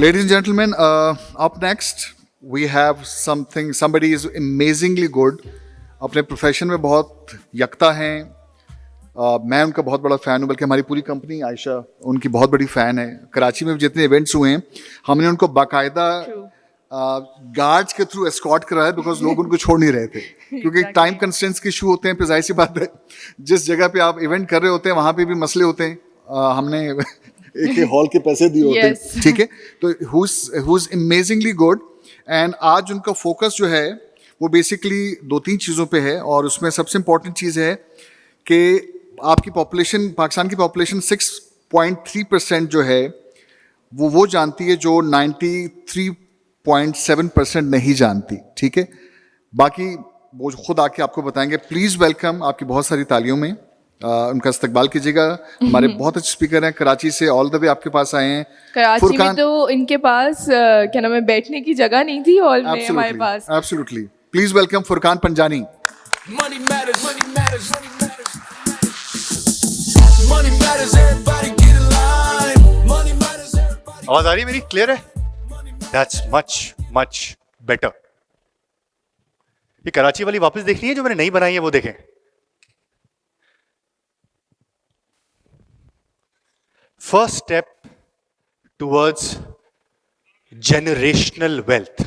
Ladies and gentlemen, up next we have somebody is amazingly good. अपने profession में बहुत यकता हैं. मैं उनका बहुत बड़ा फ़ैन हूँ, बल्कि हमारी पूरी कंपनी आयशा उनकी बहुत बड़ी फ़ैन है. कराची में जितने इवेंट्स हुए हैं हमने उनको बाकायदा गार्ड्स के थ्रू एस्कॉर्ट कराया है, बिकॉज लोग उनको छोड़ नहीं रहे थे क्योंकि टाइम कंस्ट्रेंट्स के इशू होते हैं. फिर जाहिर सी बात है जिस जगह पे आप इवेंट कर रहे होते हैं वहाँ पे भी मसले होते हैं. हमने एक हॉल के पैसे दिए होते हैं, ठीक है. तो who's amazingly good, एंड आज उनका फोकस जो है वो बेसिकली 2-3 चीज़ों पे है, और उसमें सबसे इम्पॉर्टेंट चीज़ है कि आपकी पॉपुलेशन, पाकिस्तान की पॉपुलेशन 6.3% जो है वो जानती है जो 93.7% नहीं जानती, ठीक है. बाकी वो खुद आके आपको बताएंगे. प्लीज़ वेलकम, आपकी बहुत सारी तालियों में उनका इस्तकबाल कीजिएगा. हमारे बहुत अच्छे स्पीकर हैं, कराची से ऑल द वे आपके पास आए हैं. कराची में तो इनके पास क्या नाम है, बैठने की जगह नहीं थी हॉल में हमारे पास. Absolutely. Please welcome Furqan Panjani. Money matters, money matters, money matters. Money matters, everybody get in line. Money matters, everybody. आवाज आ रही है मेरी? क्लियर है? That's much better. ये कराची वाली वापस देखनी है जो मैंने नई बनाई है, वो देखें. First step towards generational wealth.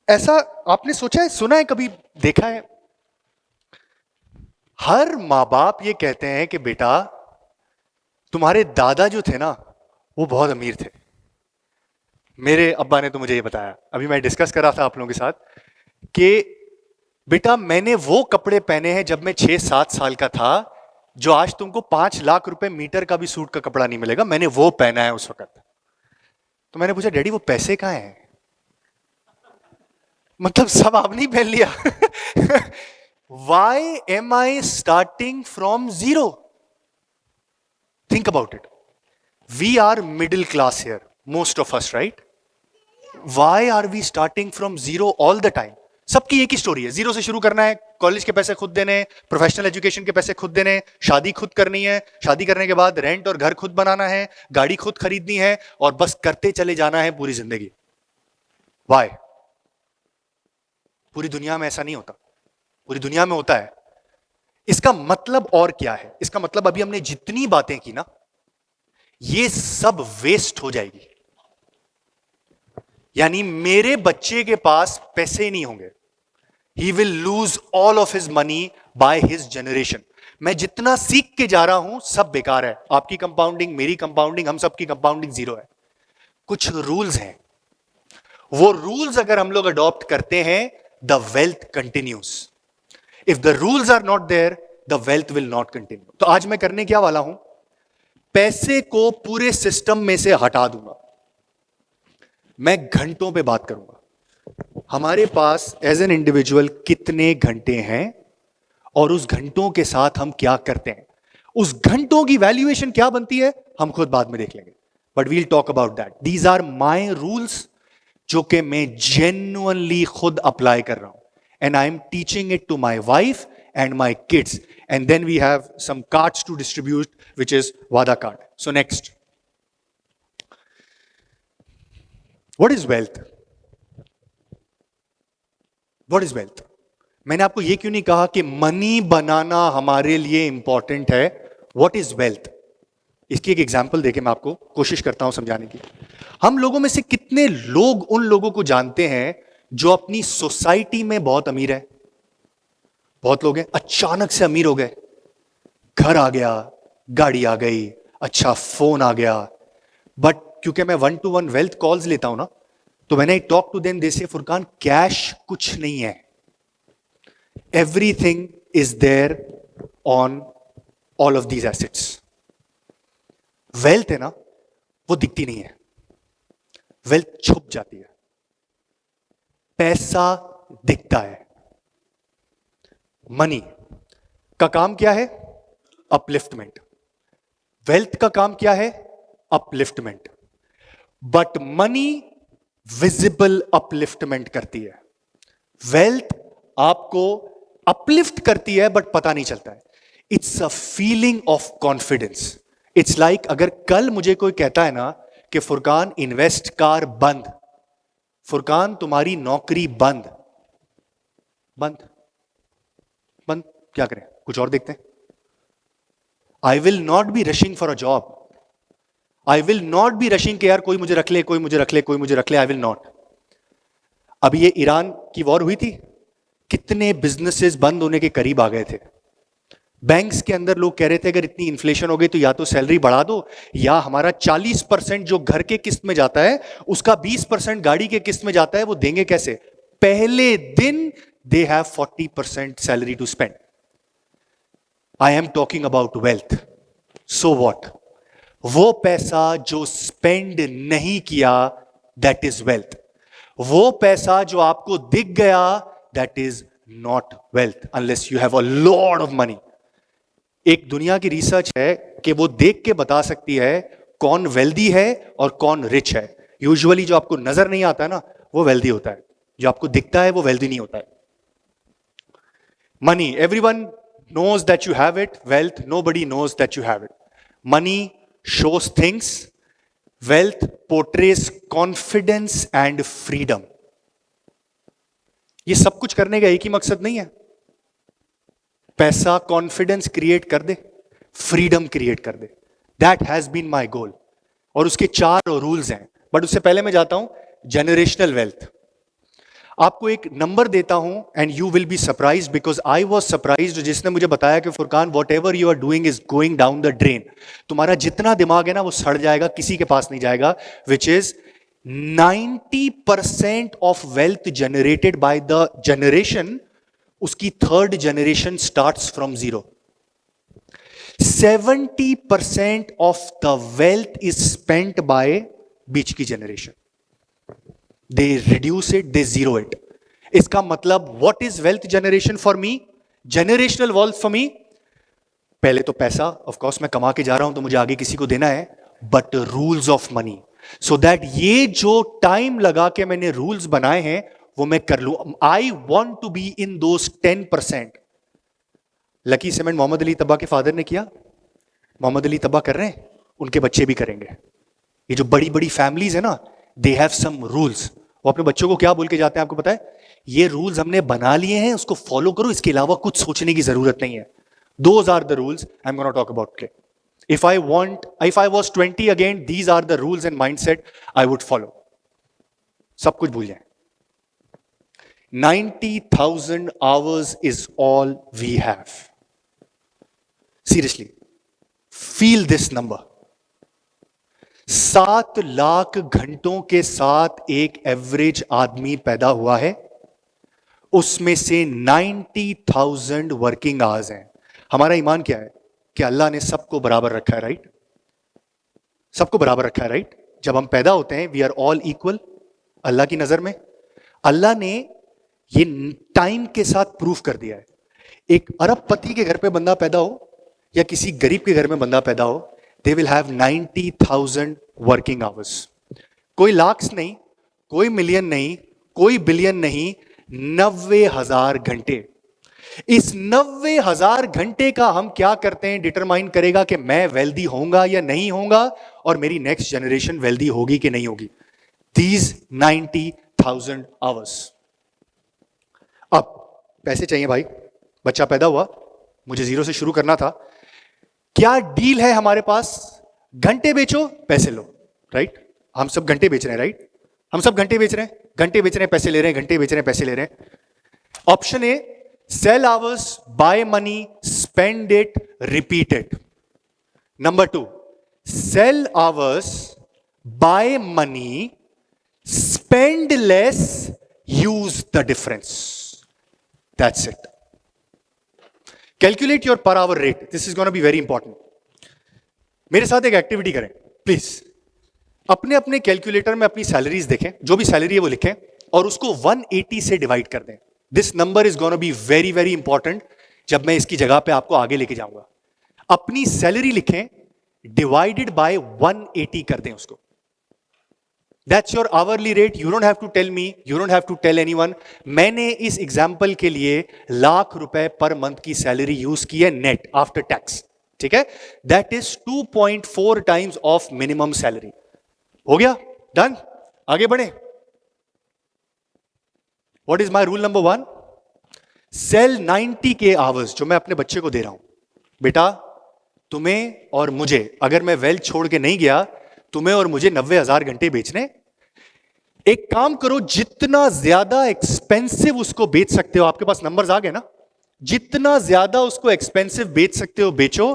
ऐसा आपने सोचा है, सुना है, कभी देखा है? हर माँ बाप ये कहते हैं कि बेटा तुम्हारे दादा जो थे ना वो बहुत अमीर थे. मेरे अब्बा ने तो मुझे ये बताया, अभी मैं डिस्कस कर रहा था आप लोगों के साथ, कि बेटा मैंने वो कपड़े पहने हैं जब मैं 6-7 साल का था जो आज तुमको 5 लाख रुपए मीटर का भी सूट का कपड़ा नहीं मिलेगा. मैंने वो पहना है उस वक्त. तो मैंने पूछा डैडी वो पैसे कहाँ हैं? मतलब सब आपने पहन लिया. Why am I starting from zero? Think about it. We are middle class here, most of us, right? Why are we starting from zero all the time? सबकी एक ही स्टोरी है, जीरो से शुरू करना है, कॉलेज के पैसे खुद देने, प्रोफेशनल एजुकेशन के पैसे खुद देने, शादी खुद करनी है, शादी करने के बाद रेंट और घर खुद बनाना है, गाड़ी खुद खरीदनी है, और बस करते चले जाना है पूरी जिंदगी. Why? पूरी दुनिया में ऐसा नहीं होता. पूरी दुनिया में होता है. इसका मतलब और क्या है? इसका मतलब अभी हमने जितनी बातें की ना, ये सब वेस्ट हो जाएगी. यानी मेरे बच्चे के पास पैसे नहीं होंगे. He will lose all of his money by his generation. मैं जितना सीख के जा रहा हूं सब बेकार है. आपकी कंपाउंडिंग, मेरी कंपाउंडिंग, हम सबकी कंपाउंडिंग जीरो है. कुछ रूल्स हैं, वो रूल्स अगर हम लोग अडॉप्ट करते हैं, the wealth continues. If the rules are not there, the wealth will not continue. तो आज मैं करने क्या वाला हूं, पैसे को पूरे सिस्टम में से हटा दूंगा. मैं घंटों पे बात करूंगा. हमारे पास एज एन इंडिविजुअल कितने घंटे हैं और उस घंटों के साथ हम क्या करते हैं, उस घंटों की वैल्यूएशन क्या बनती है, हम खुद बाद में देख लेंगे. But we'll talk about that. These are my rules जो कि मैं जेन्युइनली खुद अप्लाई कर रहा हूं. And I am teaching it to my wife and my kids. And then we have some cards to distribute which is वादा card. So next, what is wealth? What is wealth? मैंने आपको यह क्यों नहीं कहा कि मनी बनाना हमारे लिए इंपॉर्टेंट है. What is wealth? इसकी एक एग्जाम्पल देके मैं आपको कोशिश करता हूं समझाने की. हम लोगों में से कितने लोग उन लोगों को जानते हैं जो अपनी सोसाइटी में बहुत अमीर है? बहुत लोग हैं, अचानक से अमीर हो गए, घर आ गया, गाड़ी आ गई, अच्छा फोन आ गया. बट क्योंकि मैं 1-to-1 वेल्थ कॉल्स लेता हूं ना, तो मैंने टॉक टू देम, दे से फुरकान कैश कुछ नहीं है, everything is there on all of these assets. Wealth है ना, वो दिखती नहीं है, वेल्थ छुप जाती है. पैसा दिखता है. मनी का काम क्या है? अपलिफ्टमेंट. वेल्थ का काम क्या है? Upliftment. But money visible upliftment करती है. वेल्थ आपको अपलिफ्ट करती है बट पता नहीं चलता है. It's a feeling of confidence. It's like अगर कल मुझे कोई कहता है ना कि फुरकान इन्वेस्ट कार बंद, फुरकान तुम्हारी नौकरी बंद, बंद बंद, क्या करें, कुछ और देखते हैं. I will not be rushing for a job. I will not be rushing के यार कोई मुझे रख ले, कोई मुझे रख ले, कोई मुझे रख ले. I will not. अभी ये ईरान की वॉर हुई थी, कितने बिजनेसेस बंद होने के करीब आ गए थे. बैंक्स के अंदर लोग कह रहे थे अगर इतनी इन्फ्लेशन हो गई तो या तो सैलरी बढ़ा दो, या हमारा 40% जो घर के किस्त में जाता है उसका 20% गाड़ी के किस्त में जाता है, वो देंगे कैसे. पहले दिन they have 40% salary to spend. I am talking about wealth. So what, वो पैसा जो स्पेंड नहीं किया दैट इज वेल्थ. वो पैसा जो आपको दिख गया that is not wealth unless you have a lot of money. एक दुनिया की रिसर्च है कि वो देख के बता सकती है कौन वेल्दी है और कौन रिच है. यूजुअली जो आपको नजर नहीं आता है ना वो वेल्दी होता है, जो आपको दिखता है वो वेल्दी नहीं होता है. Money, everyone knows that you have it. Wealth, nobody knows that you have it. Money shows things. Wealth portrays confidence and freedom. ये सब कुछ करने का एक ही मकसद नहीं है. पैसा कॉन्फिडेंस क्रिएट कर दे, फ्रीडम क्रिएट कर दे. दैट हैज बीन माई गोल. और उसके 4 रूल्स हैं. बट उससे पहले मैं जाता हूं जेनरेशनल वेल्थ. आपको एक नंबर देता हूं and you will be surprised because I was surprised. जिसने मुझे बताया कि Furkan whatever you are doing is going down the drain. तुम्हारा जितना दिमाग है ना वो सड़ जाएगा, किसी के पास नहीं जाएगा. Which is 90% of wealth generated by the generation, उसकी 3rd generation starts from 0. 70% of the wealth is spent by बीच की generation. They reduce it, they zero it. इसका मतलब what is wealth generation for me? Generational wealth for me? पहले तो पैसा, of course मैं कमा के जा रहा हूं तो मुझे आगे किसी को देना है, but rules of money. So that ये जो टाइम लगा के मैंने रूल्स बनाए हैं वो मैं कर लूं. I want to be in those 10%. Lucky Cement Mohammad Ali Tabba के फादर ने किया, मोहम्मद अली तब्बा कर रहे हैं, उनके बच्चे भी करेंगे. ये जो बड़ी बड़ी फैमिलीज है ना, दे हैव सम रूल्स. वो अपने बच्चों को क्या बोल के जाते हैं आपको पता है? ये रूल्स हमने बना लिए हैं, उसको फॉलो करो, इसके अलावा कुछ सोचने की जरूरत नहीं है. Those are the rules I am gonna talk about today. If I was 20 again, these are the rules and mindset I would follow. सब कुछ भूल जाए. 90,000 hours is all we have. Seriously, feel this number. 7 lakh घंटों के साथ एक average आदमी पैदा हुआ है, उसमें से 90,000 वर्किंग आवर्स हैं. हमारा ईमान क्या है कि अल्लाह ने सबको बराबर रखा है, राइट? सबको बराबर रखा है, राइट? जब हम पैदा होते हैं वी आर ऑल इक्वल अल्लाह की नजर में. अल्लाह ने ये टाइम के साथ प्रूफ कर दिया है. एक अरबपति के घर पे बंदा पैदा हो या किसी गरीब के घर में बंदा पैदा हो, they will have 90,000 working hours. कोई लाख्स नहीं, कोई मिलियन नहीं, कोई बिलियन नहीं, 90,000 घंटे. इस 90,000 घंटे का हम क्या करते हैं डिटरमाइन करेगा कि मैं वेल्दी होऊंगा या नहीं होऊंगा और मेरी नेक्स्ट जनरेशन वेल्दी होगी कि नहीं होगी. These 90,000 hours. अब पैसे चाहिए भाई, बच्चा पैदा हुआ, मुझे 0 से शुरू करना था. क्या डील है हमारे पास? घंटे बेचो, पैसे लो, राइट? हम सब घंटे बेच रहे हैं, राइट? हम सब घंटे बेच रहे हैं, घंटे बेच रहे हैं, पैसे ले रहे हैं, घंटे बेच रहे हैं, पैसे ले रहे हैं. Option A, sell hours, buy money, spend it, repeat it. Number 2, sell hours, buy money, spend less, use the difference. That's it. Calculate your per hour rate. This is gonna be very important. मेरे साथ एक activity करें please. अपने अपने calculator में अपनी salaries देखें, जो भी सैलरी है वो लिखें और उसको 180 से डिवाइड कर दें. This number is gonna be very very important जब मैं इसकी जगह पे आपको आगे लेके जाऊंगा. अपनी सैलरी लिखें, डिवाइडेड बाय 180 कर दें उसको. That's your hourly rate. You don't have to tell me. You don't have to tell anyone. मैंने इस एग्जाम्पल के लिए ₹1,00,000 पर मंथ की सैलरी यूज की है नेट आफ्टर टैक्स. ठीक है, that is 2.4 times of minimum salary. हो गया, डन, आगे बढ़े। What is my rule number 1? Sell 90K hours, जो मैं अपने बच्चे को दे रहा हूं। बेटा, तुम्हें और मुझे, अगर मैं वेल्थ छोड़ के नहीं गया, तुम्हें और मुझे 90,000 घंटे बेचने। एक काम करो, जितना ज्यादा एक्सपेंसिव उसको बेच सकते हो, आपके पास नंबर्स आ गए ना, जितना ज्यादा उसको एक्सपेंसिव बेच सकते हो बेचो,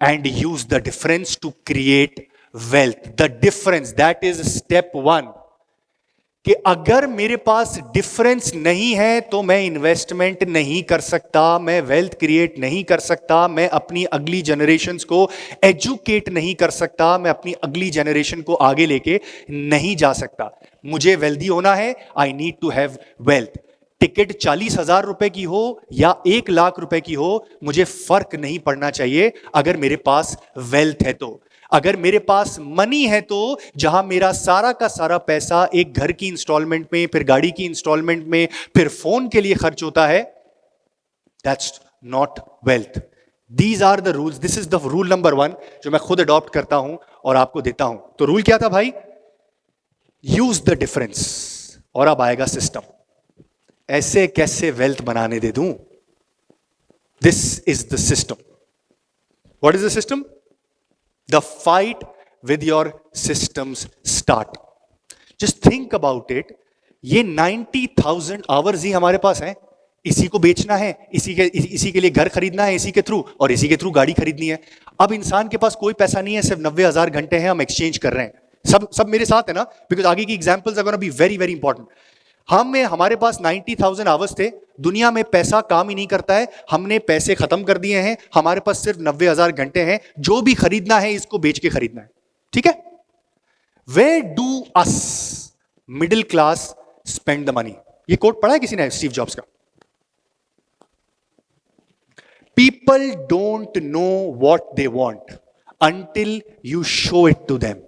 and use the difference to create wealth. The difference, that is step 1, कि अगर मेरे पास डिफरेंस नहीं है तो मैं इन्वेस्टमेंट नहीं कर सकता, मैं वेल्थ क्रिएट नहीं कर सकता, मैं अपनी अगली जनरेशंस को एजुकेट नहीं कर सकता, मैं अपनी अगली जनरेशन को आगे लेके नहीं जा सकता। मुझे वेल्दी होना है, I need to have wealth. Ticket 40,000 रुपए की हो या 1 लाख रुपए की हो, मुझे फर्क नहीं पड़ना चाहिए अगर मेरे पास वेल्थ है तो। अगर मेरे पास मनी है तो, जहां मेरा सारा का सारा पैसा एक घर की इंस्टॉलमेंट में, फिर गाड़ी की इंस्टॉलमेंट में, फिर फोन के लिए खर्च होता है, that's not wealth. These are the rules, this is the rule number 1 जो मैं खुद अडॉप्ट करता हूं और आपको देता हूं। तो रूल क्या था भाई? Use the difference. और अब आएगा सिस्टम। ऐसे कैसे वेल्थ बनाने दे दूं? This is the system. What is the system? The fight with your systems start. Just think about it. ये 90,000 आवर्स ही हमारे पास हैं, इसी को बेचना है, इसी के लिए घर खरीदना है इसी के थ्रू, और इसी के थ्रू गाड़ी खरीदनी है। अब इंसान के पास कोई पैसा नहीं है, सिर्फ 90,000 घंटे हैं, हम एक्सचेंज कर रहे हैं। सब मेरे साथ है ना, बिकॉज आगे की examples are gonna be very very important. हमारे पास 90,000 आवर्स थे, दुनिया में पैसा काम ही नहीं करता है, हमने पैसे खत्म कर दिए हैं, हमारे पास सिर्फ 90,000 घंटे हैं, जो भी खरीदना है इसको बेच के खरीदना है, ठीक है? Where do us middle class spend the money? ये कोट पढ़ा है किसी ने स्टीव जॉब्स का? People don't know what they want until you show it to them.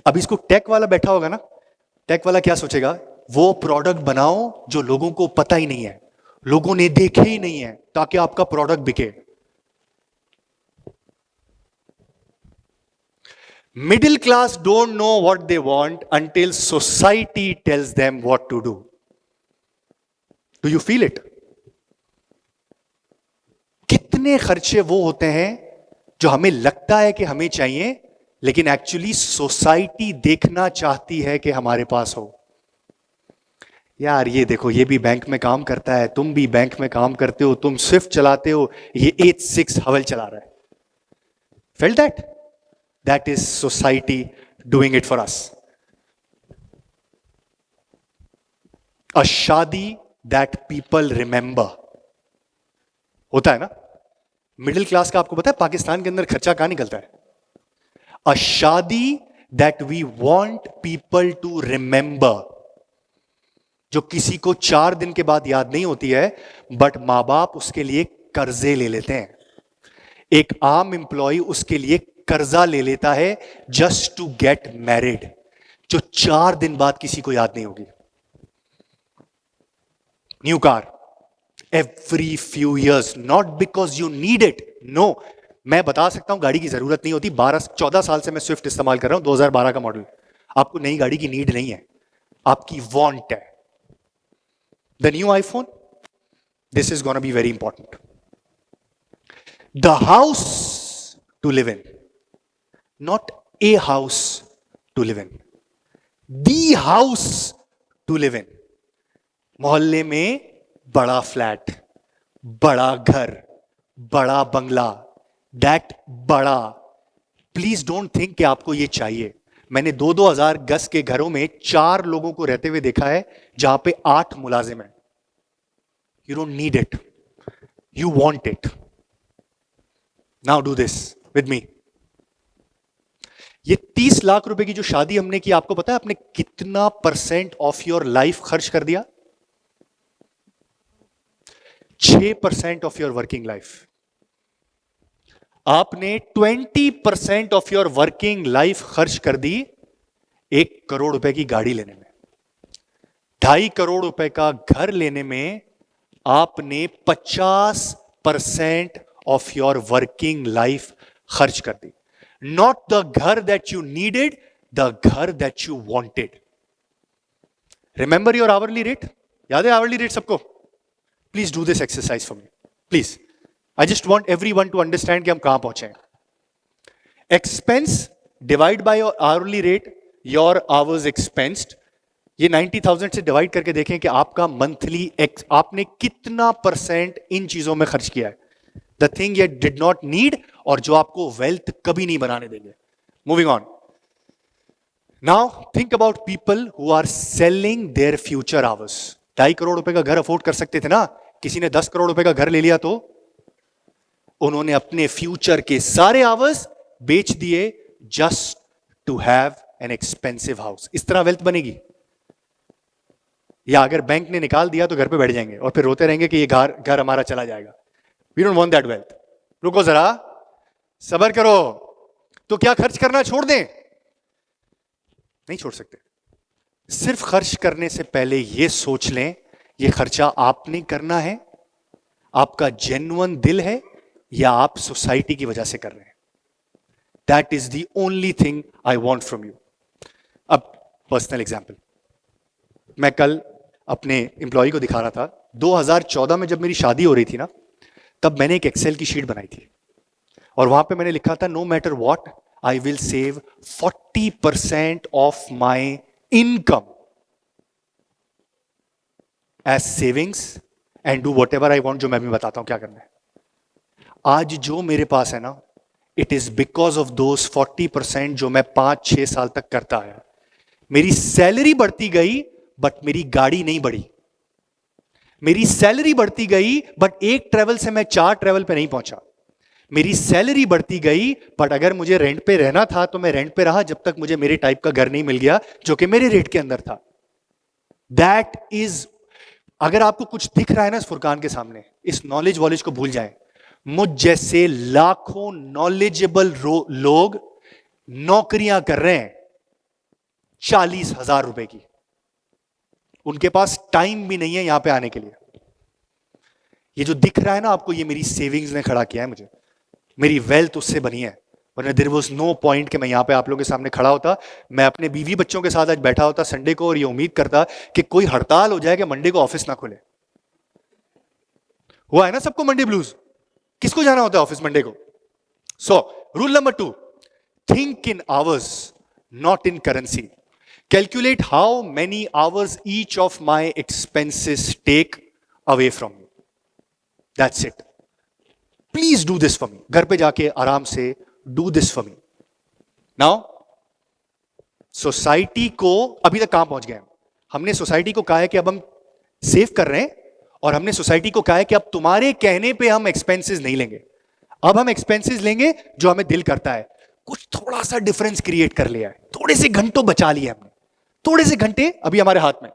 अब इसको टेक वाला बैठा होगा ना, टेक वाला क्या सोचेगा? वो प्रोडक्ट बनाओ जो लोगों को पता ही नहीं है, लोगों ने देखे ही नहीं है, ताकि आपका प्रोडक्ट बिके। Middle class don't know what they want until society tells them what to do. Do you feel it? कितने खर्चे वो होते हैं जो हमें लगता है कि हमें चाहिए, लेकिन एक्चुअली सोसाइटी देखना चाहती है कि हमारे पास हो। यार ये देखो, ये भी बैंक में काम करता है, तुम भी बैंक में काम करते हो, तुम स्विफ्ट चलाते हो, ये 86 हवल चला रहा है। Fail that is society doing it for us. A शादी दैट पीपल रिमेंबर होता है ना। मिडिल क्लास का आपको पता है पाकिस्तान के अंदर खर्चा कहां निकलता है? A शादी that we want people to remember, जो किसी को 4 दिन के बाद याद नहीं होती है, बट मां बाप उसके लिए कर्जे ले लेते हैं। एक आम एम्प्लॉय उसके लिए कर्जा ले लेता है जस्ट टू गेट मैरिड, जो 4 दिन बाद किसी को याद नहीं होगी। New car every few years, not because you need it, no. मैं बता सकता हूं गाड़ी की जरूरत नहीं होती, 14 साल से मैं स्विफ्ट इस्तेमाल कर रहा हूं, 2012 का मॉडल। आपको नई गाड़ी की नीड नहीं है, आपकी वांट है। The new iPhone, this is gonna be very important. The house to live in, not a house to live in, the house to live in. मोहल्ले में बड़ा फ्लैट, बड़ा घर, बड़ा बंगला, दैट बड़ा। प्लीज डोंट थिंक कि आपको ये चाहिए। मैंने 2-2 हजार गज के घरों में 4 लोगों को रहते हुए देखा है, जहां पे 8 मुलाजिम हैं। You don't need it, you want it. Now do this with me. ये 30 लाख रुपए की जो शादी हमने की, आपको पता है आपने कितना % ऑफ योर लाइफ खर्च कर दिया? 6% ऑफ योर वर्किंग लाइफ। आपने 20% ऑफ योर वर्किंग लाइफ खर्च कर दी 1 करोड़ रुपए की गाड़ी लेने में, 2.5 करोड़ रुपए का घर लेने में। आपने 50% ऑफ योर वर्किंग लाइफ खर्च कर दी. नॉट द घर दैट यू नीडेड, द घर that you wanted. Remember your hourly rate. याद है आवरली रेट सबको? Please do this exercise for me please. I just want everyone to understand कि हम कहां पहुंचे हैं. Expense divide by your hourly rate, your hours expensed. ये 90,000 से डिवाइड करके देखें कि आपका मंथली आपने कितना परसेंट इन चीजों में खर्च किया है. The thing you did not need और जो आपको वेल्थ कभी नहीं बनाने देंगे. Moving on. Now think about people who are selling their future hours. 2.5 crore रुपए का घर अफोर्ड कर सकते थे ना. किसी ने 10 करोड़ रुपए का घर ले लिया तो उन्होंने अपने फ्यूचर के सारे आवर्स बेच दिए just to have an expensive house. इस तरह वेल्थ बनेगी? या अगर बैंक ने निकाल दिया तो घर पे बैठ जाएंगे और फिर रोते रहेंगे कि ये घर हमारा चला जाएगा. We don't want that wealth. रुको जरा, सब्र करो. तो क्या खर्च करना छोड़ दें? नहीं छोड़ सकते. सिर्फ खर्च करने से पहले यह सोच लें यह खर्चा आपने करना है, आपका जेन्युइन दिल है, या आप सोसाइटी की वजह से कर रहे हैं. That is the only thing I want from you. अब पर्सनल एग्जाम्पल. मैं कल अपने एम्प्लॉय को दिखा रहा था. 2014 में जब मेरी शादी हो रही थी ना, तब मैंने एक एक्सेल की शीट बनाई थी और वहां पे मैंने लिखा था no matter what I will save 40% of my income as savings and do whatever I want. जो मैं भी बताता हूं क्या करना है. आज जो मेरे पास है ना, it is because of those 40% जो मैं 5-6 साल तक करता आया. मेरी सैलरी बढ़ती गई बट मेरी गाड़ी नहीं बढ़ी. मेरी सैलरी बढ़ती गई बट एक ट्रेवल से मैं 4 ट्रेवल पे नहीं पहुंचा. मेरी सैलरी बढ़ती गई बट अगर मुझे रेंट पे रहना था तो मैं रेंट पे रहा जब तक मुझे मेरे टाइप का घर नहीं मिल गया जो कि मेरे रेट के अंदर था. That is. अगर आपको कुछ दिख रहा है ना इस फुरकान के सामने, इस नॉलेज वॉलेज को भूल जाएं. मुझ जैसे लाखों नॉलेजेबल लोग नौकरियां कर रहे हैं 40,000 रुपए की. उनके पास टाइम भी नहीं है यहां पे आने के लिए. ये जो दिख रहा है ना आपको, ये मेरी सेविंग्स ने खड़ा किया है मुझे. मेरी वेल्थ उससे बनी है. वरना देयर वाज नो पॉइंट कि मैं यहां पे आप लोगों के सामने खड़ा होता. मैं अपने बीवी बच्चों के साथ आज बैठा होता संडे को और ये उम्मीद करता कि कोई हड़ताल हो जाए कि मंडे को ऑफिस ना खुले. हुआ है ना सबको मंडे ब्लूज. किसको जाना होता है ऑफिस मंडे को? So rule number 2, think in hours not in currency. Calculate how many hours each of my expenses take away from me. That's it. Please do this for me. घर पे जाके आराम से do this for me. Now, society को अभी तक कहां पहुंच गए हम? हमने सोसाइटी को कहा है कि अब हम सेव कर रहे हैं और हमने सोसाइटी को कहा है कि अब तुम्हारे कहने पे हम एक्सपेंसेस नहीं लेंगे. अब हम एक्सपेंसेस लेंगे जो हमें दिल करता है. कुछ थोड़ा सा डिफरेंस क्रिएट कर लिया है. थोड़े से घंटों बचा लिए हमने. थोड़े से घंटे अभी हमारे हाथ में.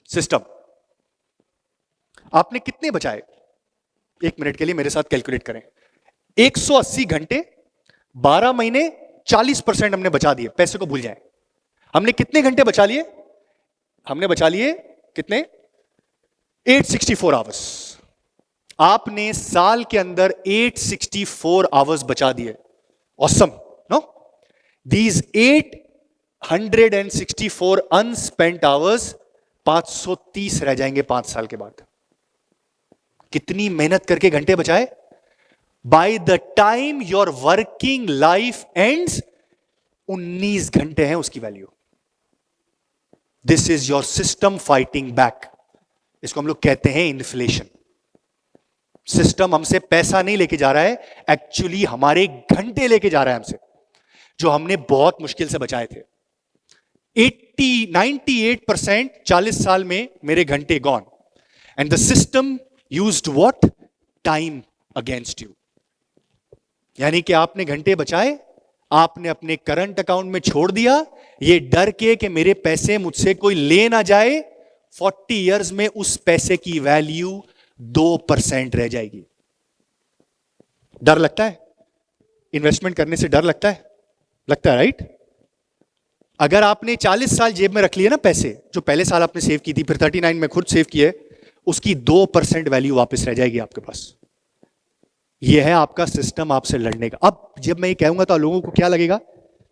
सिस्टम. आपने कितने बचाए? 1 मिनट के लिए मेरे साथ कैलकुलेट करें. 180 घंटे, 12 महीने, 40% हमने बचा दिए. पैसे को भूल जाएं. हमने कितने घंटे बचा लिए? हमने बचा लिए कितने? 864 आवर्स. आपने साल के अंदर 864 आवर्स बचा दिए. Awesome, no? These 864 unspent hours 530 रह जाएंगे 5 साल के बाद. कितनी मेहनत करके घंटे बचाए? By the time your working life ends, 19 घंटे हैं उसकी value. This is your system fighting back. इसको हम लोग कहते हैं इन्फ्लेशन. सिस्टम हमसे पैसा नहीं लेके जा रहा है, एक्चुअली हमारे घंटे लेके जा रहा है हमसे, जो हमने बहुत मुश्किल से बचाए थे. 98% 40 साल में मेरे घंटे gone. And the system used what? Time against you. यानी कि आपने घंटे बचाए, आपने अपने करंट अकाउंट में छोड़ दिया ये डर के कि मेरे पैसे मुझसे कोई ले ना जाए. 40 इयर्स में उस पैसे की वैल्यू 2% रह जाएगी. डर लगता है? इन्वेस्टमेंट करने से डर लगता है? लगता है, राइट? अगर आपने 40 साल जेब में रख लिए ना पैसे, जो पहले साल आपने सेव की थी, फिर 39 में खुद सेव किए, उसकी 2% वैल्यू वापस रह जाएगी आपके पास. ये है आपका सिस्टम आपसे लड़ने का। अब जब मैं ये कहूंगा तो लोगों को क्या लगेगा,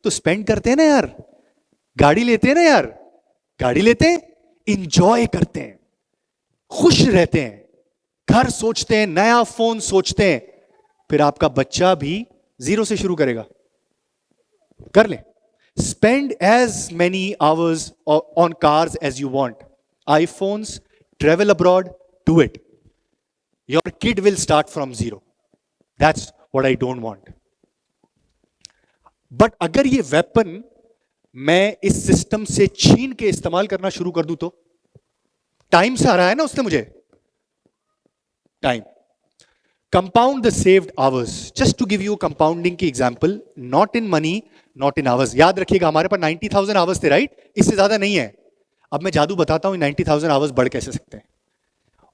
तो स्पेंड करते हैं ना यार, गाड़ी लेते हैं ना यार, गाड़ी लेते हैं, इंजॉय करते हैं, खुश रहते हैं, घर सोचते हैं, नया फोन सोचते हैं, फिर आपका बच्चा भी जीरो से शुरू करेगा। कर ले, spend as many hours on cars as you want, iPhones, travel abroad, do it, your kid will start from zero. That's what I don't want. But अगर ये वेपन मैं इस सिस्टम से छीन के इस्तेमाल करना शुरू कर दूं तो टाइम से हराया ना उसने मुझे, time. Compound the saved hours, just to give you compounding की example, not in money, not in hours. याद रखिएगा हमारे पास 90,000 आवर्स थे, राइट, इससे ज्यादा नहीं है। अब मैं जादू बताता हूं 90,000 आवर्स बढ़ कैसे सकते हैं।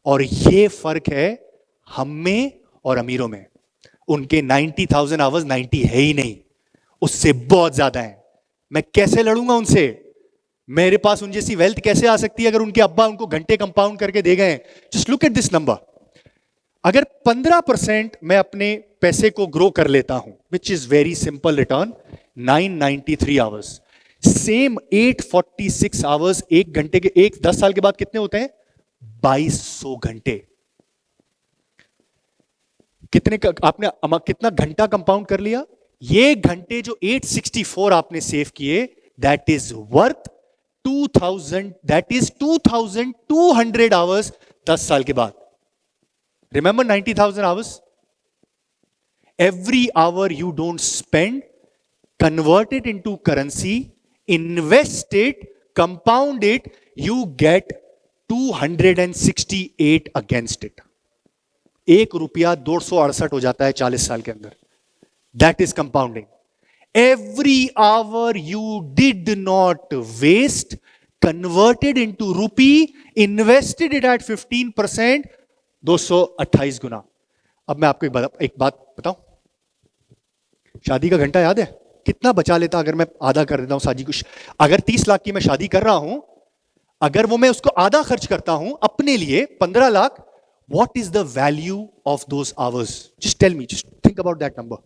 और ये फर्क है हम में और अमीरों में। उनके 90,000 आवर्स 90 है ही नहीं, उससे बहुत ज्यादा है। मैं कैसे लड़ूंगा उनसे? मेरे पास उन जैसी वेल्थ कैसे आ सकती है अगर उनके अब्बा उनको घंटे कंपाउंड करके दे गए? Just look at this number. अगर 15% मैं अपने पैसे को ग्रो कर लेता हूं, which is very simple return, 993 hours, same 846 hours, एक घंटे के, एक 10 साल के बाद कितने होते हैं? 2200 घंटे। कितने आपने कितना घंटा कंपाउंड कर लिया? ये घंटे जो 864 आपने सेव किए, that is worth 2000, that is 2200 hours 10 साल के बाद। Remember 90,000 hours, every hour you don't spend, convert it into currency, invest it, compound it, you get 268 against it. 1 रुपया 268 हो जाता है 40 साल के अंदर। That is compounding. Every hour you did not waste, converted into rupee, invested it at 15%, 228 गुना। अब मैं आपको एक बात बताऊं, शादी का घंटा याद है कितना बचा लेता अगर मैं आधा कर देता हूं शादी को? अगर 30 लाख की मैं शादी कर रहा हूं, अगर वो मैं उसको आधा खर्च करता हूं अपने लिए 15 lakh, what is the value of those hours? Just tell me, just think about that number.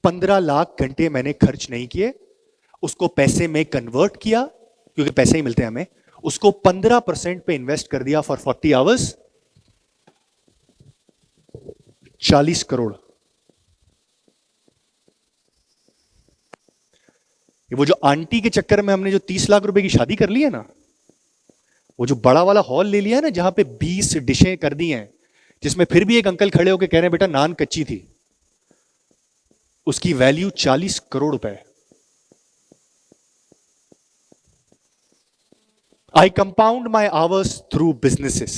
15 lakh घंटे मैंने खर्च नहीं किए, उसको पैसे में कन्वर्ट किया, क्योंकि पैसे ही मिलते हैं हमें, उसको 15% पे इन्वेस्ट कर दिया फॉर 40 आवर्स, 40 करोड़। ये वो जो आंटी के चक्कर में हमने जो 30 लाख रुपए की शादी कर ली है ना, वो जो बड़ा वाला हॉल ले लिया है ना, जहां पे 20 डिशें कर दी हैं, जिसमें फिर भी एक अंकल खड़े होकर कह रहे हैं बेटा नान कच्ची थी, उसकी वैल्यू 40 करोड़ रुपए है। आई कंपाउंड माई आवर्स थ्रू बिजनेसेस।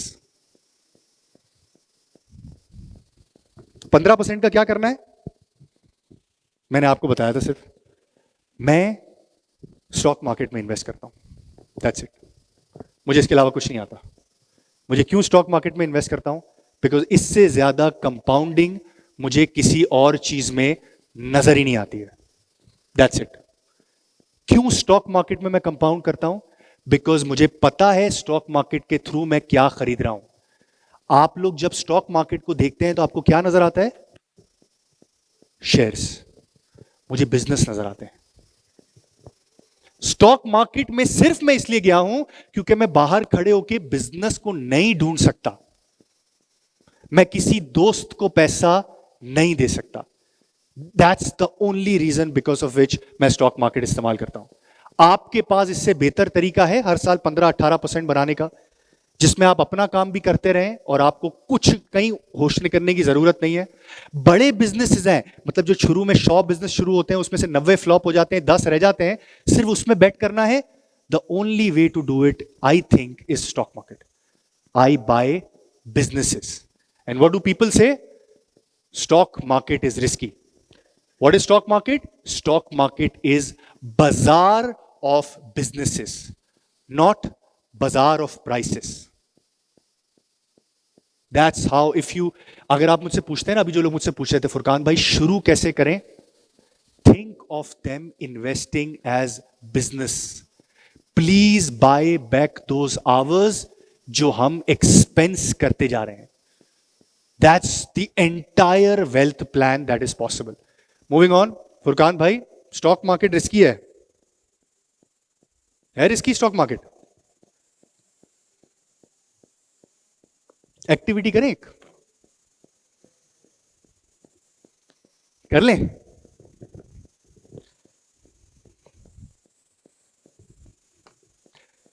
15% का क्या करना है मैंने आपको बताया था, सिर्फ मैं स्टॉक मार्केट में इन्वेस्ट करता हूं, दैट्स इट। मुझे इसके अलावा कुछ नहीं आता। मुझे क्यों स्टॉक मार्केट में इन्वेस्ट करता हूं? बिकॉज इससे ज्यादा कंपाउंडिंग मुझे किसी और चीज में नजर ही नहीं आती है, दैट्स इट। क्यों स्टॉक मार्केट में मैं कंपाउंड करता हूं? बिकॉज मुझे पता है स्टॉक मार्केट के थ्रू मैं क्या खरीद रहा हूं। आप लोग जब स्टॉक मार्केट को देखते हैं तो आपको क्या नजर आता है? शेयर्स। मुझे बिजनेस नजर आते हैं। स्टॉक मार्केट में सिर्फ मैं इसलिए गया हूं क्योंकि मैं बाहर खड़े होकर बिजनेस को नहीं ढूंढ सकता, मैं किसी दोस्त को पैसा नहीं दे सकता। That's the only reason because of which मैं स्टॉक मार्केट इस्तेमाल करता हूं। आपके पास इससे बेहतर तरीका है हर साल 15-18% बनाने का, जिसमें आप अपना काम भी करते रहें और आपको कुछ कहीं घोषणा करने की जरूरत नहीं है। बड़े बिजनेसेस हैं, मतलब जो शुरू में शॉप बिजनेस शुरू होते हैं उसमें से 90 फ्लॉप हो जाते हैं, 10 रह जाते हैं, सिर्फ उसमें बेट करना है। The only way to do it I think is stock market. I buy businesses and what do people say? Stock market is risky. What is stock market? Stock market is bazaar of businesses, not bazaar of prices. That's how, if you, अगर आप मुझसे पूछते हैं ना, अभी जो लोग मुझसे पूछ रहे थे फुरकान भाई शुरू कैसे करें, think of them investing as business. Please buy back those hours जो हम expense करते जा रहे हैं। That's the entire wealth plan that is possible. Moving on, Furqan भाई, स्टॉक मार्केट रिस्की है रिस्की स्टॉक मार्केट? एक्टिविटी करें एक, कर लें?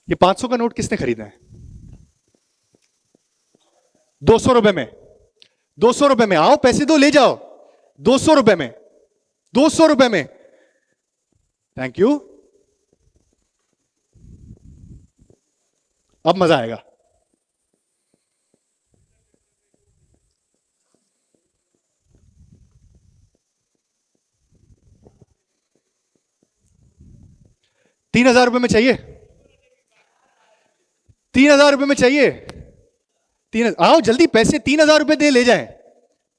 ये 500 का नोट किसने खरीदा है? 200 रुपए में, 200 रुपए में, आओ पैसे दो ले जाओ, 200 रुपए में, 200 रुपए में, थैंक यू। अब मजा आएगा। ₹3,000 में चाहिए? 3,000 रुपए में चाहिए? आओ जल्दी पैसे, 3,000 रुपए दे ले जाएं।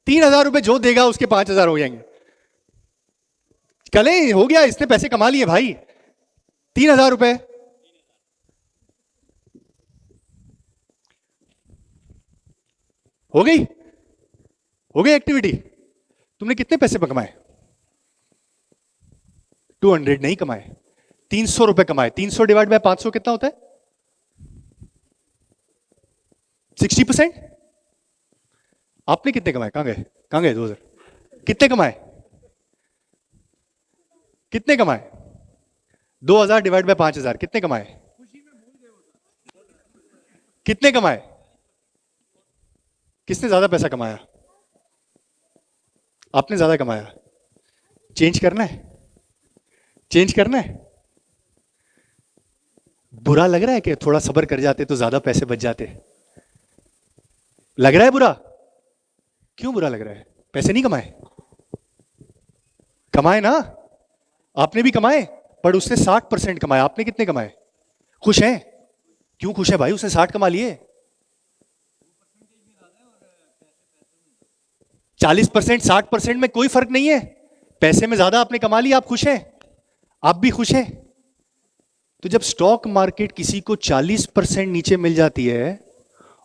3,000 रुपए जो देगा उसके 5,000 हो जाएंगे। कल हो गया, इसने पैसे कमा लिए भाई। 3,000 रुपए हो गई, हो गई एक्टिविटी। तुमने कितने पैसे कमाए? 200 नहीं कमाए, 300 रुपए कमाए। 300 डिवाइड बाय 500 कितना होता है? 60%। आपने कितने कमाए? कहां गए, कहां गए 2000? कितने कमाए, कितने कमाए? 2000 डिवाइड बाय 5,000 कितने कमाए? कितने कमाए? किसने ज्यादा पैसा कमाया? आपने ज्यादा कमाया। चेंज करना है, चेंज करना है। बुरा लग रहा है कि थोड़ा सब्र कर जाते तो ज्यादा पैसे बच जाते? लग रहा है बुरा? क्यों बुरा लग रहा है? पैसे नहीं कमाए? कमाए ना, आपने भी कमाए, पर उसने 60% कमाए, आपने कितने कमाए? खुश हैं? क्यों खुश है भाई? उसने 60 कमा लिए। 40% 60% में कोई फर्क नहीं है, पैसे में ज्यादा आपने कमा लिया, आप खुश हैं, आप भी खुश हैं। तो जब स्टॉक मार्केट किसी को 40% नीचे मिल जाती है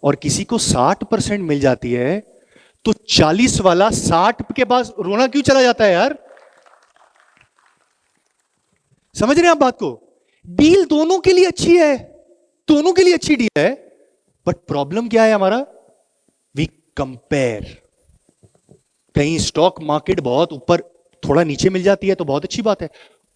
और किसी को 60% मिल जाती है, तो 40 वाला 60 के पास रोना क्यों चला जाता है यार? समझ रहे हैं आप बात को? डील दोनों के लिए अच्छी है, दोनों के लिए अच्छी डील है, बट प्रॉब्लम क्या है हमारा? We compare. कहीं स्टॉक मार्केट बहुत ऊपर, थोड़ा नीचे मिल जाती है तो बहुत अच्छी बात है,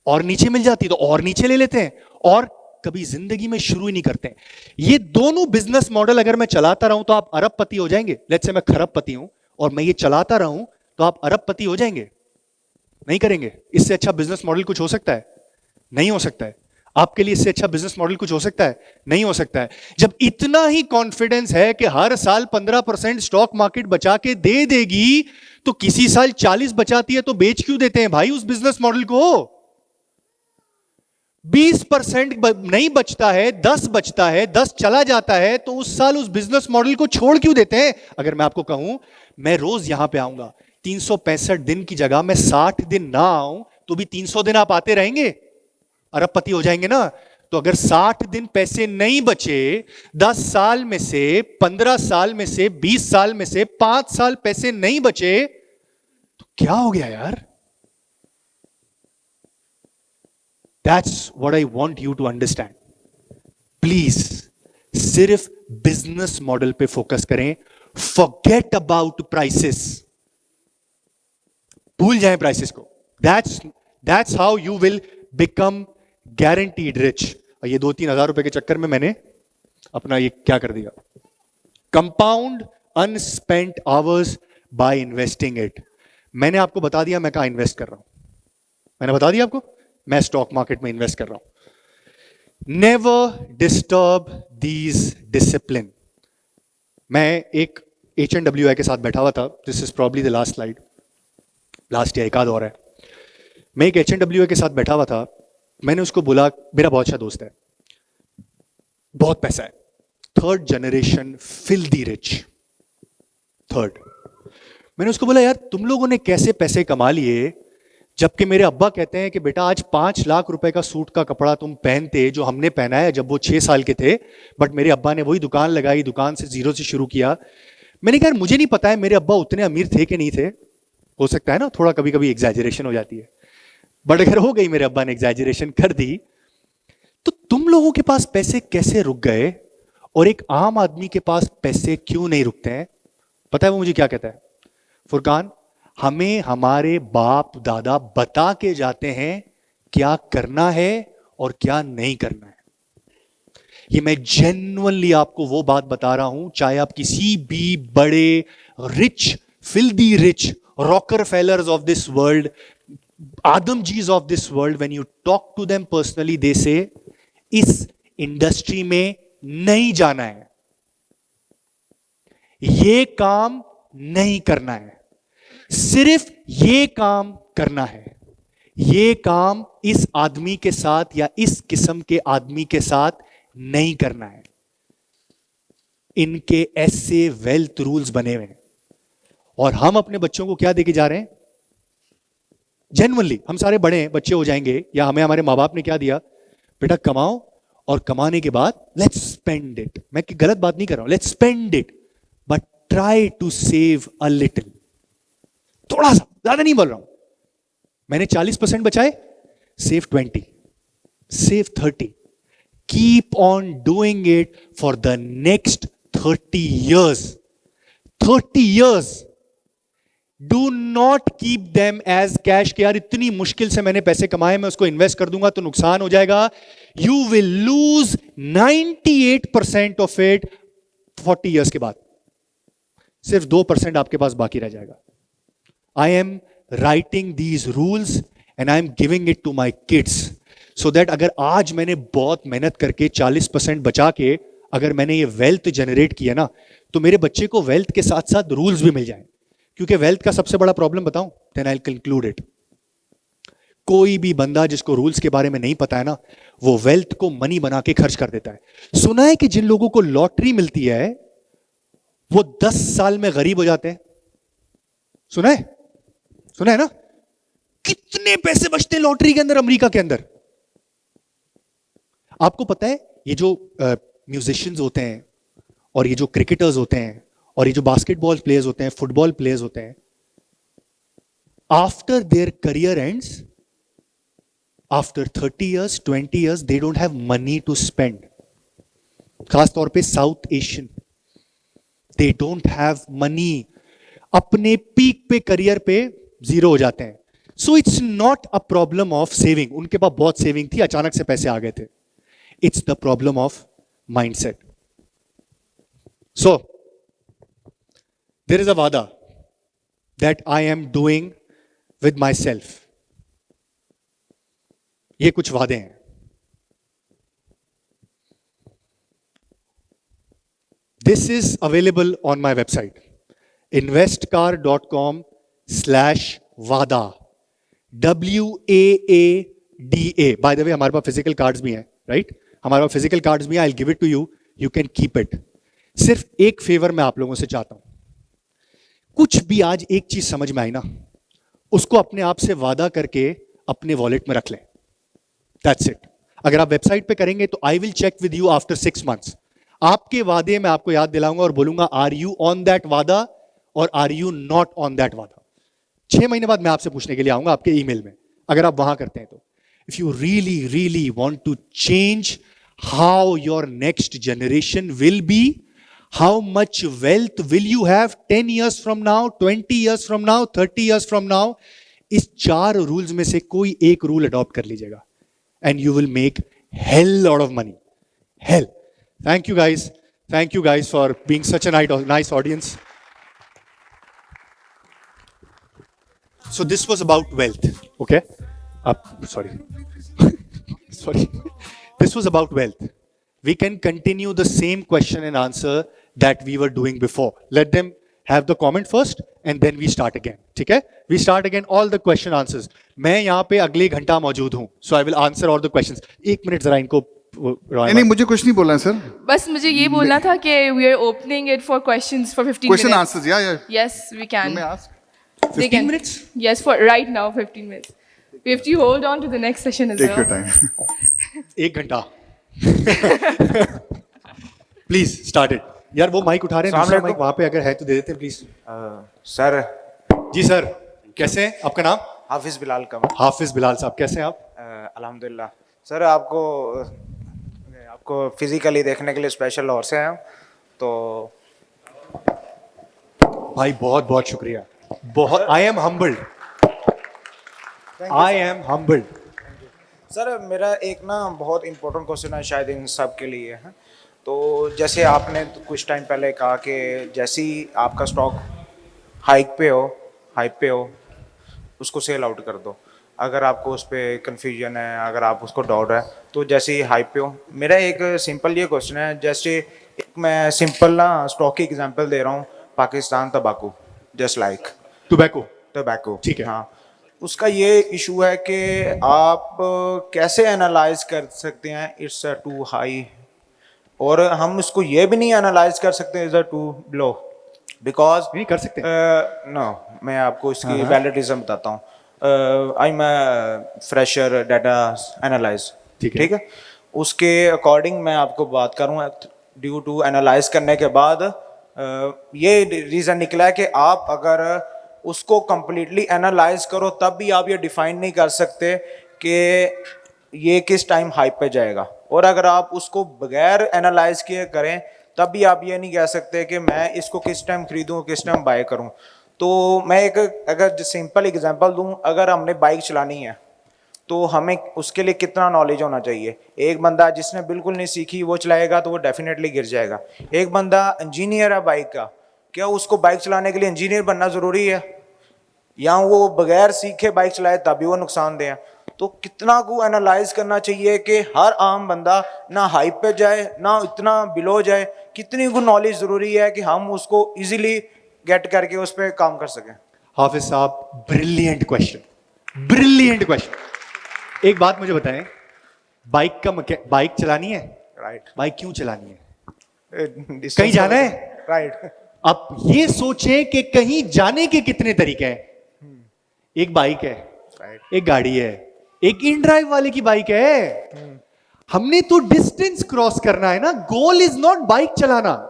और नीचे मिल जाती है तो और नीचे ले लेते हैं, और कभी जिंदगी में शुरू ही नहीं करते। ये दोनों बिजनेस मॉडल अगर मैं चलाता रहूं तो आप अरबपति हो जाएंगे। लेट्स से मैं खरबपति हूं और मैं ये चलाता रहूं तो आप अरबपति हो जाएंगे? नहीं करेंगे। इससे अच्छा बिजनेस मॉडल कुछ हो सकता है? नहीं हो सकता है। आपके लिए इससे अच्छा बिजनेस मॉडल कुछ हो सकता है? नहीं हो सकता है। जब इतना ही कॉन्फिडेंस है कि हर साल 15% स्टॉक मार्केट बचा के दे देगी, तो किसी साल 40 बचाती है तो बेच क्यों देते हैं भाई उस बिजनेस मॉडल को? 20% नहीं बचता है, 10 बचता है, 10 चला जाता है, तो उस साल उस बिजनेस मॉडल को छोड़ क्यों देते हैं? अगर मैं आपको कहूं मैं रोज यहां पे आऊंगा, 365 दिन की जगह मैं 60 दिन ना आऊं तो भी 300 दिन आप आते रहेंगे, अरबपति हो जाएंगे ना। तो अगर 60 दिन पैसे नहीं बचे, 10 साल में से, 15 साल में से, 20 साल में से 5 साल पैसे नहीं बचे, तो क्या हो गया यार? That's what I want you to understand. Please, सिर्फ बिजनेस मॉडल पे फोकस करें, forget about prices. भूल जाएं प्राइसेस को। That's how you will become guaranteed rich. और ये 2-3 हजार रुपए के चक्कर में मैंने अपना ये क्या कर दिया? Compound unspent hours by investing it. मैंने आपको बता दिया मैं कहां इन्वेस्ट कर रहा हूं, मैंने बता दिया आपको मैं स्टॉक मार्केट में इन्वेस्ट कर रहा हूं। Never disturb these discipline. मैं एक HNWI के साथ बैठा हुआ था, this is probably the last slide, last या एक आध और है। मैं एक HNWI के साथ बैठा हुआ था, मैंने उसको बोला, मेरा बहुत अच्छा दोस्त है, बहुत पैसा है, 3rd generation filthy rich, 3rd। मैंने उसको बोला यार तुम लोगों ने कैसे पैसे कमा लिए, जबकि मेरे अब्बा कहते हैं कि बेटा आज 5 लाख रुपए का सूट का कपड़ा तुम पहनते जो हमने पहना है जब वो 6 साल के थे, बट मेरे अब्बा ने वही दुकान लगाई, दुकान से 0 से शुरू किया। मैंने कहा मुझे नहीं पता है मेरे अब्बा उतने अमीर थे कि नहीं थे, हो सकता है ना थोड़ा कभी कभी एग्जैजरेशन हो जाती है, बट अगर हो गई मेरे अब्बा ने एग्जैजरेशन कर दी, तो तुम लोगों के पास पैसे कैसे रुक गए और एक आम आदमी के पास पैसे क्यों नहीं रुकते हैं? पता है वो मुझे क्या कहता है? फुरकान, हमें हमारे बाप दादा बता के जाते हैं क्या करना है और क्या नहीं करना है। ये मैं जेन्युइनली आपको वो बात बता रहा हूं, चाहे आप किसी भी बड़े rich, filthy rich Rockefellers of this world, Adamjees of this world, when you talk to them personally they say इस इंडस्ट्री में नहीं जाना है, ये काम नहीं करना है, सिर्फ ये काम करना है, ये काम इस आदमी के साथ या इस किस्म के आदमी के साथ नहीं करना है। इनके ऐसे वेल्थ रूल्स बने हुए हैं और हम अपने बच्चों को क्या देके जा रहे हैं? जेन्युइनली हम सारे बड़े हैं, बच्चे हो जाएंगे, या हमें हमारे माँ बाप ने क्या दिया? बेटा कमाओ और कमाने के बाद लेट्स स्पेंड इट। मैं गलत बात नहीं कर रहा हूं, let's spend it, but try to save a little, थोड़ा सा, ज्यादा नहीं बोल रहा हूं। मैंने 40% बचाए, save 20, save 30, keep on doing it for the next 30 years. 30 years. Do not keep them as cash कि यार इतनी मुश्किल से मैंने पैसे कमाए, मैं उसको इन्वेस्ट कर दूंगा तो नुकसान हो जाएगा। You will lose 98% of it 40 years के बाद, सिर्फ 2% आपके पास बाकी रह जाएगा। I am writing these rules and I am giving it to my kids so that अगर आज मैंने बहुत मेहनत करके 40% बचा के अगर मैंने ये वेल्थ जनरेट किया ना, तो मेरे बच्चे को वेल्थ के साथ साथ रूल्स भी मिल जाएं। क्योंकि वेल्थ का सबसे बड़ा प्रॉब्लम बताऊं, then I will conclude it, कोई भी बंदा जिसको रूल्स के बारे में नहीं पता है ना, वो वेल्थ को मनी बना के खर्च कर देता है। सुना है कि जिन लोगों को लॉटरी मिलती है वो 10 साल में गरीब हो जाते हैं। सुना है ना? कितने पैसे बचते हैं लॉटरी के अंदर, अमेरिका के अंदर। आपको पता है ये जो म्यूजिशियंस होते हैं और ये जो क्रिकेटर्स होते हैं और ये जो बास्केटबॉल प्लेयर्स होते हैं, फुटबॉल प्लेयर्स होते हैं, after their career ends, after 30 years, 20 years, they don't have money to spend. खासतौर पे south Asian, they don't have money, अपने पीक पे करियर पे जीरो हो जाते हैं। So it's not a problem of saving, उनके पास बहुत सेविंग थी, अचानक से पैसे आ गए थे। It's the problem of mindset. So there is a vada that I am doing with myself. ये कुछ वादे हैं। This is available on my website, investcar.com/vada, WAADA. By the way, हमारे पास physical cards भी हैं, right? हमारे पास physical cards भी हैं, I'll give it to you, you can keep it. सिर्फ एक फेवर मैं आप लोगों से चाहता हूं, कुछ भी आज एक चीज समझ में आई ना, उसको अपने आप से वादा करके अपने वॉलेट में रख लें। That's it. अगर आप वेबसाइट पे करेंगे तो I will check with you after 6 months। आपके वादे मैं आपको याद दिलाऊंगा और बोलूंगा आर यू ऑन दैट वादा और are you not on that वादा। 6 महीने बाद मैं आपसे पूछने के लिए आऊंगा आपके ईमेल में, अगर आप वहां करते हैं तो। If you really really want to change how your next generation will be, how much wealth will you have 10 years from now, 20 years from now, 30 years from now, इस 4 रूल्स में से कोई एक रूल अडॉप्ट कर लीजिएगा and you will make hell lot of money. Hell. Thank you guys for being such a nice audience. So this was about wealth, okay? Sorry. This was about wealth. We can continue the same question and answer that we were doing before. Let them have the comment first and then we start again. ठीक है? We start again all the question answers. मैं यहाँ पे अगले घंटा मौजूद हूँ, so I will answer all the questions. 1 minute जरा इनको नहीं, मुझे कुछ नहीं बोलना है सर। बस मुझे ये बोलना था कि we are opening it for questions for 15 Question minutes. answers, yeah. Yes, we can. May I ask? They 15 can. minutes? Yes, for right now 15 minutes. We have to hold on to the next session as Take well. your time. 1 घंटा। Please start it. यार वो mic उठा रहे हैं, अस्सलाम दूसरा वालेकुम। Mic वहां पे अगर है तो दे देते प्लीज। सर जी सर, कैसे हैं? आपका नाम? हाफिज बिलाल कमर। हाफिज बिलाल साहब, कैसे हैं आप? अल्हम्दुलिल्लाह। सर आपको फिजिकली देखने के लिए स्पेशल लाहौर से हैं, तो भाई बहुत बहुत शुक्रिया, बहुत I am humbled, I am humbled. Sir मेरा एक ना बहुत इंपॉर्टेंट क्वेश्चन है, शायद इन सब के लिए है। तो जैसे आपने कुछ टाइम पहले कहा कि जैसे ही आपका स्टॉक हाइक पे हो उसको सेल आउट कर दो। अगर आपको उस पर कन्फ्यूजन है, अगर आप उसको डाउट है, तो जैसे ही हाइप पे हो। मेरा एक सिंपल ये क्वेश्चन है, जैसे एक मैं सिंपल ना स्टॉक की एग्जांपल दे रहा हूँ, पाकिस्तान तंबाकू, जस्ट लाइक टोबैको, ठीक है। हाँ, उसका ये इशू है कि आप कैसे एनालाइज कर सकते हैं इट्स टू हाई, और हम इसको ये भी नहीं एनालाइज कर सकते इज टू लो, बिकॉज नहीं कर सकते। नो मैं आपको इसकी वैलिडिज्म बताता हूँ। I am fresher data analyse, ठीक है। ठीक है। उसके अकॉर्डिंग मैं आपको बात करूँ, ड्यू टू एनालाइज करने के बाद ये रीज़न निकला है कि आप अगर उसको कंप्लीटली एनालाइज करो तब भी आप ये डिफाइन नहीं कर सकते कि ये किस टाइम हाइप पे जाएगा, और अगर आप उसको बगैर एनालाइज किए करें तब भी आप ये नहीं कह सकते कि मैं इसको किस टाइम खरीदूं, किस टाइम बाय करूं। तो मैं एक अगर सिंपल एग्जांपल दूं, अगर हमने बाइक चलानी है तो हमें उसके लिए कितना नॉलेज होना चाहिए। एक बंदा जिसने बिल्कुल नहीं सीखी वो चलाएगा तो वो डेफिनेटली गिर जाएगा। एक बंदा इंजीनियर है बाइक का, क्या उसको बाइक चलाने के लिए इंजीनियर बनना ज़रूरी है, या वो बगैर सीखे बाइक चलाए तभी वो नुकसानदेह है। तो कितना को एनालाइज करना चाहिए कि हर आम बंदा ना हाइप पे जाए ना इतना बिलो जाए, कितनी को नॉलेज ज़रूरी है कि हम उसको इजीली गेट करके उस पर काम कर सकें। हाफिज साहब, ब्रिलियंट क्वेश्चन, ब्रिलियंट क्वेश्चन। एक बात मुझे बताएं, बाइक चलानी है, राइट, बाइक क्यों चलानी है? कहीं जाना है? राइट। अब ये सोचें कि कहीं जाने के कितने तरीके हैं। एक बाइक है, एक गाड़ी है, एक इन ड्राइव वाले की बाइक है। हमने तो डिस्टेंस क्रॉस करना है ना, गोल इज नॉट बाइक चलाना,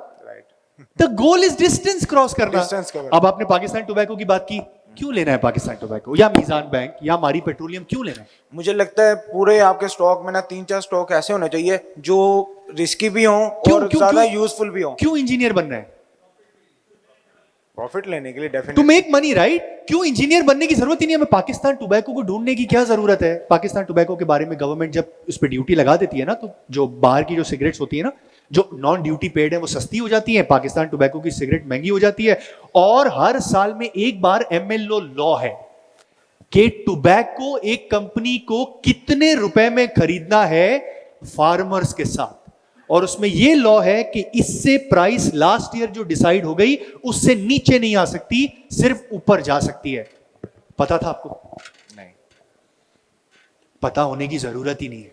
the goal is distance cross करना। Distance cover. अब आपने पाकिस्तान टोबैको की बात की, क्यों लेना है पाकिस्तान टोबैको या मीजान बैंक या मारी पेट्रोलियम, क्यों लेना है? मुझे लगता है पूरे आपके स्टॉक में ना 3-4 स्टॉक ऐसे होने चाहिए जो रिस्की भी हों और ज्यादा यूजफुल भी हों। क्यों इंजीनियर बनना है? प्रॉफिट लेने के लिए to definitely. Make money, right? क्यों इंजीनियर बनने की जरूरत ही नहीं है। हमें पाकिस्तान टोबैको को ढूंढने की क्या जरूरत है? पाकिस्तान टोबैको के बारे में गवर्नमेंट जब उस पर ड्यूटी लगा देती है ना, तो जो बाहर की जो सिगरेट्स होती है ना, जो नॉन ड्यूटी पेड है, वो सस्ती हो जाती है। पाकिस्तान टोबैको की सिगरेट महंगी हो जाती है। और हर साल में एक बार एमएलओ लॉ है कि टोबैको एक कंपनी को कितने रुपए में खरीदना है फार्मर्स के साथ, और उसमें यह लॉ है कि इससे प्राइस लास्ट ईयर जो डिसाइड हो गई उससे नीचे नहीं आ सकती, सिर्फ ऊपर जा सकती है। पता था आपको? नहीं, पता होने की जरूरत ही नहीं है।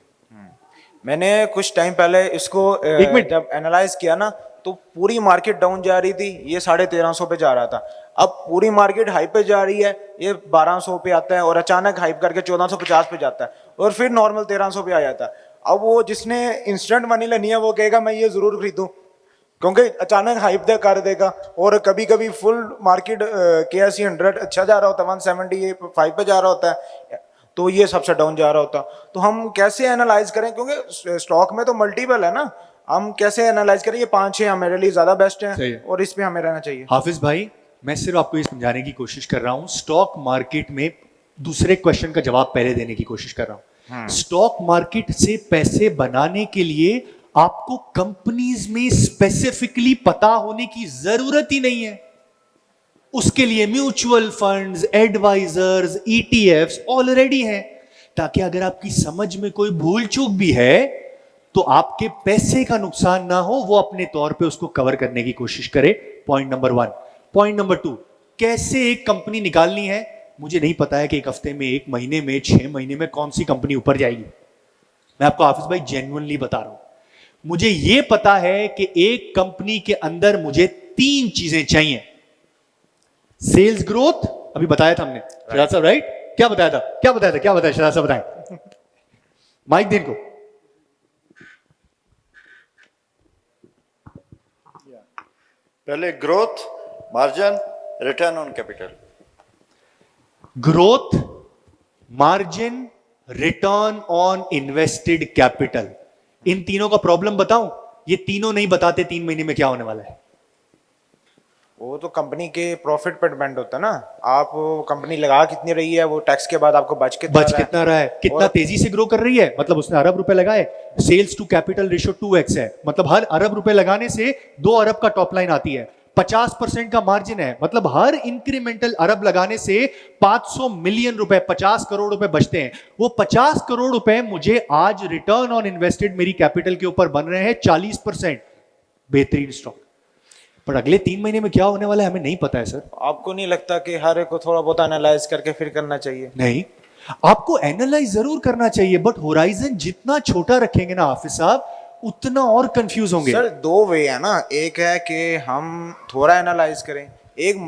मैंने कुछ टाइम पहले इसको एक मिनट। जब एनालाइज किया ना, तो पूरी मार्केट डाउन जा रही थी, ये 1350 पे जा रहा था। अब पूरी मार्केट हाइप पे जा रही है, ये 1200 पे आता है, और अचानक हाइप करके 1450 पे जाता है, और फिर नॉर्मल 1300 पे आ जाता है। अब वो जिसने इंस्टेंट मनी लेनी है वो कहेगा मैं ये जरूर खरीदूं, क्योंकि अचानक हाइप दे कर देगा। और कभी कभी फुल मार्केट KSE 100 अच्छा जा रहा होता है, 175 पे जा रहा होता है, तो ये सबसे डाउन जा रहा होता। तो हम कैसे एनालाइज करें, क्योंकि स्टॉक में तो मल्टीपल है ना, हम कैसे एनालाइज करें? ये 5-6 हमारे लिए ज्यादा बेस्ट सही है, है। और इस पे हमें रहना चाहिए। हाफिज भाई, मैं सिर्फ आपको ये समझाने की कोशिश कर रहा हूं, स्टॉक मार्केट में दूसरे क्वेश्चन का जवाब पहले देने की कोशिश कर रहा हूं। स्टॉक मार्केट से पैसे बनाने के लिए आपको कंपनीज में स्पेसिफिकली पता होने की जरूरत ही नहीं है। उसके लिए mutual funds, advisors, ETFs already हैं, ताकि अगर आपकी समझ में कोई भूल चूक भी है तो आपके पैसे का नुकसान ना हो, वो अपने तौर पे उसको कवर करने की कोशिश करे। Point number 1। पॉइंट नंबर 2, कैसे एक कंपनी निकालनी है? मुझे नहीं पता है कि एक हफ्ते में, एक महीने में, 6 महीने में कौन सी कंपनी ऊपर जाएगी। मैं आपको हाफिज भाई जेन्युइनली बता रहा हूं, मुझे यह पता है कि एक कंपनी के अंदर मुझे 3 चीजें चाहिए। सेल्स ग्रोथ, अभी बताया था हमने, शहजाद साहब, राइट? क्या बताया था शहजाद साहब, बताएं। माइक दें इनको। पहले growth, margin, return on capital. Growth, margin, return on invested capital, इन तीनों का प्रॉब्लम बताऊं? ये तीनों नहीं बताते 3 महीने में क्या होने वाला है। वो तो कंपनी के प्रॉफिट पर डिपेंड होता है ना, आप कंपनी लगा कितनी रही है, वो टैक्स के बाद आपको बच कितना रहा है, कितना तेजी से ग्रो कर रही है, मतलब उसने अरब रुपए लगाए, sales to capital ratio 2x है, मतलब हर अरब रुपए लगाने से 2 अरब का टॉप लाइन आती है, 50% का मार्जिन है, मतलब हर इंक्रीमेंटल अरब लगाने से 500 मिलियन रुपए, 50 करोड़ रुपए बचते हैं। वो 50 करोड़ रुपए मुझे आज रिटर्न ऑन इन्वेस्टेड मेरी कैपिटल के ऊपर बन रहे हैं 40%। बेहतरीन स्टॉक। पर अगले 3 महीने में क्या होने वाला है हमें नहीं पता है सर। आपको नहीं लगता कि हर एक को थोड़ा बहुत एनालाइज करके फिर करना चाहिए? नहीं, आपको एनालाइज जरूर करना चाहिए, बट होराइजन जितना छोटा रखेंगे ना हाफिज साहब, उतना और कंफ्यूज होंगे। सर 2 वे है ना, एक है कि हम थोड़ा एनालाइज करें, एक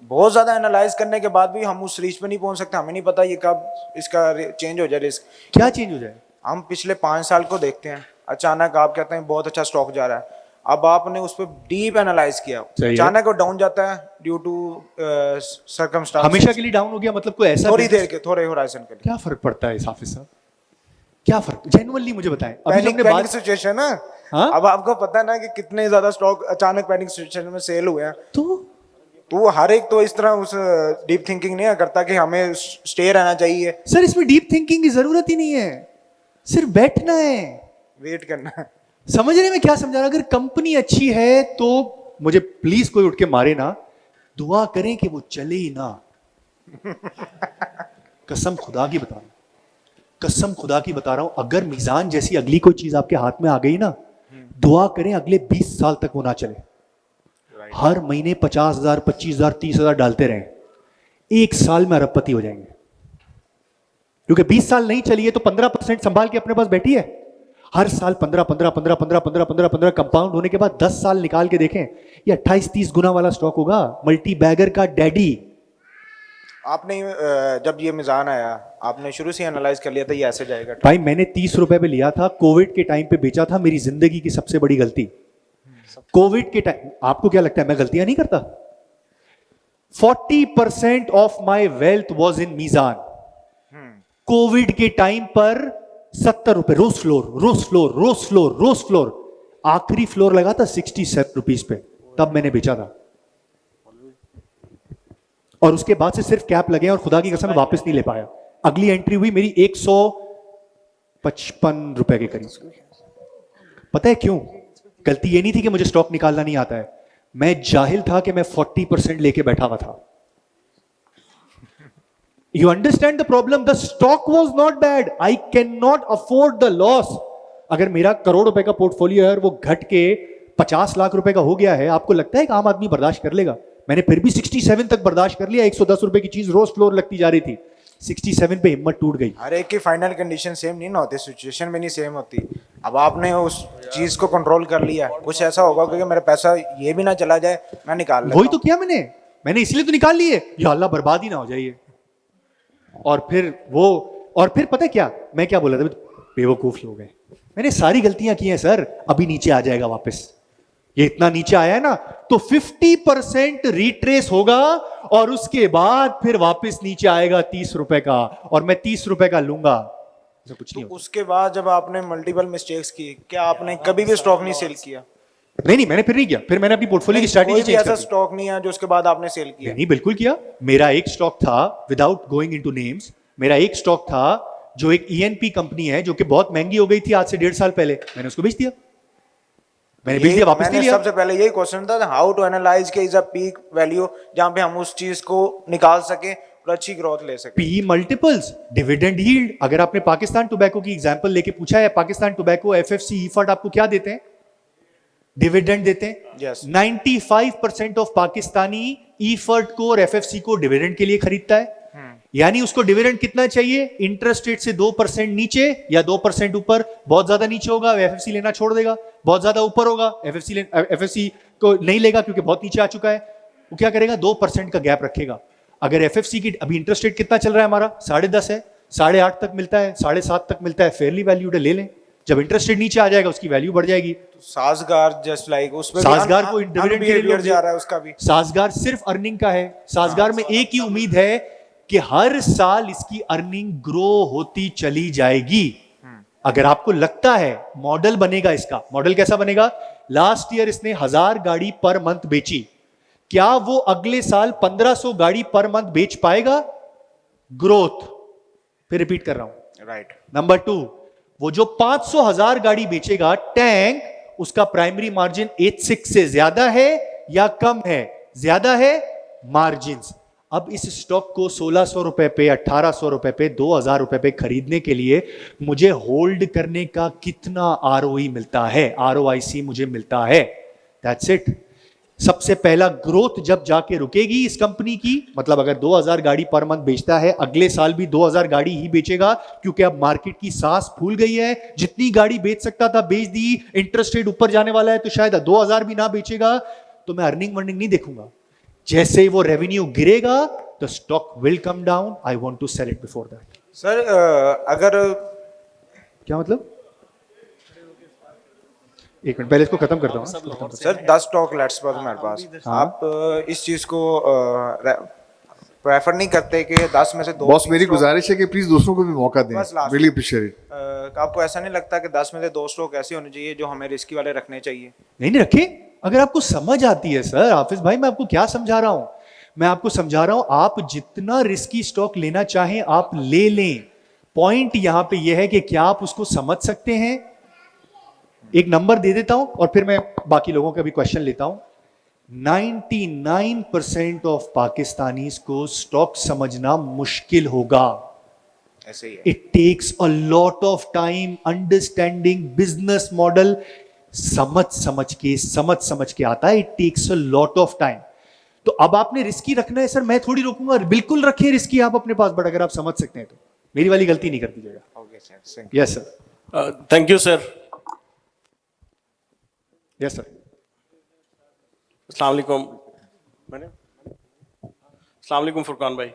बहुत ज्यादा एनालाइज करने के बाद भी हम उस रीच पे नहीं पहुंच सकते, हमें नहीं पता ये कब इसका चेंज हो जाए रिस्क। क्या चेंज हो जाए? हम पिछले 5 साल को देखते हैं, अचानक आप कहते हैं बहुत अच्छा स्टॉक जा रहा है, अब आपने उस पर डीप एनालाइज किया, सही है। अचानक वो डाउन जाता है ड्यू टू सर्कमस्टांस, हमेशा के लिए डाउन हो गया, मतलब कोई ऐसा थोड़ी business- देर के, थोड़े होराइजन के लिए। क्या फर्क पड़ता है इस हाफिज साहब? क्या फर्क जेन्युइनली मुझे बताएं। अभी जो हमने पैनिक बात सिचुएशन ना, हाँ? अब आपको पता है ना कि कितने ज्यादा स्टॉक अचानक पैनिक सिचुएशन में सेल हुए हैं, तो हर एक तो इस तरह उस डीप थिंकिंग नहीं करता कि हमें स्टे रहना चाहिए, सर इसमें डीप थिंकिंग की जरूरत ही नहीं है, सिर्फ बैठना है, वेट करना है। समझने में क्या समझा रहा। अगर कंपनी अच्छी है तो मुझे प्लीज कोई उठ के मारे ना, दुआ करें कि वो चले ही ना। कसम खुदा की बता रहा हूं, कसम खुदा की बता रहा हूं, अगर मीजान जैसी अगली कोई चीज आपके हाथ में आ गई ना, दुआ करें अगले 20 साल तक वो ना चले। हर महीने 50,000, 25,000, 30,000 डालते रहें, 1 साल में अरबपति हो जाएंगे। क्योंकि 20 साल नहीं चली है तो 15% संभाल के अपने पास बैठी है। हर साल 15 कंपाउंड होने के बाद 10 साल निकाल के देखें, ये 28-30 गुना वाला स्टॉक होगा। मल्टी बैगर का डैडी। आपने जब ये मिजान आया, आपने शुरू से एनालाइज कर लिया था ये ऐसे जाएगा? भाई मैंने 30 रुपए पे लिया था, कोविड के टाइम पे बेचा था, मेरी जिंदगी की सबसे बड़ी गलती। कोविड के टाइम, आपको क्या लगता है मैं गलतियां नहीं करता? 40% of my wealth was in Meezan. Covid के टाइम पर 70 रुपए रोज फ्लोर, आखिरी फ्लोर लगा था 67 रुपीज पे, तब मैंने बेचा था। और उसके बाद से सिर्फ कैप लगे और खुदा की कसम वापस नहीं ले पाया। अगली एंट्री हुई मेरी 155 रुपए के करीब। पता है क्यों? गलती ये नहीं थी कि मुझे स्टॉक निकालना नहीं आता है, मैं जाहिल था कि मैं 40% लेके बैठा हुआ था। You understand the problem? The stock was not bad. I cannot afford the loss. अगर मेरा करोड़ रुपए का पोर्टफोलियो है और वो घट के 50 लाख रुपए का हो गया है, आपको लगता है कि आम आदमी बर्दाश्त कर लेगा? मैंने फिर भी 67 तक बर्दाश्त कर लिया। 110 रुपए की चीज रोज फ्लोर लगती जा रही थी, 67 पे हिम्मत टूट गई। हर एक की फाइनल कंडीशन सेम नहीं ना होती, सिचुएशन भी नहीं सेम होती। अब आपने उस चीज को कंट्रोल कर लिया, कुछ ऐसा होगा कि मेरा पैसा ये भी ना चला जाए, मैं निकाल लेता वही तो किया मैंने इसलिए तो निकाल लिए, या अल्लाह बर्बाद ही ना हो जाइए। और फिर पता है क्या मैं क्या बोला था? बेवकूफ लोग हैं, मैंने सारी गलतियां की हैं सर। अभी नीचे आ जाएगा वापस, ये इतना नीचे आया है ना तो 50% रिट्रेस होगा और उसके बाद फिर वापस नीचे आएगा 30 रुपए का, और मैं 30 रुपए का लूंगा। ऐसा कुछ नहीं तो होगा। उसके बाद जब आपने मल्टीपल मिस्टेक्स की, क्या आपने कभी भी स्टॉक नहीं सेल किया? नहीं मैंने फिर नहीं किया, फिर मैंने अपनी पोर्टफोलियो की कोई स्ट्रैटेजी भी चेंज ऐसा कर दी। स्टॉक नहीं है जो उसके बाद आपने सेल किया? नहीं बिल्कुल किया। मेरा एक स्टॉक था, विदाउट गोइंग इनटू नेम्स, मेरा एक स्टॉक था जो एक ईएनपी कंपनी है जो कि बहुत महंगी हो गई थी आज से 1.5 साल पहले, मैंने उसको बेच दिया। मैंने बेच दिया, वापस नहीं मैंने लिया। सबसे पहले यही क्वेश्चन था, हाउ टू एनालाइज के इज अ पीक वैल्यू, जहां पे हम उस चीज को निकाल सके और अच्छी ग्रोथ ले सके। P multiples, dividend yield. अगर आपने पाकिस्तान टोबैको की एग्जांपल लेके पूछा है, पाकिस्तान टोबैको, एफएफसी, ईफड आपको क्या देते हैं? डिविडेंड देते हैं। Yes. 95% ऑफ पाकिस्तानी ईफड को और एफएफसी को डिविडेंड के लिए खरीदता है। यानी उसको डिविडेंड कितना चाहिए? इंटरेस्ट रेट से 2% नीचे या 2% ऊपर। बहुत ज्यादा नीचे होगा एफएफसी लेना छोड़ देगा, बहुत ज्यादा ऊपर होगा एफएफसी को नहीं लेगा क्योंकि बहुत नीचे आ चुका है। वो क्या करेगा? 2% का गैप रखेगा। अगर एफएफसी की अभी इंटरेस्ट रेट कितना चल रहा है हमारा? 10.5 है, 8.5 तक मिलता है, 7.5 तक मिलता है, फेयरली वैल्यूड है, ले लें। जब इंटरेस्ट रेट नीचे आ जाएगा उसकी वैल्यू बढ़ जाएगी। साजगार जस्ट लाइक उसमें साजगार को डिविडेंड के लिए जा रहा है उसका भी। साजगार सिर्फ अर्निंग का है। साजगार में एक ही उम्मीद है कि हर साल इसकी अर्निंग ग्रो होती चली जाएगी। अगर आपको लगता है मॉडल बनेगा, इसका मॉडल कैसा बनेगा, लास्ट ईयर इसने 1000 गाड़ी पर मंथ बेची, क्या वो अगले साल 1500 गाड़ी पर मंथ बेच पाएगा? ग्रोथ। फिर रिपीट कर रहा हूं, राइट। नंबर 2, वो जो 500,000 गाड़ी बेचेगा टैंक, उसका प्राइमरी मार्जिन 86 से ज्यादा है या कम है? ज्यादा है मार्जिन। अब इस स्टॉक को 1600 रुपए पे, 1800 रुपए पे, 2000 रुपए पे खरीदने के लिए मुझे होल्ड करने का कितना आरओई मिलता है, आरओआईसी मुझे मिलता है? That's it. सबसे पहला ग्रोथ जब जाके रुकेगी इस कंपनी की, मतलब अगर 2000 गाड़ी पर मंथ बेचता है, अगले साल भी 2000 गाड़ी ही बेचेगा, क्योंकि अब मार्केट की सांस फूल गई है, जितनी गाड़ी बेच सकता था बेच दी, इंटरेस्ट रेट ऊपर जाने वाला है तो शायद 2000 भी ना बेचेगा, तो मैं अर्निंग वर्निंग नहीं देखूंगा। जैसे ही वो रेवेन्यू गिरेगा the stock will come down, I want to sell it before that. Sir अगर क्या मतलब? एक मिनट पहले इसको खत्म करता हूं। सर 10 स्टॉक लेट्स सपोज मेरे पास, आप इस चीज को प्रेफर नहीं करते कि 10 में से 2? बॉस मेरी गुजारिश है कि प्लीज दूसरों को भी मौका दें, बस last रियली अप्रिशिएट इट। आपको ऐसा नहीं लगता कि 10 में से 2 स्टॉक ऐसे होने चाहिए जो हमें रिस्की वाले रखने चाहिए? नहीं रखे, अगर आपको समझ आती है। सर हाफिज भाई मैं आपको क्या समझा रहा हूं, मैं आपको समझा रहा हूं आप जितना रिस्की स्टॉक लेना चाहें आप ले लें। पॉइंट यहां पे यह है कि क्या आप उसको समझ सकते हैं। एक नंबर दे देता हूं और फिर मैं बाकी लोगों का भी क्वेश्चन लेता हूं। 99% ऑफ पाकिस्तानीज को स्टॉक समझना मुश्किल होगा। ऐसे ही है। It takes a lot of time understanding business model, समझ के आता है। It takes a lot of time. तो अब आपने रिस्की रखना है सर, मैं थोड़ी रोकूंगा, बिल्कुल रखिए रिस्की आप अपने पास, बट अगर आप समझ सकते हैं तो मेरी वाली गलती नहीं कर दीजिएगा। Okay sir, yes sir. Thank you sir. Yes sir. अस्सलाम वालेकुम। अस्सलाम वालेकुम फुरकान भाई।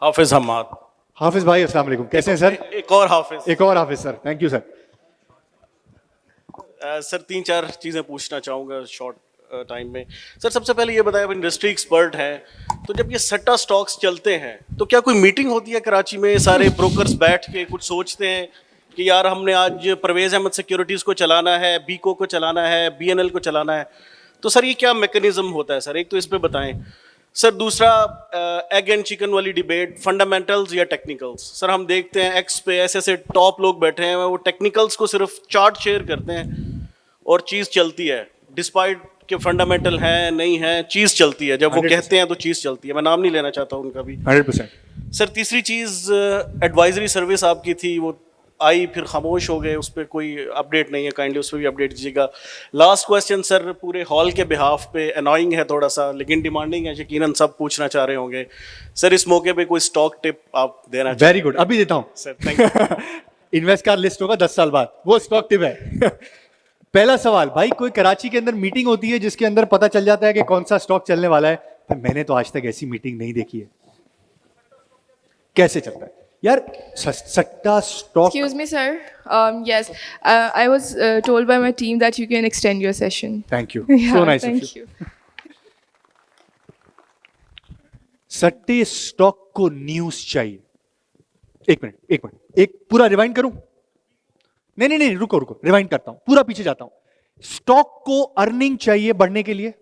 हाफिज हम्माद। हाफिज भाई अस्सलाम वालेकुम, कैसे हैं सर? एक और हाफिज। एक और Hafiz sir, thank you sir. Sir 3-4 चीज़ें पूछना चाहूँगा शॉर्ट टाइम में। सर सबसे पहले ये बताया, आप इंडस्ट्री एक्सपर्ट हैं, तो जब ये सट्टा स्टॉक्स चलते हैं तो क्या कोई मीटिंग होती है कराची में, सारे ब्रोकर्स बैठ के कुछ सोचते हैं कि यार हमने आज परवेज़ अहमद सिक्योरिटीज़ को चलाना है, बीको को चलाना है, BNL को चलाना है, तो सर ये क्या मैकेनिज्म होता है सर? एक तो इस पर बताएं सर। दूसरा एग एंड चिकन वाली डिबेट, फंडामेंटल्स या टेक्निकल्स। सर हम देखते हैं एक्स पे ऐसे टॉप लोग बैठे हैं, वो टेक्निकल्स को सिर्फ चार्ट शेयर करते हैं और चीज़ चलती है, डिस्पाइट कि फंडामेंटल है नहीं है, चीज़ चलती है। जब वो कहते हैं तो चीज़ चलती है। मैं नाम नहीं लेना चाहता उनका भी। 100%। सर तीसरी चीज़, एडवाइजरी सर्विस आपकी थी, वो आई फिर खामोश हो गए, उस पर कोई अपडेट नहीं है, काइंडली उस पर भी अपडेट दीजिएगा। लास्ट क्वेश्चन सर, पूरे हॉल के बिहाफ पे, अनॉइंग है थोड़ा सा लेकिन डिमांडिंग है, यकीनन सब पूछना चाह रहे होंगे सर, इस मौके पे कोई स्टॉक टिप आप देना चाहें? वेरी गुड, अभी देता हूं सर। Thank you. इन्वेस्ट का लिस्ट होगा 10 साल बाद, वो स्टॉक टिप है। पहला सवाल, भाई कोई कराची के अंदर मीटिंग होती है जिसके अंदर पता चल जाता है कि कौन सा स्टॉक चलने वाला है? तो मैंने तो आज तक ऐसी मीटिंग नहीं देखी है। कैसे चलता है यार सट्टा stock? Excuse me, sir. Yes, I was told by my team that you can extend your session. Thank you, Yeah, so nice. thank you. सट्टे स्टॉक को न्यूज चाहिए। एक मिनट, एक पूरा रिवाइंड करूं? नहीं, रुको, रिवाइंड करता हूं, पूरा पीछे जाता हूं। स्टॉक को अर्निंग चाहिए बढ़ने के लिए।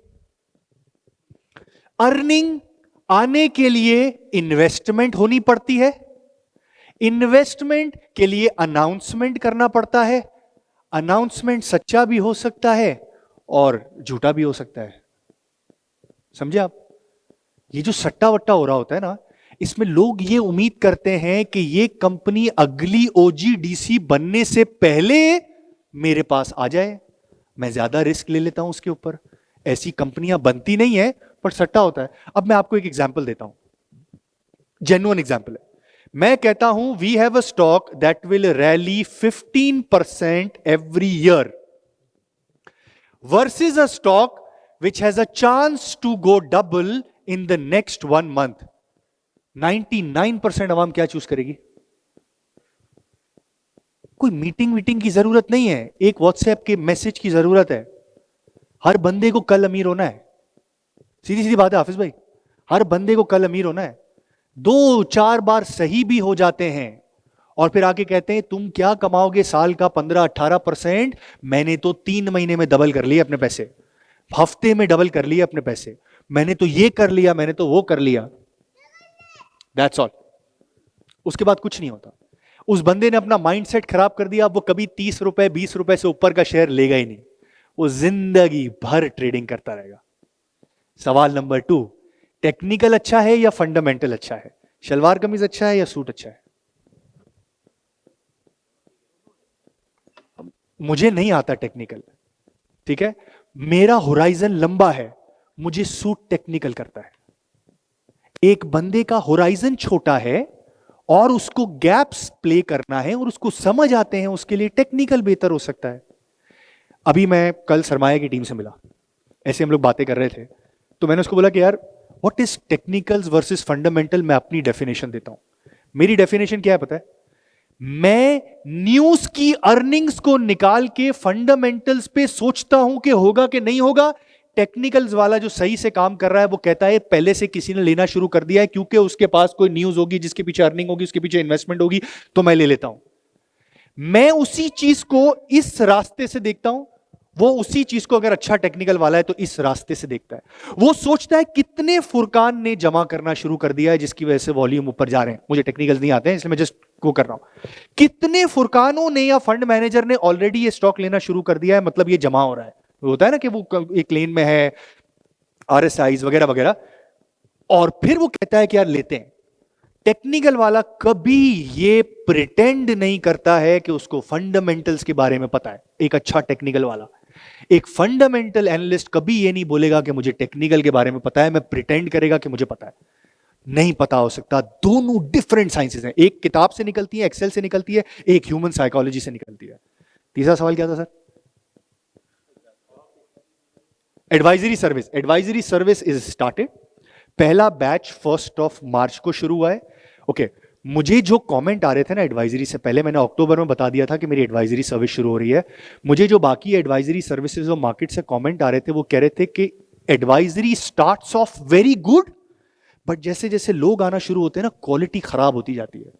अर्निंग आने के लिए इन्वेस्टमेंट होनी पड़ती है। इन्वेस्टमेंट के लिए अनाउंसमेंट करना पड़ता है। अनाउंसमेंट सच्चा भी हो सकता है और झूठा भी हो सकता है। समझे आप? ये जो सट्टा वट्टा हो रहा होता है ना, इसमें लोग ये उम्मीद करते हैं कि ये कंपनी अगली OGDC बनने से पहले मेरे पास आ जाए, मैं ज्यादा रिस्क ले लेता हूं उसके ऊपर। ऐसी कंपनियां बनती नहीं है पर सट्टा होता है। अब मैं आपको एक एग्जांपल देता हूं, जेन्युइन एग्जांपल है। मैं कहता हूं we have a stock that will rally 15% every year versus a stock which has a chance to go double in the next 1 month. 99% अवाम क्या चूज करेगी? कोई मीटिंग वीटिंग की जरूरत नहीं है, एक व्हाट्सएप के मैसेज की जरूरत है। हर बंदे को कल अमीर होना है, सीधी सीधी बात है हाफिज भाई, हर बंदे को कल अमीर होना है। 2-4 बार सही भी हो जाते हैं और फिर आके कहते हैं तुम क्या कमाओगे साल का 15-18%, मैंने तो 3 महीने में डबल कर लिए अपने पैसे, हफ्ते में डबल कर लिए अपने पैसे, मैंने तो ये कर लिया, मैंने तो वो कर लिया। That's all. उसके बाद कुछ नहीं होता। उस बंदे ने अपना माइंडसेट खराब कर दिया, वो कभी 30 रुपए 20 रुपए से ऊपर का शेयर लेगा ही नहीं, वो जिंदगी भर ट्रेडिंग करता रहेगा। सवाल नंबर 2, टेक्निकल अच्छा है या फंडामेंटल अच्छा है? शलवार कमीज अच्छा है या सूट अच्छा है? मुझे नहीं आता टेक्निकल, ठीक है, मेरा होराइजन लंबा है, मुझे सूट टेक्निकल करता है। एक बंदे का होराइजन छोटा है और उसको गैप्स प्ले करना है और उसको समझ आते हैं, उसके लिए टेक्निकल बेहतर हो सकता है। अभी मैं कल सरमाया की टीम से मिला, ऐसे हम लोग बातें कर रहे थे, तो मैंने उसको बोला कि यार what is technicals versus fundamental, मैं अपनी डेफिनेशन देता हूं। मेरी डेफिनेशन क्या है पता है? मैं न्यूज की अर्निंग्स को निकाल के फंडामेंटल्स पे सोचता हूं कि होगा कि नहीं होगा। टेक्निकल्स वाला जो सही से काम कर रहा है वो कहता है पहले से किसी ने लेना शुरू कर दिया है, क्योंकि उसके पास कोई न्यूज होगी जिसके पीछे अर्निंग होगी, उसके पीछे इन्वेस्टमेंट होगी, तो मैं ले लेता हूं। मैं उसी चीज को इस रास्ते से देखता हूं, वो उसी चीज को अगर अच्छा टेक्निकल वाला है तो इस रास्ते से देखता है। वो सोचता है कितने फुरकान ने जमा करना शुरू कर दिया है जिसकी वजह से वॉल्यूम ऊपर जा रहे हैं। मुझे टेक्निकल्स नहीं आते हैं इसलिए मैं जस्ट वो कर रहा हूं। कितने फुरकानों ने या फंड मैनेजर ने ऑलरेडी ये स्टॉक लेना शुरू कर दिया है, मतलब ये जमा हो रहा है। होता है ना कि वो एक लेन में है, आरएसआईज वगैरह वगैरह, और फिर वो कहता है कि यार लेते हैं। टेक्निकल वाला कभी ये प्रिटेंड नहीं करता है कि उसको फंडामेंटल्स के बारे में पता है। एक अच्छा टेक्निकल वाला, एक फंडामेंटल एनालिस्ट कभी ये नहीं बोलेगा कि मुझे टेक्निकल के बारे में पता है, मैं प्रिटेंड करेगा कि मुझे पता है। नहीं पता हो सकता। दोनों डिफरेंट साइंसेस हैं, एक किताब से निकलती है, एक्सेल से निकलती है, एक ह्यूमन साइकोलॉजी से निकलती है। तीसरा सवाल क्या था sir? Advisory service. Advisory service is started. पहला बैच 1 मार्च को शुरू हुआ है। ओके, मुझे जो कमेंट आ रहे थे ना एडवाइजरी से पहले, मैंने अक्टूबर में बता दिया था कि मेरी एडवाइजरी सर्विस शुरू हो रही है। मुझे जो बाकी एडवाइजरी सर्विसेज और मार्केट से कमेंट आ रहे थे वो कह रहे थे कि advisory starts of very good, but जैसे जैसे लोग आना शुरू होते हैं ना क्वालिटी खराब होती जाती है।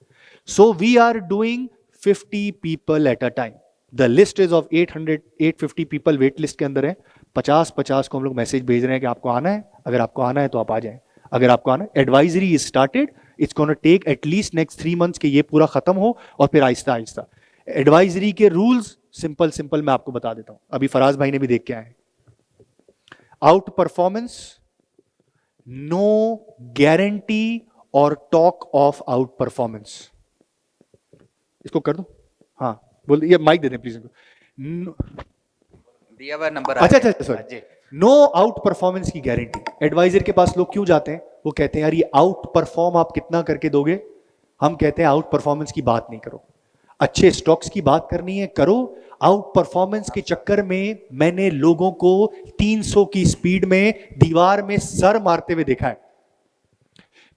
So we are doing 50 people at a time. The list is of 850 people wait list के अंदर है। 50 को हम लोग मैसेज भेज रहे हैं कि आपको आना है, अगर आपको आना है तो आप आ जाएं, अगर आपको आना है। Advisory is started, it's gonna take at least next 3 months के ये पूरा खत्म हो और फिर आहिस्ता आहिस्ता। एडवाइजरी के रूल्स सिंपल मैं आपको बता देता हूं, अभी फराज भाई ने भी देख के आए। आउट परफॉर्मेंस, नो गारंटी और टॉक ऑफ आउट परफॉर्मेंस। इसको कर दो, हाँ बोल, ये माइक दे दें प्लीज इनको। दिया हुआ नंबर अच्छा सॉरी, नो आउट परफॉर्मेंस की गारंटी। एडवाइजर के पास लोग क्यों जाते हैं? वो कहते हैं यार ये आउट परफॉर्म आप कितना करके दोगे। हम कहते हैं आउट परफॉर्मेंस की बात नहीं करो, अच्छे स्टॉक्स की बात करनी है करो। आउट परफॉर्मेंस के चक्कर में मैंने लोगों को 300 की स्पीड में दीवार में सर मारते हुए देखा है।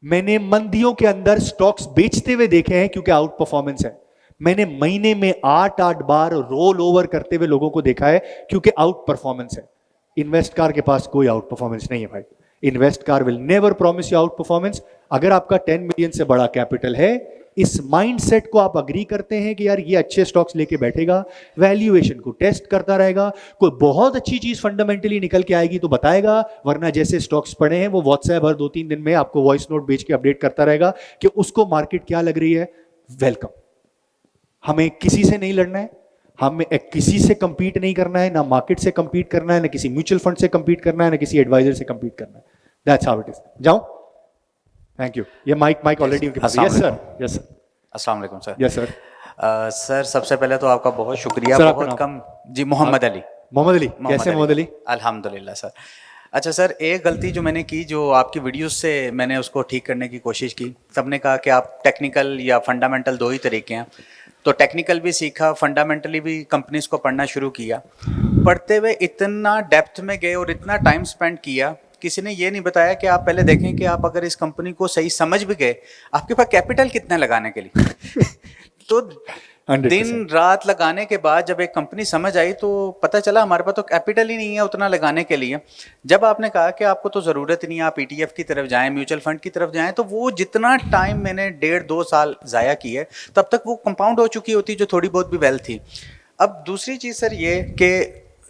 मैंने मंदियों के अंदर स्टॉक्स बेचते हुए देखे हैं क्योंकि आउट परफॉर्मेंस है। मैंने महीने में 8 बार रोल ओवर करते हुए लोगों को देखा है क्योंकि आउट परफॉर्मेंस है। इन्वेस्ट कार के पास कोई आउट परफॉर्मेंस नहीं है भाई। Invest car will never promise you out performance. अगर आपका 10 मिलियन से बड़ा कैपिटल है, इस माइंडसेट को आप अग्री करते हैं कि यार ये अच्छे स्टॉक्स लेके बैठेगा, वैल्यूएशन को टेस्ट करता रहेगा, कोई बहुत अच्छी चीज फंडामेंटली निकल के आएगी तो बताएगा, वरना जैसे स्टॉक्स पड़े हैं वो व्हाट्सएप हर 2-3 दिन में आपको वॉइस नोट भेज के अपडेट करता रहेगा कि उसको मार्केट क्या लग रही है। वेलकम। हमें किसी से नहीं लड़ना है, हमें किसी से कंपीट नहीं करना है, ना मार्केट से कंपीट करना है, ना किसी म्यूचुअल फंड से कंपीट करना है, ना किसी एडवाइजर से कंपीट करना है। That's how it is. जाओ, थैंक यू। ये माइक ऑलरेडी उनके पास। Yes sir, yes sir. अस्सलाम वालेकुम सर। Yes sir. सर सबसे पहले तो आपका बहुत शुक्रिया। सर, आपका बहुत नाम? कम जी, मोहम्मद अली। मोहम्मद अली, कैसे मोहम्मद अली? अल्हम्दुलिल्लाह सर। अच्छा सर, एक गलती जो मैंने की, जो आपकी वीडियोस से मैंने उसको ठीक करने की कोशिश की। सबने कहा कि आप टेक्निकल या फंडामेंटल 2 ही तरीके हैं, तो टेक्निकल भी सीखा, फंडामेंटली भी कंपनीज को पढ़ना शुरू किया। पढ़ते हुए इतना डेप्थ में गए और इतना टाइम स्पेंड किया, किसी ने ये नहीं बताया कि आप पहले देखें कि आप अगर इस कंपनी को सही समझ भी गए, आपके पास कैपिटल कितना लगाने के लिए। तो 100%. दिन रात लगाने के बाद जब एक कंपनी समझ आई तो पता चला हमारे पास तो कैपिटल ही नहीं है उतना लगाने के लिए। जब आपने कहा कि आपको तो ज़रूरत ही नहीं है, आप ETF की तरफ जाएं, म्यूचुअल फंड की तरफ जाएं, तो वो जितना टाइम मैंने 1.5-2 साल ज़ाया की है तब तक वो कंपाउंड हो चुकी होती जो थोड़ी बहुत भी वेल्थ थी। अब दूसरी चीज़ सर ये कि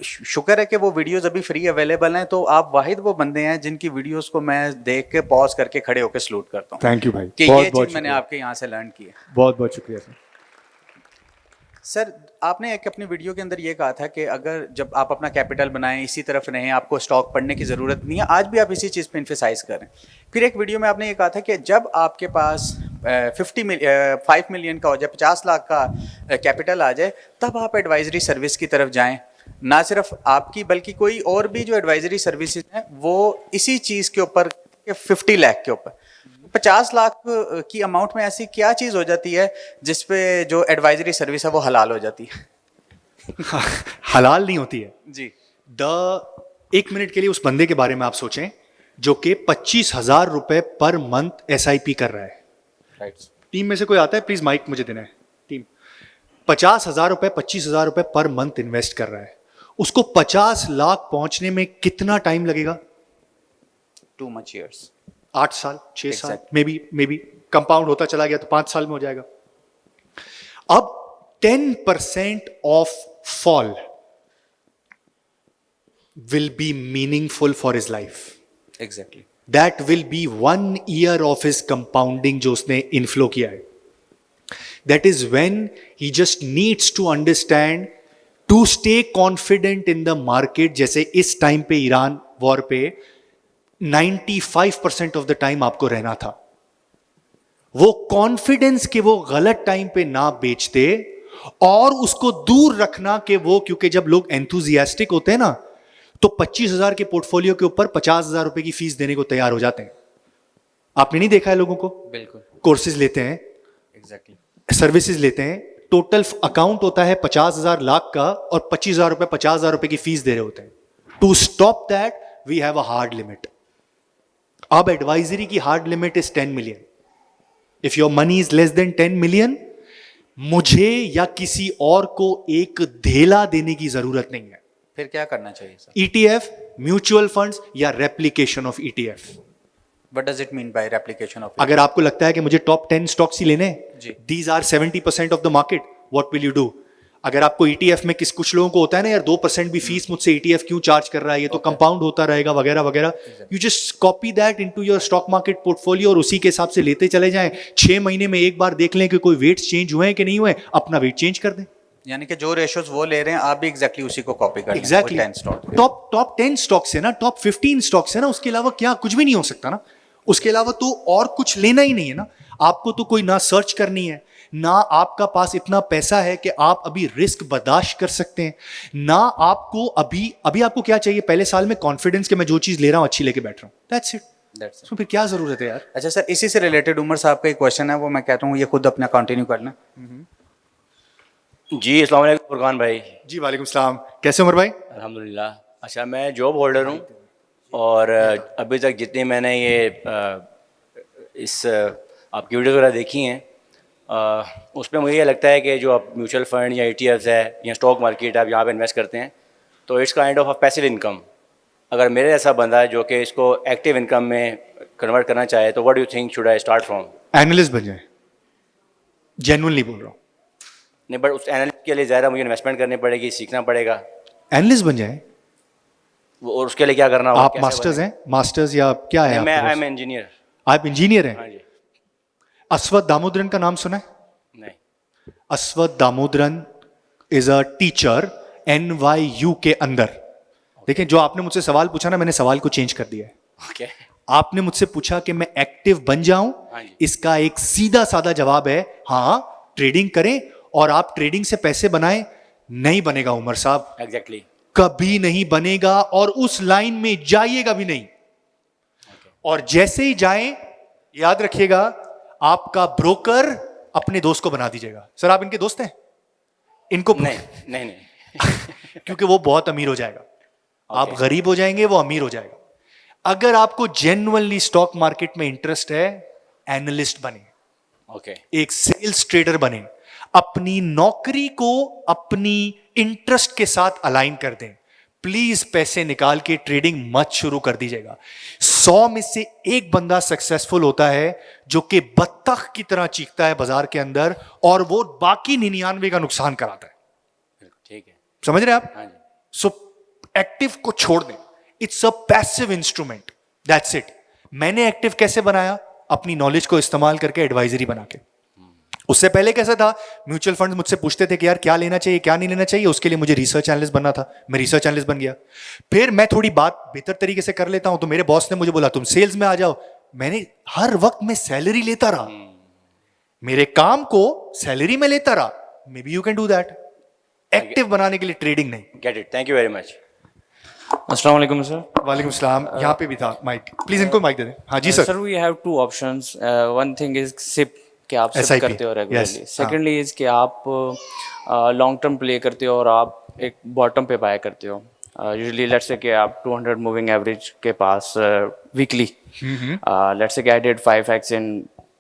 शुक्र है कि वो वीडियोस अभी फ्री अवेलेबल हैं, तो आप वाहिद वो बंदे हैं जिनकी वीडियोस को मैं देख के पॉज करके खड़े होकर सलूट करता हूँ थैंक यू भाई, कि बहुत ये बहुत चीज़ मैंने शुक्रिया, आपके यहाँ से लर्न की है। बहुत बहुत शुक्रिया सर। सर आपने एक अपनी वीडियो के अंदर ये कहा था कि अगर जब आप अपना कैपिटल बनाएं, इसी तरफ रहें, आपको स्टॉक पढ़ने की ज़रूरत नहीं है। आज भी आप इसी चीज़ पे इन्फेसाइज करें। फिर एक वीडियो में आपने ये कहा था कि जब आपके पास 5 मिलियन का हो जाए, 50 लाख का कैपिटल आ जाए, तब आप एडवाइजरी सर्विस की तरफ जाएं। ना सिर्फ आपकी बल्कि कोई और भी जो एडवाइजरी सर्विसेज हैं वो इसी चीज़ के ऊपर 50 लाख के ऊपर 50 लाख की अमाउंट में ऐसी क्या चीज़ हो जाती है जिसपे जो एडवाइजरी सर्विस है वो हलाल हो जाती है? हलाल नहीं होती है जी। एक मिनट के लिए उस बंदे के बारे में आप सोचें जो कि 25,000 रुपए पर मंथ SIP कर रहा है। राइट। टीम में से कोई आता है? प्लीज माइक मुझे देना है। टीम 50,000 रुपए 25,000 रुपए पर मंथ इन्वेस्ट कर रहा है। उसको 50 लाख पहुंचने में कितना टाइम लगेगा? Too much years. 8 साल, 6 साल, Exactly. मे बी कंपाउंड होता चला गया तो 5 साल में हो जाएगा। अब 10% of fall will be meaningful for his life. Exactly. That will be 1 year of his compounding जो उसने इनफ्लो किया है. That is when he just needs to understand to stay confident in the market. जैसे इस time पे Iran war पे 95% of the time आपको रहना था, वो कॉन्फिडेंस के वो गलत टाइम पे ना बेचते और उसको दूर रखना कि वो, क्योंकि जब लोग एंथुजियास्टिक होते हैं ना तो 25,000 के पोर्टफोलियो के ऊपर 50,000 रुपए की फीस देने को तैयार हो जाते हैं। आपने नहीं देखा है लोगों को? बिल्कुल। कोर्सेज लेते हैं, एग्जैक्टली। सर्विसेज लेते हैं, टोटल अकाउंट होता है 50,000 लाख का और 25,000 रुपए 50,000 रुपए की फीस दे रहे होते हैं। To stop that we have a hard limit. अब एडवाइजरी की hard limit is 10 million. If your money is less than 10 million, मुझे या किसी और को एक धेला देने की जरूरत नहीं है। फिर क्या करना चाहिए सर? ETF, म्यूचुअल फंड्स या replication of ETF। What does it mean by replication of? अगर आपको लगता है कि मुझे टॉप 10 स्टॉक्स ही लेने हैं, जी। These are 70% of the market, what will you do? अगर आपको ETF में कुछ लोगों को होता है ना यार 2% भी फीस मुझसे ETF क्यों चार्ज कर रहा है, ये तो कंपाउंड होता रहेगा वगैरह वगैरह, you just copy that into your stock market portfolio और उसी के हिसाब से लेते चले जाएं। 6 महीने में एक बार देख लें कि कोई वेट्स चेंज हुए हैं कि नहीं हुए, अपना वेट चेंज कर दें। यानी कि जो रेशियोज वो ले रहे हैं आप भी एग्जैक्टली उसी को कॉपी कर एग्जैक्टली। 10 स्टॉक। टॉप 10 स्टॉक्स है ना, टॉप 15 स्टॉक्स है ना, उसके अलावा क्या कुछ भी नहीं हो सकता ना। उसके अलावा तो और कुछ लेना ही नहीं है ना। आपको तो कोई ना सर्च करनी है, ना आपका पास इतना पैसा है कि आप अभी रिस्क बर्दाश्त कर सकते हैं, ना आपको अभी आपको क्या चाहिए, पहले साल में कॉन्फिडेंस कि मैं जो चीज ले रहा हूं अच्छी लेके बैठ रहा हूं, दैट्स इट। तो फिर क्या जरूरत है यार? अच्छा सर, इसी से रिलेटेड उमर साहब का एक क्वेश्चन है, वो मैं कहता हूँ ये खुद अपना कंटिन्यू करना। जी अस्सलाम वालेकुम फुरकान भाई। जी वालेकुम सलाम, कैसे उमर भाई? अल्हम्दुलिल्लाह। अच्छा, मैं जॉब होल्डर हूँ और अभी तक जितनी मैंने ये इस आपकी वीडियो वगैरह देखी हैं उसमें मुझे ये लगता है कि जो आप म्यूचुअल फंड या ETFs है या स्टॉक मार्केट आप यहाँ पे इन्वेस्ट करते हैं तो it's kind of a passive income. अगर मेरे जैसा बंदा है जो कि इसको एक्टिव इनकम में कन्वर्ट करना चाहे तो what do you think should I start from? Analyst बन जाए, जेन्युइनली बोल रहा हूँ। नहीं, बट उस एनालिस्ट के लिए ज़्यादा मुझे इन्वेस्टमेंट करनी पड़ेगी, सीखना पड़ेगा। एनालिस्ट बन जाए, और उसके लिए क्या करना होगा? आप मास्टर्स हैं, मास्टर्स या क्या है? मैं आपके आई पास? Am engineer. आप इंजीनियर हैं? हाँ जी। अश्वथ दामोदरन का नाम सुना है? नहीं। Ashwath Damodaran is a teacher NYU के अंदर। देखिए, जो आपने मुझसे सवाल पूछा ना, मैंने सवाल को चेंज कर दिया है। ओके। आपने मुझसे पूछा कि मैं एक्टिव बन जाऊं, हाँ जी। इसका एक सीधा साधा जवाब है हाँ, ट्रेडिंग करें और आप ट्रेडिंग से पैसे बनाएं। नहीं बनेगा उमर साहब, एग्जैक्टली। कभी नहीं बनेगा और उस लाइन में जाइएगा भी नहीं। और जैसे ही जाएं, याद रखिएगा आपका ब्रोकर अपने दोस्त को बना दीजिएगा। सर आप इनके दोस्त हैं? इनको नहीं नहीं नहीं। क्योंकि वो बहुत अमीर हो जाएगा, आप गरीब हो जाएंगे, वो अमीर हो जाएगा। अगर आपको जेन्युइनली स्टॉक मार्केट में इंटरेस्ट है, एनालिस्ट बने, ओके। एक सेल्स ट्रेडर बने। अपनी नौकरी को अपनी इंटरेस्ट के साथ अलाइन कर दें। प्लीज पैसे निकाल के ट्रेडिंग मत शुरू कर दीजिएगा। 100 में से एक बंदा सक्सेसफुल होता है जो कि बत्तख की तरह चीखता है बाजार के अंदर, और वो बाकी 99 का नुकसान कराता है। ठीक है, समझ रहे हैं आप? हाँ जी। सो एक्टिव को छोड़ दें, it's a passive instrument, that's it. मैंने एक्टिव कैसे बनाया? अपनी नॉलेज को इस्तेमाल करके एडवाइजरी बना के। उससे पहले कैसा था, म्यूचुअल फंड मुझसे पूछते थे कि यार क्या लेना चाहिए क्या नहीं लेना चाहिए, उसके लिए मुझे रिसर्च एनालिस्ट बनना था, मैं रिसर्च एनालिस्ट बन गया। फिर मैं थोड़ी बात बेहतर तरीके से कर लेता हूं तो मेरे बॉस ने मुझे बोला तुम सेल्स में आ जाओ। मैंने हर वक्त में सैलरी लेता रहा, मेरे काम को सैलरी में लेता रहा। Maybe you can do that. Active बनाने के लिए ट्रेडिंग नहीं। Get it, thank you very much. अस्सलाम वालेकुम सर। वालेकुम सलाम। यहाँ पे भी था माइक, प्लीज इनको माइक दे दें। हाँ जी sir. Sir we have two options, one thing is SIP कि आप सिप SIP, करते हो रेगुलरली, yes, सेकेंडली इज कि आप लॉन्ग टर्म प्ले करते हो और आप एक बॉटम पे बाय करते हो। यूजुअली लेट्स से कि आप 200 मूविंग एवरेज के पास वीकली, लेट्स से कि I did 5x in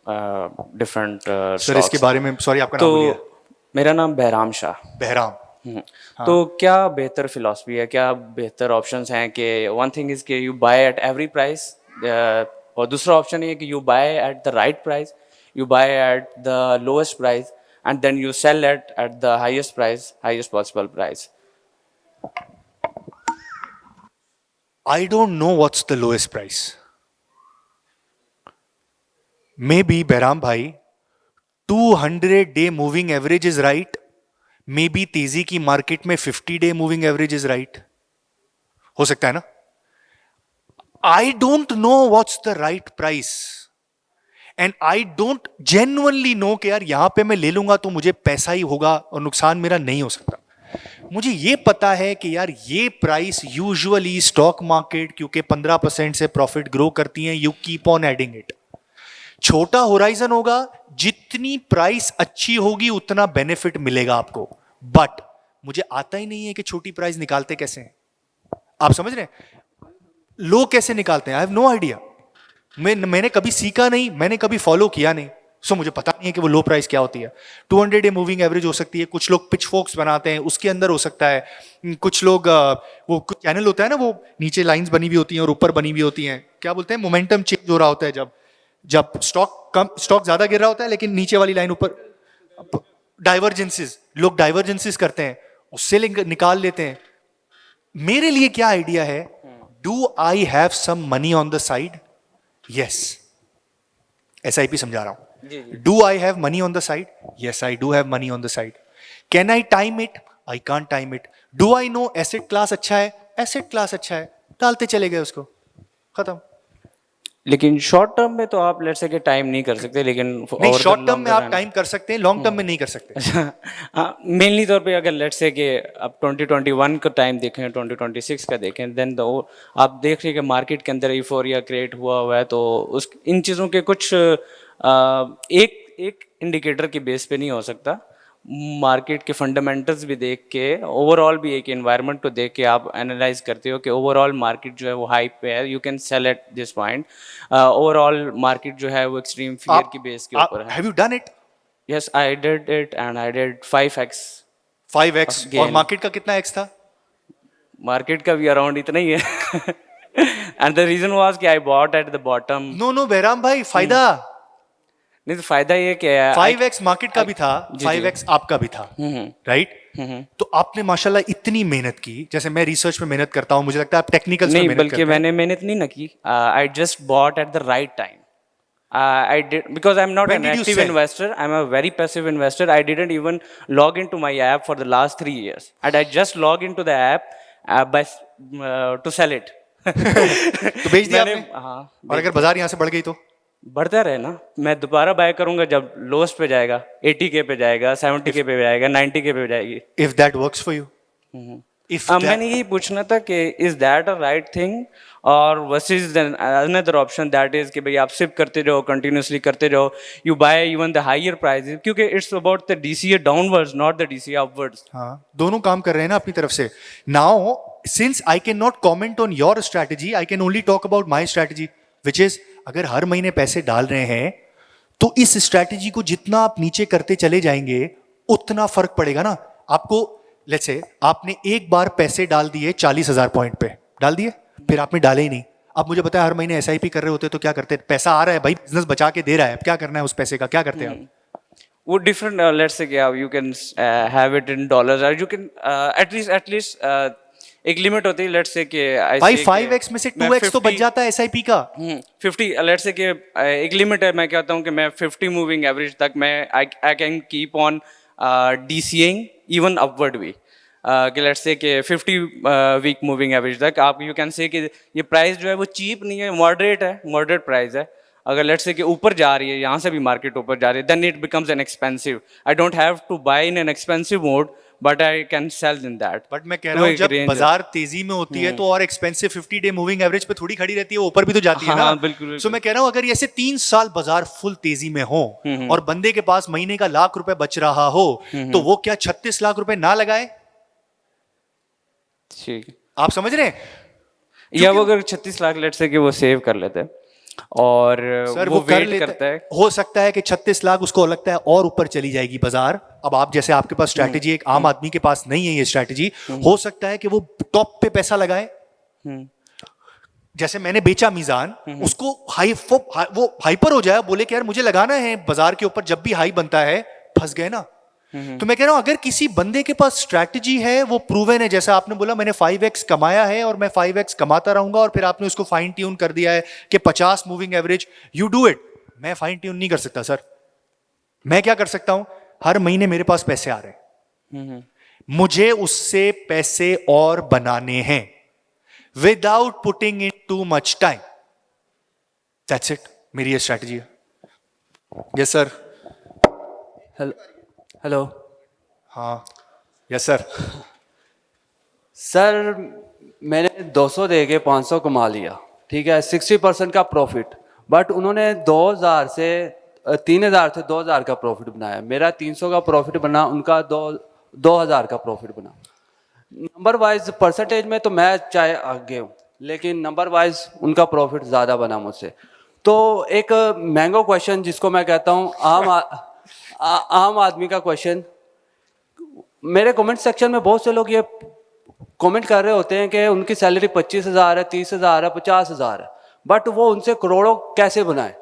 different sir इसके बारे में, सॉरी आपका नाम बोलिए। तो मेरा नाम बहराम शाह। बहराम। तो क्या बेहतर फिलॉसफी है, क्या बेहतर ऑप्शंस हैं कि वन थिंग इज कि you by at every price, और दूसरा ऑप्शन ये है कि you by at the right price, you buy at the lowest price and then you sell it at the highest price, highest possible price. I don't know what's the lowest price. Maybe Behram bhai 200-day moving average is right. Maybe तेजी की market में 50-day moving average is right. हो सकता है ना? I don't know what's the right price. And I don't genuinely know कि यार यहां पे मैं ले लूंगा तो मुझे पैसा ही होगा और नुकसान मेरा नहीं हो सकता। मुझे ये पता है कि यार ये प्राइस यूजुअली स्टॉक मार्केट क्योंकि 15% से प्रॉफिट ग्रो करती है, you keep on adding it. छोटा होराइजन होगा, जितनी प्राइस अच्छी होगी उतना बेनिफिट मिलेगा आपको, बट मुझे आता ही नहीं है कि छोटी प्राइस निकालते कैसे हैं। आप समझ रहे हैं? लोग कैसे निकालते हैं, आई हैव नो आइडिया। मैंने कभी सीखा नहीं, मैंने कभी फॉलो किया नहीं, सो मुझे पता नहीं है कि वो लो प्राइस क्या होती है। 200-day मूविंग एवरेज हो सकती है, कुछ लोग पिच फोक्स बनाते हैं उसके अंदर हो सकता है, कुछ लोग वो कुछ चैनल होता है ना, वो नीचे लाइंस बनी हुई होती हैं और ऊपर बनी हुई होती हैं, क्या बोलते हैं, मोमेंटम चेंज हो रहा होता है जब स्टॉक ज्यादा गिर रहा होता है लेकिन नीचे वाली लाइन ऊपर, डाइवर्जेंसेस, लोग डाइवर्जेंसेस करते हैं, उससे निकाल लेते हैं। मेरे लिए क्या आइडिया है, do I have some money on the side? Yes, SIP समझा रहा हूं। Do I have money on the side? Yes, I do have money on the side. Can I time it? I can't time it. Do I know asset class अच्छा है? Asset class अच्छा है, डालते चले गए उसको, खत्म। लेकिन शॉर्ट टर्म में तो आप लेट्स से कि टाइम नहीं कर सकते, लेकिन नहीं, शॉर्ट टर्म में आप टाइम कर सकते हैं, लॉन्ग टर्म में नहीं कर सकते। मेनली तौर पे अगर लेट्स से कि आप 2021 का टाइम देखें, 2026 का देखें, देन आप देख रहे हैं कि मार्केट के अंदर यूफोरिया क्रिएट हुआ है, तो उस इन चीज़ों के कुछ एक इंडिकेटर की बेस पे नहीं हो सकता। मार्केट के फंडामेंटल्स भी देख के, ओवरऑल भी एक एनवायरनमेंट को देख के आप एनालाइज करते हो कि ओवरऑल मार्केट जो है वो हाइप पे है, you can sell at this point. Overall market जो है वो एक्सट्रीम फियर की बेस के ऊपर है। Have you done it? Yes, I did it and I did 5x। 5x और मार्केट का कितना x था? मार्केट का भी अराउंड इतना ही है। एंड द रीजन वाज कि I bought at the bottom. No Bahram भाई, फायदा नहीं, तो फायदा ये कि 5x मार्केट का भी था, 5x आपका भी था, राइट? तो आपने माशाल्लाह इतनी मेहनत की, जैसे मैं रिसर्च में मेहनत करता हूं, मुझे लगता है आप टेक्निकल नहीं, बल्कि मैंने मेहनत नहीं ना की, I just bought at the right time. I did, because I'm not an active investor, I'm a very passive investor. I didn't even log into my app for the last 3 years, and I just log into the app to sell it. तो बेच दिया आपने? हाँ। और अगर बाजार यहाँ से बढ़ गई तो? बढ़ता रहे ना, मैं दोबारा बाय करूंगा जब लोएस्ट पे जाएगा, 80K पे जाएगा, 70K पे जाएगा, 90K पे जाएगी। If that works for you. मैंने यही पूछना था कि is that a right thing, और versus another option that is कि भाई आप सिप करते रहो, कंटिन्यूसली करते रहो, you buy even the higher prices, क्योंकि it's about the DCA downwards, not the DCA upwards. हाँ, दोनों काम कर रहे हैं ना अपनी तरफ से। Now since I can not comment on your strategy, I can only talk about my strategy, which is अगर हर महीने पैसे डाल रहे हैं तो इस स्ट्रैटेजी को जितना आप नीचे करते चले जाएंगे उतना फर्क पड़ेगा ना आपको। लेट्स से आपने एक बार पैसे डाल दिए 40,000 पॉइंट पे डाल दिए, फिर आपने डाले ही नहीं। अब मुझे पता है हर महीने SIP कर रहे होते तो क्या करते, पैसा आ रहा है भाई, बिजनेस बचा के दे रहा है, अब क्या करना है उस पैसे का, क्या करते हैं आप? वो डिफरेंट लेट्स से क्या you can have it in dollars और यू कैन एटलीस्ट एक लिमिट होती है लेट्स से कि भाई 5x में से 2x तो बच जाता है SIP का। 50 लेट्स से कि एक लिमिट है, मैं कहता हूँ कि मैं 50 मूविंग एवरेज तक मैं I can keep on DCAing even upward भी कि लेट्स से कि 50 वीक मूविंग एवरेज तक आप यू कैन से कि ये प्राइस जो है वो चीप नहीं है, मॉडरेट है, मॉडरेट प्राइस है। अगर लेट्स से कि ऊपर जा रही है, यहाँ से भी मार्केट ऊपर जा रही है, then it becomes an expensive. I don't have to buy in an expensive mode but I can sell in that. But मैं कह रहा हूँ जब बाजार तेजी में होती है तो और एक्सपेंसिव 50 डे मूविंग एवरेज पे थोड़ी खड़ी रहती है, वो ऊपर भी तो जाती है ना। हाँ, बिल्कुल। सो मैं कह रहा हूँ अगर ऐसे 3 साल बाजार फुल तेजी में हो और बंदे के पास महीने का लाख रुपए बच रहा हो तो वो क्या 36 लाख रुपए ना लगाए? ठीक, आप समझ रहे हैं? या वो अगर 36 लाख लेट्स से कि वो सेव कर लेते हैं और सर वो कर वेट लेता करता है, हो सकता है कि 36 लाख उसको लगता है और ऊपर चली जाएगी बाजार। अब आप जैसे आपके पास स्ट्रैटेजी, एक आम आदमी के पास नहीं है ये स्ट्रैटेजी, हो सकता है कि वो टॉप पे पैसा लगाए। जैसे मैंने बेचा मीजान, उसको वो हाइपर हो जाए, बोले कि यार मुझे लगाना है बाजार के ऊपर, जब भी हाई बनता है फंस गए ना। तो मैं कह रहा हूं अगर किसी बंदे के पास स्ट्रैटेजी है, वो प्रूवन है, जैसा आपने बोला मैंने 5x कमाया है और मैं 5x कमाता रहूंगा, और फिर आपने उसको फाइन ट्यून कर दिया है कि 50 moving average, you do it. मैं फाइन ट्यून नहीं कर सकता सर। मैं क्या कर सकता हूं, हर महीने मेरे पास पैसे आ रहे हैं, मुझे उससे पैसे और बनाने हैं without putting in too much time. That's it, मेरी ये स्ट्रैटेजी है। Yes sir. हेलो। हाँ यस सर। सर मैंने 200 दे के 500 कमा लिया, ठीक है, 60% का प्रॉफिट, बट उन्होंने 2000 से 3000 से 2000 का प्रॉफिट बनाया। मेरा 300 का प्रॉफिट बना, उनका 2000 का प्रॉफिट बना। नंबर वाइज परसेंटेज में तो मैं चाहे आगे हूँ, लेकिन नंबर वाइज उनका प्रॉफिट ज़्यादा बना मुझसे। तो एक मैंगो क्वेश्चन जिसको मैं कहता हूँ आम आदमी का क्वेश्चन, मेरे कमेंट सेक्शन में बहुत से लोग ये कमेंट कर रहे होते हैं कि उनकी सैलरी 25,000 है, 30,000 है, 50,000 है, बट वो उनसे करोड़ों कैसे बनाए?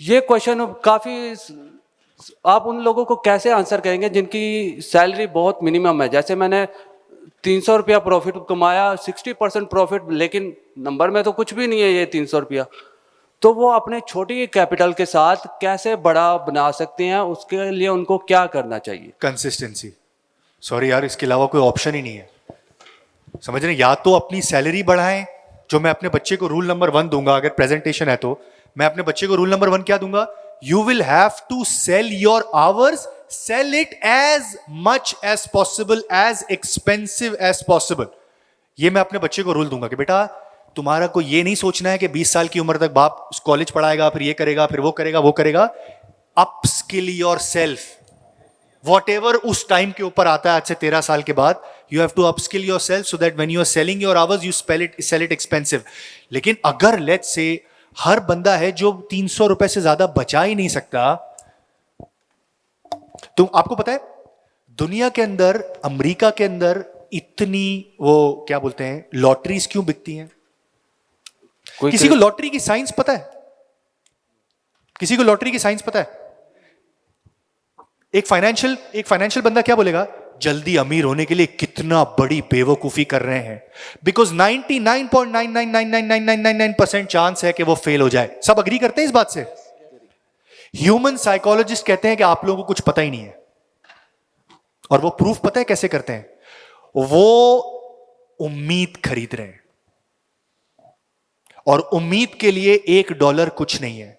ये क्वेश्चन काफ़ी, आप उन लोगों को कैसे आंसर करेंगे जिनकी सैलरी बहुत मिनिमम है? जैसे मैंने 300 रुपया प्रॉफिट कमाया, 60% प्रॉफिट, लेकिन नंबर में तो कुछ भी नहीं है ये 300 रुपया। तो वो अपने छोटी कैपिटल के साथ कैसे बड़ा बना सकते हैं? उसके लिए उनको क्या करना चाहिए? कंसिस्टेंसी। सॉरी यार, इसके अलावा कोई ऑप्शन ही नहीं है। समझ रहे हैं? या तो अपनी सैलरी बढ़ाएं, जो मैं अपने बच्चे को रूल नंबर 1 दूंगा, अगर प्रेजेंटेशन है तो मैं अपने बच्चे को रूल नंबर 1 क्या दूंगा? You will have to sell your hours, sell it as much as possible, as expensive as possible. ये मैं अपने बच्चे को रूल दूंगा कि बेटा तुम्हारा को ये नहीं सोचना है कि 20 साल की उम्र तक बाप कॉलेज पढ़ाएगा, फिर ये करेगा, फिर वो करेगा, वो करेगा। Upskill your self, what ever उस टाइम के ऊपर आता है, आज से 13 साल के बाद, you have to upskill yourself so that when you are selling your hours you sell it expensive. लेकिन अगर लेट्स से हर बंदा है जो 300 रुपए से ज्यादा बचा ही नहीं सकता, तो आपको पता है दुनिया के अंदर, अमेरिका के अंदर इतनी वो क्या बोलते हैं लॉटरीज क्यों बिकती हैं? किसी को लॉटरी की साइंस पता है? किसी को लॉटरी की साइंस पता है? एक फाइनेंशियल बंदा क्या बोलेगा? जल्दी अमीर होने के लिए कितना बड़ी बेवकूफी कर रहे हैं, बिकॉज 99.99999999% चांस है कि वो फेल हो जाए। सब अग्री करते हैं इस बात से? ह्यूमन साइकोलॉजिस्ट कहते हैं कि आप लोगों को कुछ पता ही नहीं है, और वो प्रूफ पता है कैसे करते हैं? वो उम्मीद खरीद रहे हैं, और उम्मीद के लिए $1 कुछ नहीं है।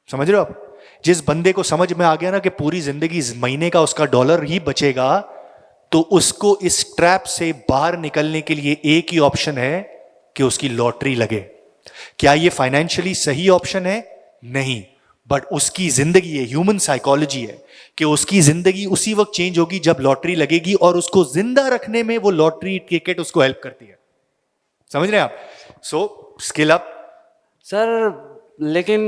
समझ रहे हो आप? जिस बंदे को समझ में आ गया ना कि पूरी जिंदगी इस महीने का उसका $1 ही बचेगा, तो उसको इस ट्रैप से बाहर निकलने के लिए एक ही ऑप्शन है कि उसकी लॉटरी लगे। क्या ये फाइनेंशियली सही ऑप्शन है? नहीं, बट उसकी जिंदगी है, ह्यूमन साइकोलॉजी है कि उसकी जिंदगी उसी वक्त चेंज होगी जब लॉटरी लगेगी, और उसको जिंदा रखने में वो लॉटरी टिकट उसको हेल्प करती है। समझ रहे हैं आप? सो स्किल अप सर, लेकिन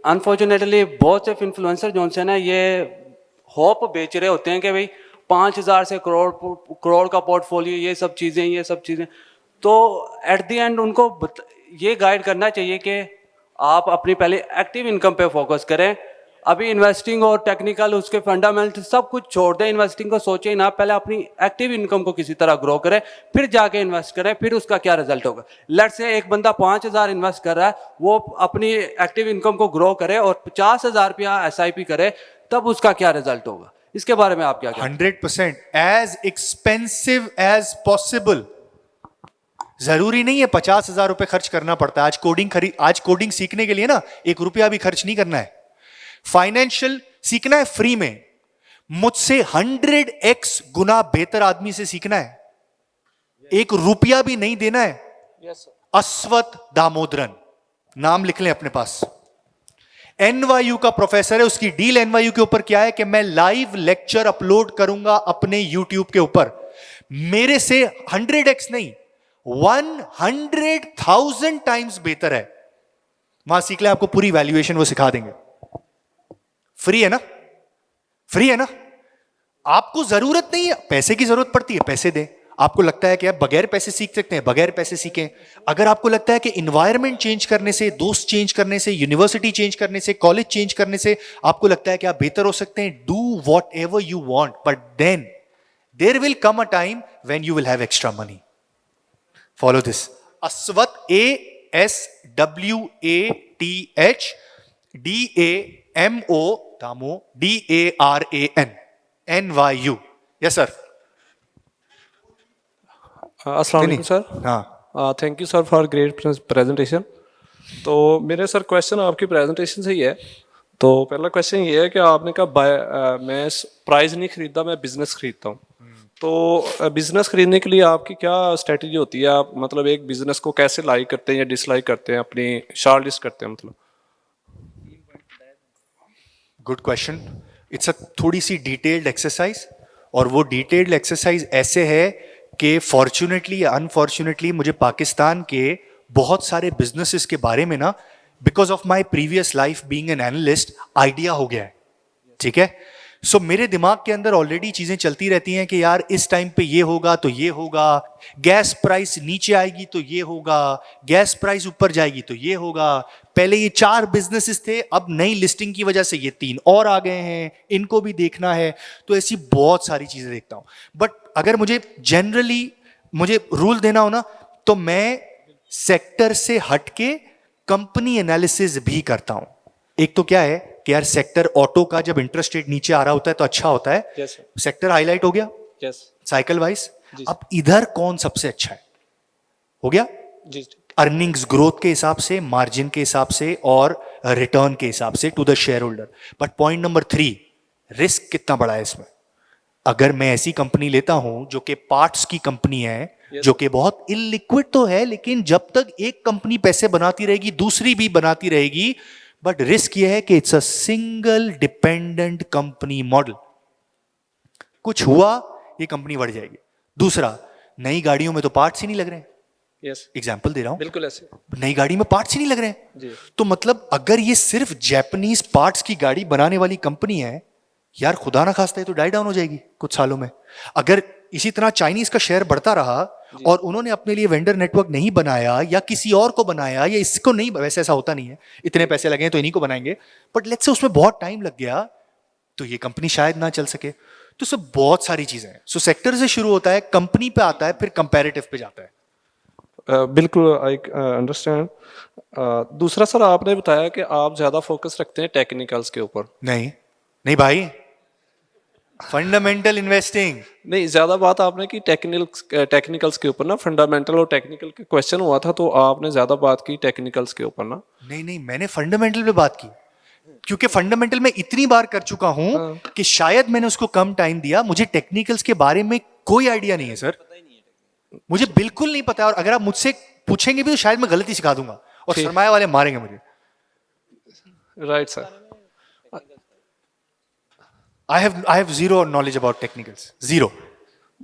अनफॉर्चुनेटली बहुत से इन्फ्लुएंसर जो है ना, ये होप बेच रहे होते हैं कि भाई 5,000 से करोड़ का पोर्टफोलियो, ये सब चीज़ें। तो एट द एंड उनको ये गाइड करना चाहिए कि आप अपनी पहले एक्टिव इनकम पे फोकस करें। अभी इन्वेस्टिंग और टेक्निकल उसके फंडामेंटल सब कुछ छोड़ दें, इन्वेस्टिंग को सोचें ना, पहले अपनी एक्टिव इनकम को किसी तरह ग्रो करें, फिर जाके इन्वेस्ट करें, फिर उसका क्या रिजल्ट होगा। लेट्स से एक बंदा 5,000 इन्वेस्ट कर रहा है, वो अपनी एक्टिव इनकम को ग्रो करे और 50,000 रुपया SIP करे, तब उसका क्या रिजल्ट होगा। इसके बारे में आप क्या कहते हैं? 100% एज एक्सपेंसिव एज पॉसिबल। जरूरी नहीं है 50,000 रुपए खर्च करना पड़ता है। आज कोडिंग सीखने के लिए ना 1 रुपया भी खर्च नहीं करना है। फाइनेंशियल सीखना है फ्री में, मुझसे 100x गुना बेहतर आदमी से सीखना है, 1 रुपया भी नहीं देना है। अश्वथ दामोदरन, नाम लिख लें अपने पास, NYU का प्रोफेसर है। उसकी डील NYU के ऊपर क्या है कि मैं लाइव लेक्चर अपलोड करूंगा अपने YouTube के ऊपर। मेरे से 100x नहीं, 100,000 टाइम्स बेहतर है। वहां सीख ले, आपको पूरी वैल्यूएशन वो सिखा देंगे। फ्री है ना, फ्री है ना। आपको जरूरत नहीं है, पैसे की जरूरत पड़ती है, पैसे दें। आपको लगता है कि आप बगैर पैसे सीख सकते हैं, बगैर पैसे सीखें। अगर आपको लगता है कि इन्वायरमेंट चेंज करने से, दोस्त चेंज करने से, यूनिवर्सिटी चेंज करने से, कॉलेज चेंज करने से आपको लगता है कि आप बेहतर हो सकते हैं, do whatever you want, but then there will come a time when you will have extra money. Follow this. Aswath, ASWATH DAMODARAN, NYU। Yes sir. अस्सलाम वालेकुम सर। हाँ, thank you sir for great presentation. तो मेरे sir question आपकी presentation से ही है। तो पहला क्वेश्चन ये है कि आपने कहा मैं प्राइज नहीं खरीदता, मैं बिजनेस खरीदता हूँ। तो बिजनेस खरीदने के लिए आपकी क्या स्ट्रेटजी होती है? आप मतलब एक बिजनेस को कैसे लाइक करते हैं या डिसलाइक करते हैं, अपनी शॉर्ट लिस्ट करते हैं मतलब? Good question. इट्स अ थोड़ी सी डिटेल्ड एक्सरसाइज, और वो डिटेल्ड एक्सरसाइज ऐसे है कि फॉर्चुनेटली या अनफॉर्चुनेटली मुझे पाकिस्तान के बहुत सारे बिजनेसेस के बारे में ना, because of my previous life being an analyst, idea हो गया है। ठीक है, सो मेरे दिमाग के अंदर ऑलरेडी चीजें चलती रहती हैं कि यार इस टाइम पे ये होगा तो ये होगा, गैस प्राइस नीचे आएगी तो ये होगा, गैस प्राइस ऊपर जाएगी तो ये होगा। पहले ये 4 बिजनेसेस थे, अब नई लिस्टिंग की वजह से ये 3 और आ गए हैं, इनको भी देखना है। तो ऐसी बहुत सारी चीजें देखता हूं। बट अगर मुझे जनरली रूल देना हो ना, तो मैं सेक्टर से हटके कंपनी एनालिसिस भी करता हूं। एक तो क्या है कि यार सेक्टर ऑटो का जब इंटरेस्ट रेट नीचे आ रहा होता है तो अच्छा होता है, सेक्टर हाईलाइट हो गया साइकिल वाइज। अब इधर कौन सबसे अच्छा है, हो गया अर्निंग्स ग्रोथ के हिसाब से, मार्जिन के हिसाब से और रिटर्न के हिसाब से to the share holder. But point number 3, risk कितना बड़ा है इसमें। अगर मैं ऐसी कंपनी लेता हूं जो कि पार्ट्स की कंपनी है, जो कि बहुत इलिक्विड तो है, लेकिन जब तक एक कंपनी पैसे बनाती रहेगी दूसरी भी बनाती रहेगी। बट रिस्क यह है कि it's a single dependent company model. कुछ हुआ ये कंपनी बढ़ जाएगी। दूसरा, नई गाड़ियों में तो पार्ट्स ही नहीं लग रहे हैं। एग्जाम्पल दे रहा हूं, बिल्कुल ऐसे नई गाड़ी में पार्ट्स ही नहीं लग रहे हैं। तो मतलब अगर ये सिर्फ जापानीज पार्ट्स की गाड़ी बनाने वाली कंपनी है, यार खुदा ना खास्ता है तो डाई डाउन हो जाएगी कुछ सालों में। अगर इसी तरह चाइनीज का शेयर बढ़ता रहा और उन्होंने अपने लिए वेंडर नेटवर्क नहीं बनाया या किसी और को बनाया या इसको नहीं, वैसे ऐसा होता नहीं है, इतने पैसे लगे हैं तो इन्हीं को बनाएंगे, बट लेट्स से उसमें बहुत टाइम लग गया तो ये कंपनी शायद ना चल सके। तो सब बहुत सारी चीजें हैं। सो सेक्टर से शुरू होता है, कंपनी पे आता है, फिर कंपैरेटिव पे जाता है। बिल्कुल, आई अंडरस्टैंड। दूसरा सर, आपने बताया कि आप ज्यादा फोकस रखते हैं टेक्निकल्स के ऊपर। नहीं भाई, फंडामेंटल इन्वेस्टिंग नहीं, ज्यादा बात आपने की टेक्निकल्स के ऊपर ना, फंडामेंटल और टेक्निकल के क्वेश्चन हुआ था तो आपने ज्यादा बात की टेक्निकल्स के ऊपर ना। नहीं, मैंने फंडामेंटल पे बात की, क्योंकि फंडामेंटल में इतनी बार कर चुका हूं कि शायद मैंने उसको कम टाइम दिया। मुझे टेक्निकल्स के बारे में कोई आइडिया नहीं है सर, मुझे बिल्कुल नहीं पता है। और अगर आप मुझसे पूछेंगे भी तो शायद मैं गलती सिखा दूंगा और सरमाया वाले मारेंगे मुझे। Right sir. I have zero knowledge about technicals, zero.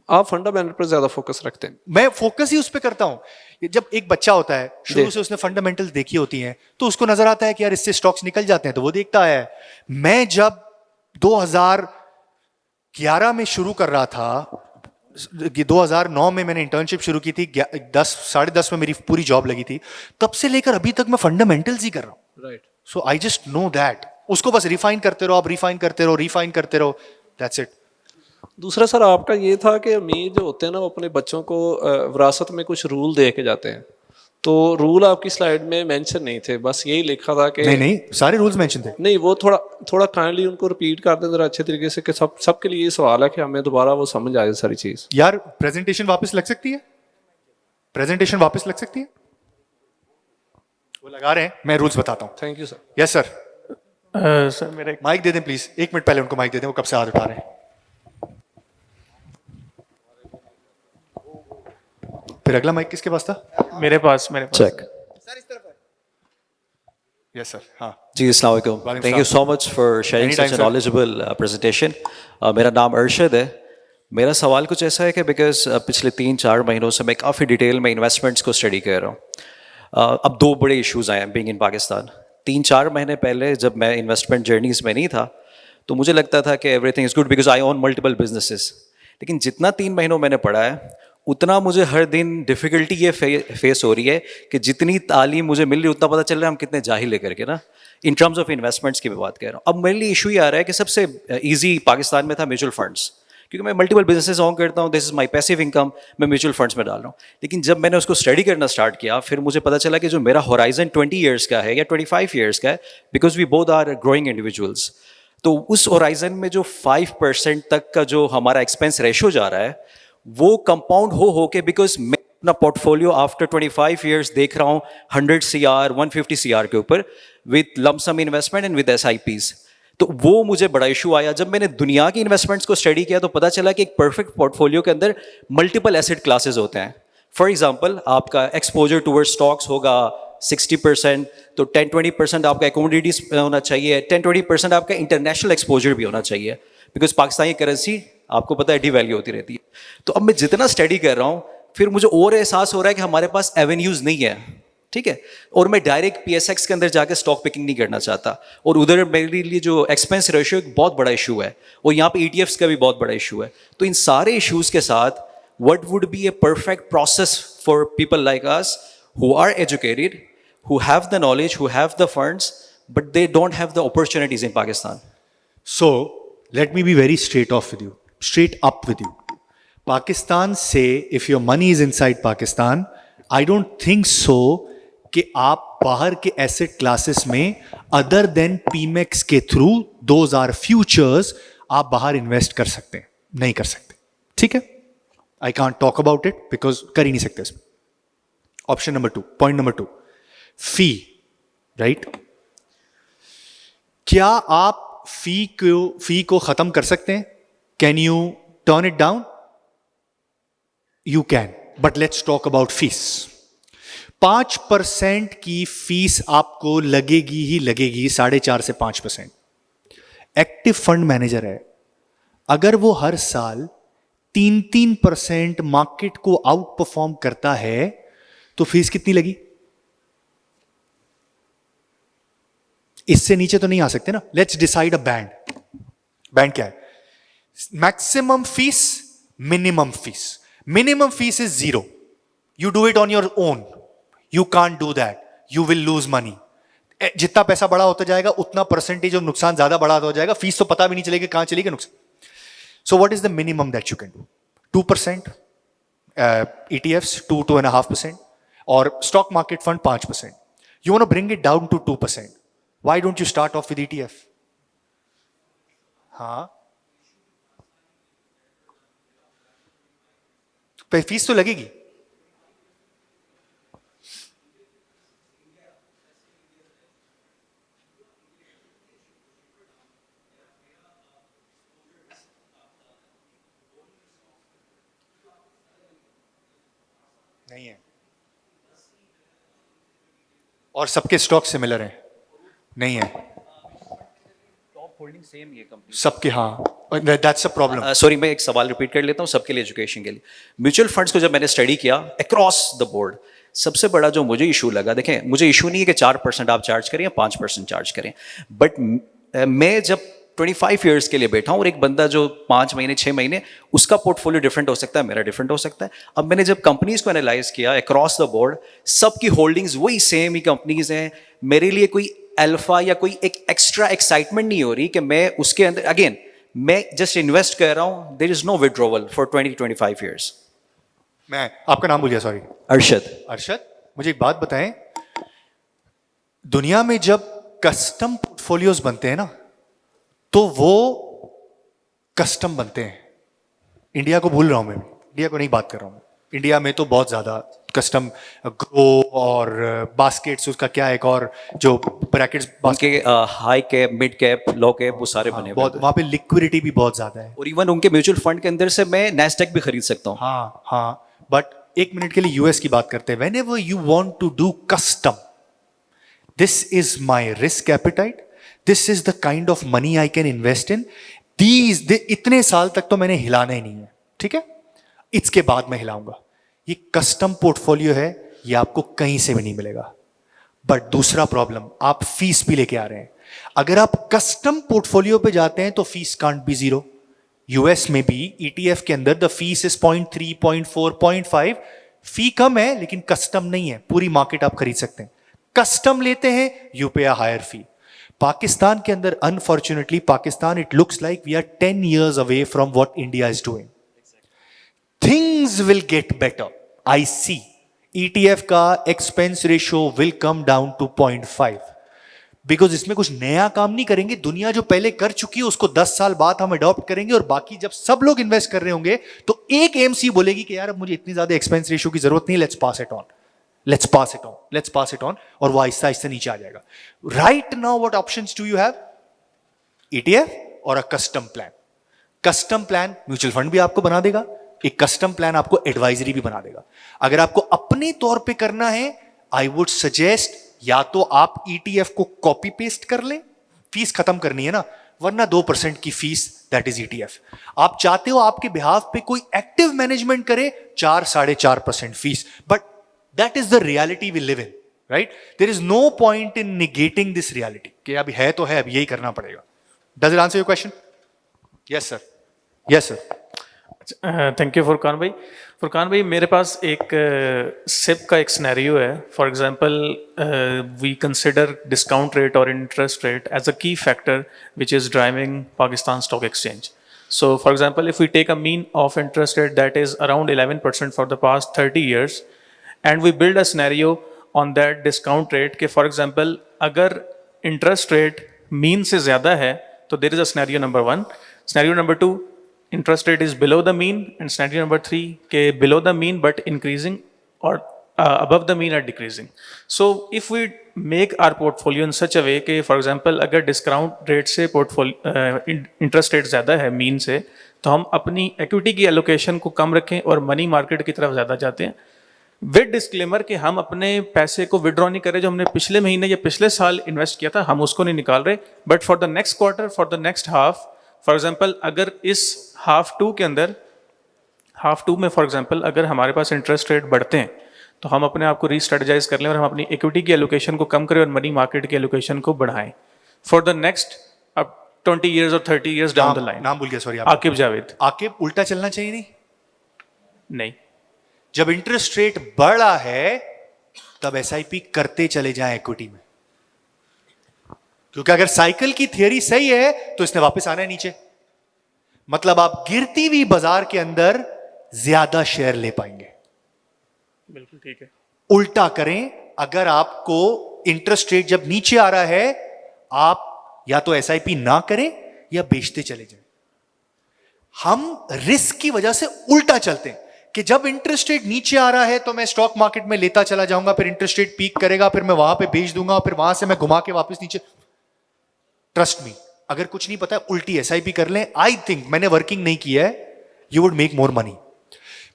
आप फंडामेंटल पर ज्यादा फोकस रखते हैं। मैं फोकस ही उस पर करता हूं। जब एक बच्चा होता है, शुरू से उसने फंडामेंटल्स देखी होती हैं, तो उसको नजर आता है कि यार इससे स्टॉक्स निकल जाते हैं, तो वो देखता है। मैं जब 11 में शुरू कर रहा था, 2009 में मैंने इंटर्नशिप शुरू की थी, 10 में मेरी पूरी जॉब लगी थी, तब से लेकर अभी तक मैं फंडामेंटल्स ही कर रहा हूँ। Right. So I just know that, उसको बस रिफाइन करते रहो, आप रिफाइन करते रहो, रिफाइन करते रहो, दैट्स इट। दूसरा सर आपका ये था कि अमीर जो होते हैं ना वो अपने बच्चों को विरासत में कुछ रूल दे के जाते हैं, तो रूल आपकी स्लाइड में मेंशन नहीं थे, बस यही लिखा था कि नहीं सारे रूल्स मेंशन थे। नहीं, वो थोड़ा काइंडली उनको रिपीट कर दें जरा अच्छे तरीके से, कि सबके लिए ये सवाल है कि हमें दोबारा वो समझ आए सारी चीज। यार प्रेजेंटेशन वापस लग सकती है, प्रेजेंटेशन वापस लग सकती है, वो लगा रहे हैं, मैं रूल्स बताता हूँ। Thank you sir. Yes sir. Sir मेरे माइक दे दें प्लीज, 1 मिनट पहले उनको माइक दे दें, वो कब से हाथ उठा रहे हैं। फिर अगला माइक किसके पास था? मेरे पास Check. Yes sir. हाँ जी, अस्सलाम वालेकुम. Thank you so much for sharing Anytime, such a sir. knowledgeable presentation. मेरा नाम अरशद है. मेरा सवाल कुछ ऐसा है कि बिकॉज पिछले 3-4 महीनों से मैं काफ़ी डिटेल में इन्वेस्टमेंट्स को स्टडी कर रहा हूँ. अब 2 बड़े इश्यूज आए हैं बीइंग इन पाकिस्तान. 3-4 महीने पहले जब मैं इन्वेस्टमेंट जर्नीज में नहीं था तो मुझे लगता था कि everything is good because I own multiple businesses. लेकिन जितना 3 महीनों मैंने पढ़ा है उतना मुझे हर दिन डिफ़िकल्टी ये फेस हो रही है कि जितनी तालीम मुझे मिल रही है उतना पता चल रहा है हम कितने जाहिल है करके ना, इन टर्म्स ऑफ इन्वेस्टमेंट्स की मैं बात कर रहा हूँ. अब मेरे लिए इशू ये आ रहा है कि सबसे ईजी पाकिस्तान में था म्यूचुअल फंड्स, क्योंकि मैं मल्टीपल बिजनेसेस ऑन करता हूँ, this is my passive income, मैं म्यूचुअल फंड्स में डाल रहा हूँ. लेकिन जब मैंने उसको स्टडी करना स्टार्ट किया फिर मुझे पता चला कि जो मेरा होराइजन 20 ईयर्स का है या 25 ईयर्स का है, because we both are growing individuals, तो उस होराइजन में जो 5% तक का जो हमारा एक्सपेंस रेशो जा रहा है वो कंपाउंड हो के, बिकॉज मैं अपना पोर्टफोलियो आफ्टर 25 ईयर्स देख रहा हूँ 100 CR 150 CR के ऊपर with lump sum investment and with SIPs. तो वो मुझे बड़ा इशू आया. जब मैंने दुनिया की इन्वेस्टमेंट्स को स्टडी किया तो पता चला कि एक परफेक्ट पोर्टफोलियो के अंदर मल्टीपल एसेट क्लासेस होते हैं. फॉर एग्जाम्पल आपका एक्सपोजर टूवर्ड स्टॉक्स होगा 60%, तो 10-20% आपका कमोडिटीज होना चाहिए, 10-20% आपका इंटरनेशनल एक्सपोजर भी होना चाहिए, बिकॉज पाकिस्तानी करेंसी आपको पता है डिवैल्यू होती रहती है. तो अब मैं जितना स्टडी कर रहा हूँ फिर मुझे और एहसास हो रहा है कि हमारे पास एवेन्यूज़ नहीं है, ठीक है, और मैं डायरेक्ट PSX के अंदर जाकर स्टॉक पिकिंग नहीं करना चाहता. और उधर मेरे लिए जो एक्सपेंस रेशियो एक बहुत बड़ा इशू है, और यहाँ पे ETFs का भी बहुत बड़ा इशू है. तो इन सारे इशूज़ के साथ what would be a perfect process for people like us who are educated, who have the knowledge, who have the funds, but they don't have the opportunities in Pakistan? So let me be very straight up with you. Pakistan say if your money is inside Pakistan, I don't think so कि आप बाहर के asset classes में other than PMEX के through, those are futures, आप बाहर invest कर सकते हैं, नहीं कर सकते. ठीक है, I can't talk about it because कर ही नहीं सकते इसमें. ऑप्शन नंबर 2, पॉइंट नंबर 2, फी. राइट, क्या आप फी को खत्म कर सकते हैं? Can U turn it down? You can, but let's talk about fees. 5% की फीस आपको लगेगी ही लगेगी, 4.5 से 5%. एक्टिव फंड मैनेजर है, अगर वो हर साल 3% मार्केट को आउट परफॉर्म करता है तो फीस कितनी लगी? इससे नीचे तो नहीं आ सकते ना. Let's decide a band. Band क्या है? Maximum fees, minimum fees. Minimum fees is 0. You do it on your own. You can't do that, you will lose money. जितना पैसा बड़ा होता जाएगा उतना परसेंटेज ऑफ नुकसान ज्यादा बड़ा हो जाएगा. फीस तो पता भी नहीं चलेगा कहां चलेगा नुकसान. So what is the minimum that you can do? 2%, ETFs 2.5%, or stock market fund 5%. You want to bring it down to 2%. Why don't you start off with ETF? हाँ, फीस तो लगेगी. नहीं है, और सबके स्टॉक सिमिलर हैं. नहीं है, टॉप होल्डिंग सेम ये कंपनी सबके. हाँ, दैट्स अ प्रॉब्लम. सॉरी, मैं एक सवाल रिपीट कर लेता हूँ सबके लिए, एजुकेशन के लिए. म्यूचुअल फंड्स को जब मैंने स्टडी किया अक्रॉस द बोर्ड, सबसे बड़ा जो मुझे इशू लगा, देखें मुझे इशू नहीं है कि 4% आप चार्ज करें या 5% चार्ज करें, बट मैं जब 25 ईयर्स के लिए बैठा हूँ और एक बंदा जो 5 महीने 6 महीने, उसका पोर्टफोलियो डिफरेंट हो सकता है, मेरा डिफरेंट हो सकता है। अब मैंने जब कंपनीज को एनालाइज किया अक्रॉस द बोर्ड, सबकी होल्डिंग्स वही सेम ही कंपनीज हैं। मेरे लिए कोई अल्फा या कोई एक एक्स्ट्रा एक्साइटमेंट नहीं हो रही कि मैं उसके अंदर अगेन मैं जस्ट इन्वेस्ट कर रहा हूँ। There is no withdrawal for 20-25 years. मैं आपका नाम भूल गया, सॉरी। अरशद, मुझे एक बात बताएं, दुनिया में जब कस्टम पोर्टफोलियोज बनते हैं ना, तो वो कस्टम बनते हैं। इंडिया को भूल रहा हूं मैं, इंडिया को नहीं बात कर रहा हूं। इंडिया में तो बहुत ज्यादा कस्टम ग्रो और बास्केट्स, उसका क्या एक और जो ब्रैकेट्स, उनके हाई कैप, मिड कैप, लो कैप, वो सारे बने हुए बहुत, वहां पे लिक्विडिटी भी बहुत ज्यादा है। और इवन उनके म्यूचुअल फंड के अंदर से मैं नेस्डेक भी खरीद सकता हूँ। हाँ हाँ, बट एक मिनट के लिए यूएस की बात करते हैं। Whenever you want to do custom, this is my risk appetite, this is the kind of money I can invest in. इतने साल तक तो मैंने हिलाना ही नहीं है, ठीक है, इसके बाद मैं हिलाऊंगा। ये कस्टम पोर्टफोलियो है, ये आपको कहीं से भी नहीं मिलेगा। बट दूसरा प्रॉब्लम, आप फीस भी लेके आ रहे हैं। अगर आप कस्टम पोर्टफोलियो पे जाते हैं तो fees can't be zero. US में भी ईटीएफ के अंदर द फीस इज 0.3, 0.4, 0.5। फी कम है लेकिन कस्टम नहीं है, पूरी मार्केट आप खरीद सकते हैं। कस्टम लेते हैं, यू पे अ हायर फी। पाकिस्तान के अंदर unfortunately, Pakistan it looks like we are 10 years away from what India is doing. Things will get better. I see. ETF का expense ratio will come down to 0.5. Because इसमें कुछ नया काम नहीं करेंगे। दुनिया जो पहले कर चुकी है उसको 10 साल बाद हम अडॉप्ट करेंगे, और बाकी जब सब लोग इन्वेस्ट कर रहे होंगे तो एक एमसी बोलेगी कि यार अब मुझे इतनी ज्यादा एक्सपेंस रेशियो की जरूरत नहीं, let's pass it on, let's pass it on, let's pass it on, और वो आहिस्ता आहिस्ता नीचे आ जाएगा। Right now what options do you have? ETF और a custom plan. Custom plan mutual fund भी आपको बना देगा, एक कस्टम प्लान आपको एडवाइजरी भी बना देगा। अगर आपको अपने तौर पे करना है, आई वुड सजेस्ट या तो आप ETF को कॉपी पेस्ट कर ले, फीस खत्म करनी है ना, वरना 2% की फीस, दैट इज ETF। आप चाहते हो आपके बिहाफ पे कोई एक्टिव मैनेजमेंट करे, 4-4.5% fees, but that is the reality we live in, right? There is no point in negating this reality कि अभी है तो है, अब यही करना पड़ेगा। Does it answer your question? Yes sir, yes sir. Thank you Furqan भाई। फुरकान भाई, मेरे पास एक सिप का एक सिनेरियो है। For example, we consider discount rate और interest rate as a key factor which is driving Pakistan stock exchange. So for example, if we take a mean of interest rate that is around 11% for the past 30 years, and we build a scenario on that discount rate कि for example अगर interest rate mean से ज़्यादा है तो there is a scenario number 1. Scenario number 2, interest rate is below the mean, and scenario number 3 के below the mean but increasing or above the mean are decreasing. So if we make our portfolio in such a way कि for example अगर discount rate से portfolio interest rate ज़्यादा है mean से, तो हम अपनी equity की allocation को कम रखें और money market की तरफ ज़्यादा जाते हैं, विद डिस्क्लेमर कि हम अपने पैसे को विड्रॉ नहीं कर रहे, जो हमने पिछले महीने या पिछले साल इन्वेस्ट किया था हम उसको नहीं निकाल रहे, but for the next quarter, for the next half, for example अगर इस हाफ टू के अंदर, हाफ टू में फॉर एग्जांपल अगर हमारे पास इंटरेस्ट रेट बढ़ते हैं तो हम अपने आप को रीस्ट्रेटजाइज कर लें और हम अपनी इक्विटी की एलोकेशन को कम करें और मनी मार्केट की एलोकेशन को बढ़ाएं फॉर द नेक्स्ट अब 20 years और 30 years डाउन द लाइन. नाम भूल गया, सॉरी. आकिब जावेद. आकिब, उल्टा चलना चाहिए नहीं? नहीं. जब इंटरेस्ट रेट बढ़ रहा है तब SIP करते चले जाएं इक्विटी में, क्योंकि अगर साइकिल की थियरी सही है तो इसने वापस आना है नीचे. मतलब आप गिरती हुई बाजार के अंदर ज्यादा शेयर ले पाएंगे. बिल्कुल ठीक है. उल्टा करें, अगर आपको इंटरेस्ट रेट जब नीचे आ रहा है आप या तो SIP ना करें या बेचते चले जाएं. हम रिस्क की वजह से उल्टा चलते हैं कि जब इंटरेस्ट रेट नीचे आ रहा है तो मैं स्टॉक मार्केट में लेता चला जाऊंगा, फिर इंटरेस्ट रेट पीक करेगा, फिर मैं वहां पे बेच दूंगा, फिर वहां से मैं घुमा के वापस नीचे. ट्रस्ट मी, अगर कुछ नहीं पता है उल्टी SIP कर लें. आई थिंक, मैंने वर्किंग नहीं किया है, you would make more money.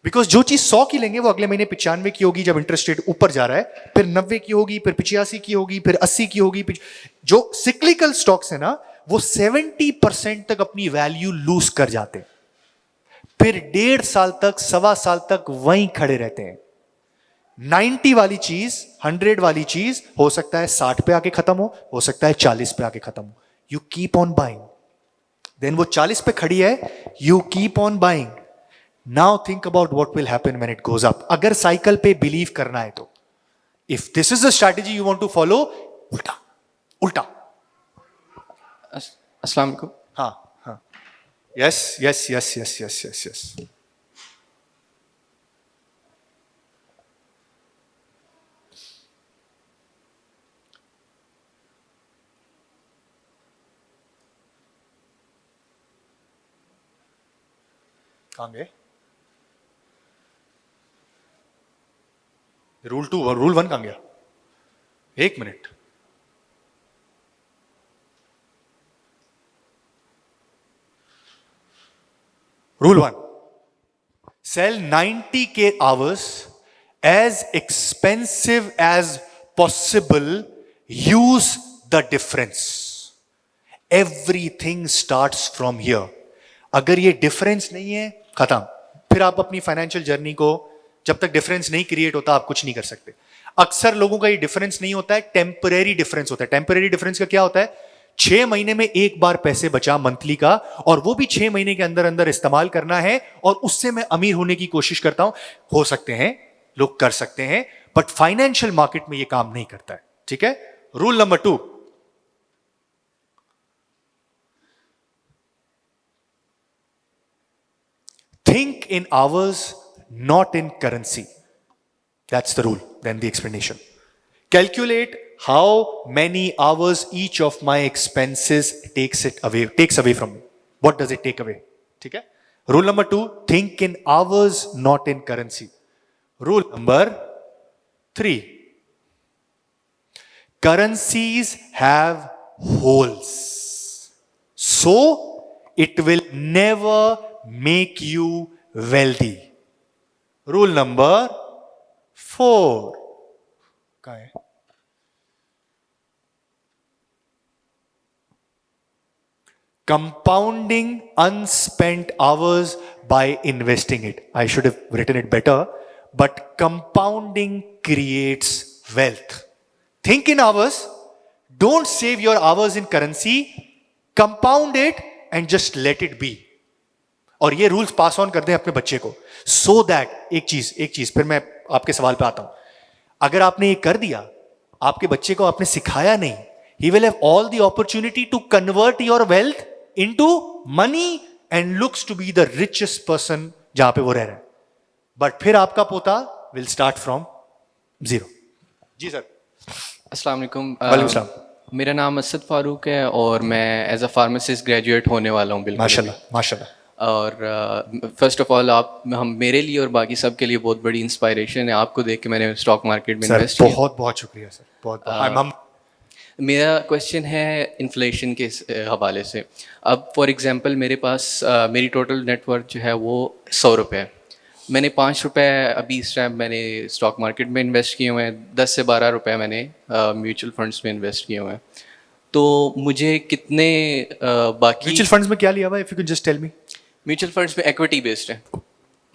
Because जो चीज 100 की लेंगे वो अगले महीने 95 की होगी जब इंटरेस्ट रेट ऊपर जा रहा है, फिर 90 की होगी, फिर 85 की होगी, फिर 80 की होगी. जो सिक्लिकल स्टॉक्स है ना वो 70% तक अपनी वैल्यू लूज कर जाते हैं, फिर 1.5 साल तक, 1.25 साल तक वहीं खड़े रहते हैं. 90 वाली चीज, 100 वाली चीज हो सकता है 60 पे आके खत्म हो सकता है 40 पे आके खत्म हो. You keep on buying, then वो 40 पे खड़ी है, you keep on buying. Now think about what will happen when it goes up. अगर साइकिल पे बिलीव करना है तो, if this is the strategy you want to follow, उल्टा उल्टा. अस्सलाम वालेकुम. हाँ हाँ, yes yes yes yes yes yes yes. कहां गए? रूल 2 और रूल 1 कहां गया? एक minute. Rule 1, sell 90K hours as expensive as possible, use the difference. Everything starts from here. अगर ये डिफरेंस नहीं है, खत्म. फिर आप अपनी फाइनेंशियल जर्नी को, जब तक डिफरेंस नहीं क्रिएट होता आप कुछ नहीं कर सकते. अक्सर लोगों का ये डिफरेंस नहीं होता है, टेम्परेरी डिफरेंस होता है. टेम्परेरी डिफरेंस का क्या होता है? 6 महीने में एक बार पैसे बचा मंथली का, और वो भी 6 महीने के अंदर अंदर इस्तेमाल करना है, और उससे मैं अमीर होने की कोशिश करता हूं. हो सकते हैं, लोग कर सकते हैं, बट फाइनेंशियल मार्केट में ये काम नहीं करता है. ठीक है. Rule number 2, think in hours, not in currency. That's the rule. Then the explanation. Calculate how many hours each of my expenses takes away from me. What does it take away? ठीक है. Rule number 2, think in hours, not in currency. Rule number 3, currencies have holes, so it will never make you wealthy. Rule number 4, कहाँ है? Compounding unspent hours by investing it. I should have written it better, but compounding creates wealth. Think in hours, don't save your hours in currency, compound it and just let it be. और ये rules pass on कर दें अपने बच्चे को, so that एक चीज फिर मैं आपके सवाल पे आता हूं. अगर आपने ये कर दिया, आपके बच्चे को आपने सिखाया नहीं, he will have all the opportunity to convert your wealth into money and looks to be the richest person जहां पे वो रह रहा है. बट फिर आपका पोता will start from zero. जी सर. अस्सलाम वालेकुम. वालेकुम सलाम. मेरा नाम असद फारूक है और मैं एज अ फार्मासिस्ट ग्रेजुएट होने वाला हूँ. बिल्कुल माशाल्लाह माशाल्लाह. और फर्स्ट ऑफ ऑल हम मेरे लिए और बाकी सब के लिए बहुत बड़ी इंस्पायरेशन है. आपको देख के मैंने स्टॉक मार्केट में इन्वेस्ट किया. बहुत बहुत शुक्रिया सर. बहुत. मेरा क्वेश्चन है इन्फ्लेशन के हवाले से. अब फॉर एग्जांपल मेरे पास मेरी टोटल नेटवर्थ जो है वो 100 रुपये है. मैंने 5 रुपये अभी इस टाइम मैंने स्टॉक मार्केट में इन्वेस्ट किए हुए हैं. 10 से 12 रुपये मैंने म्यूचुअल फंड्स में इन्वेस्ट किए हुए हैं. तो मुझे कितने बाकी म्यूचुअल फंड्स में क्या लिया हुआ है? If you can just tell me. Mutual funds में इक्विटी बेस्ड है.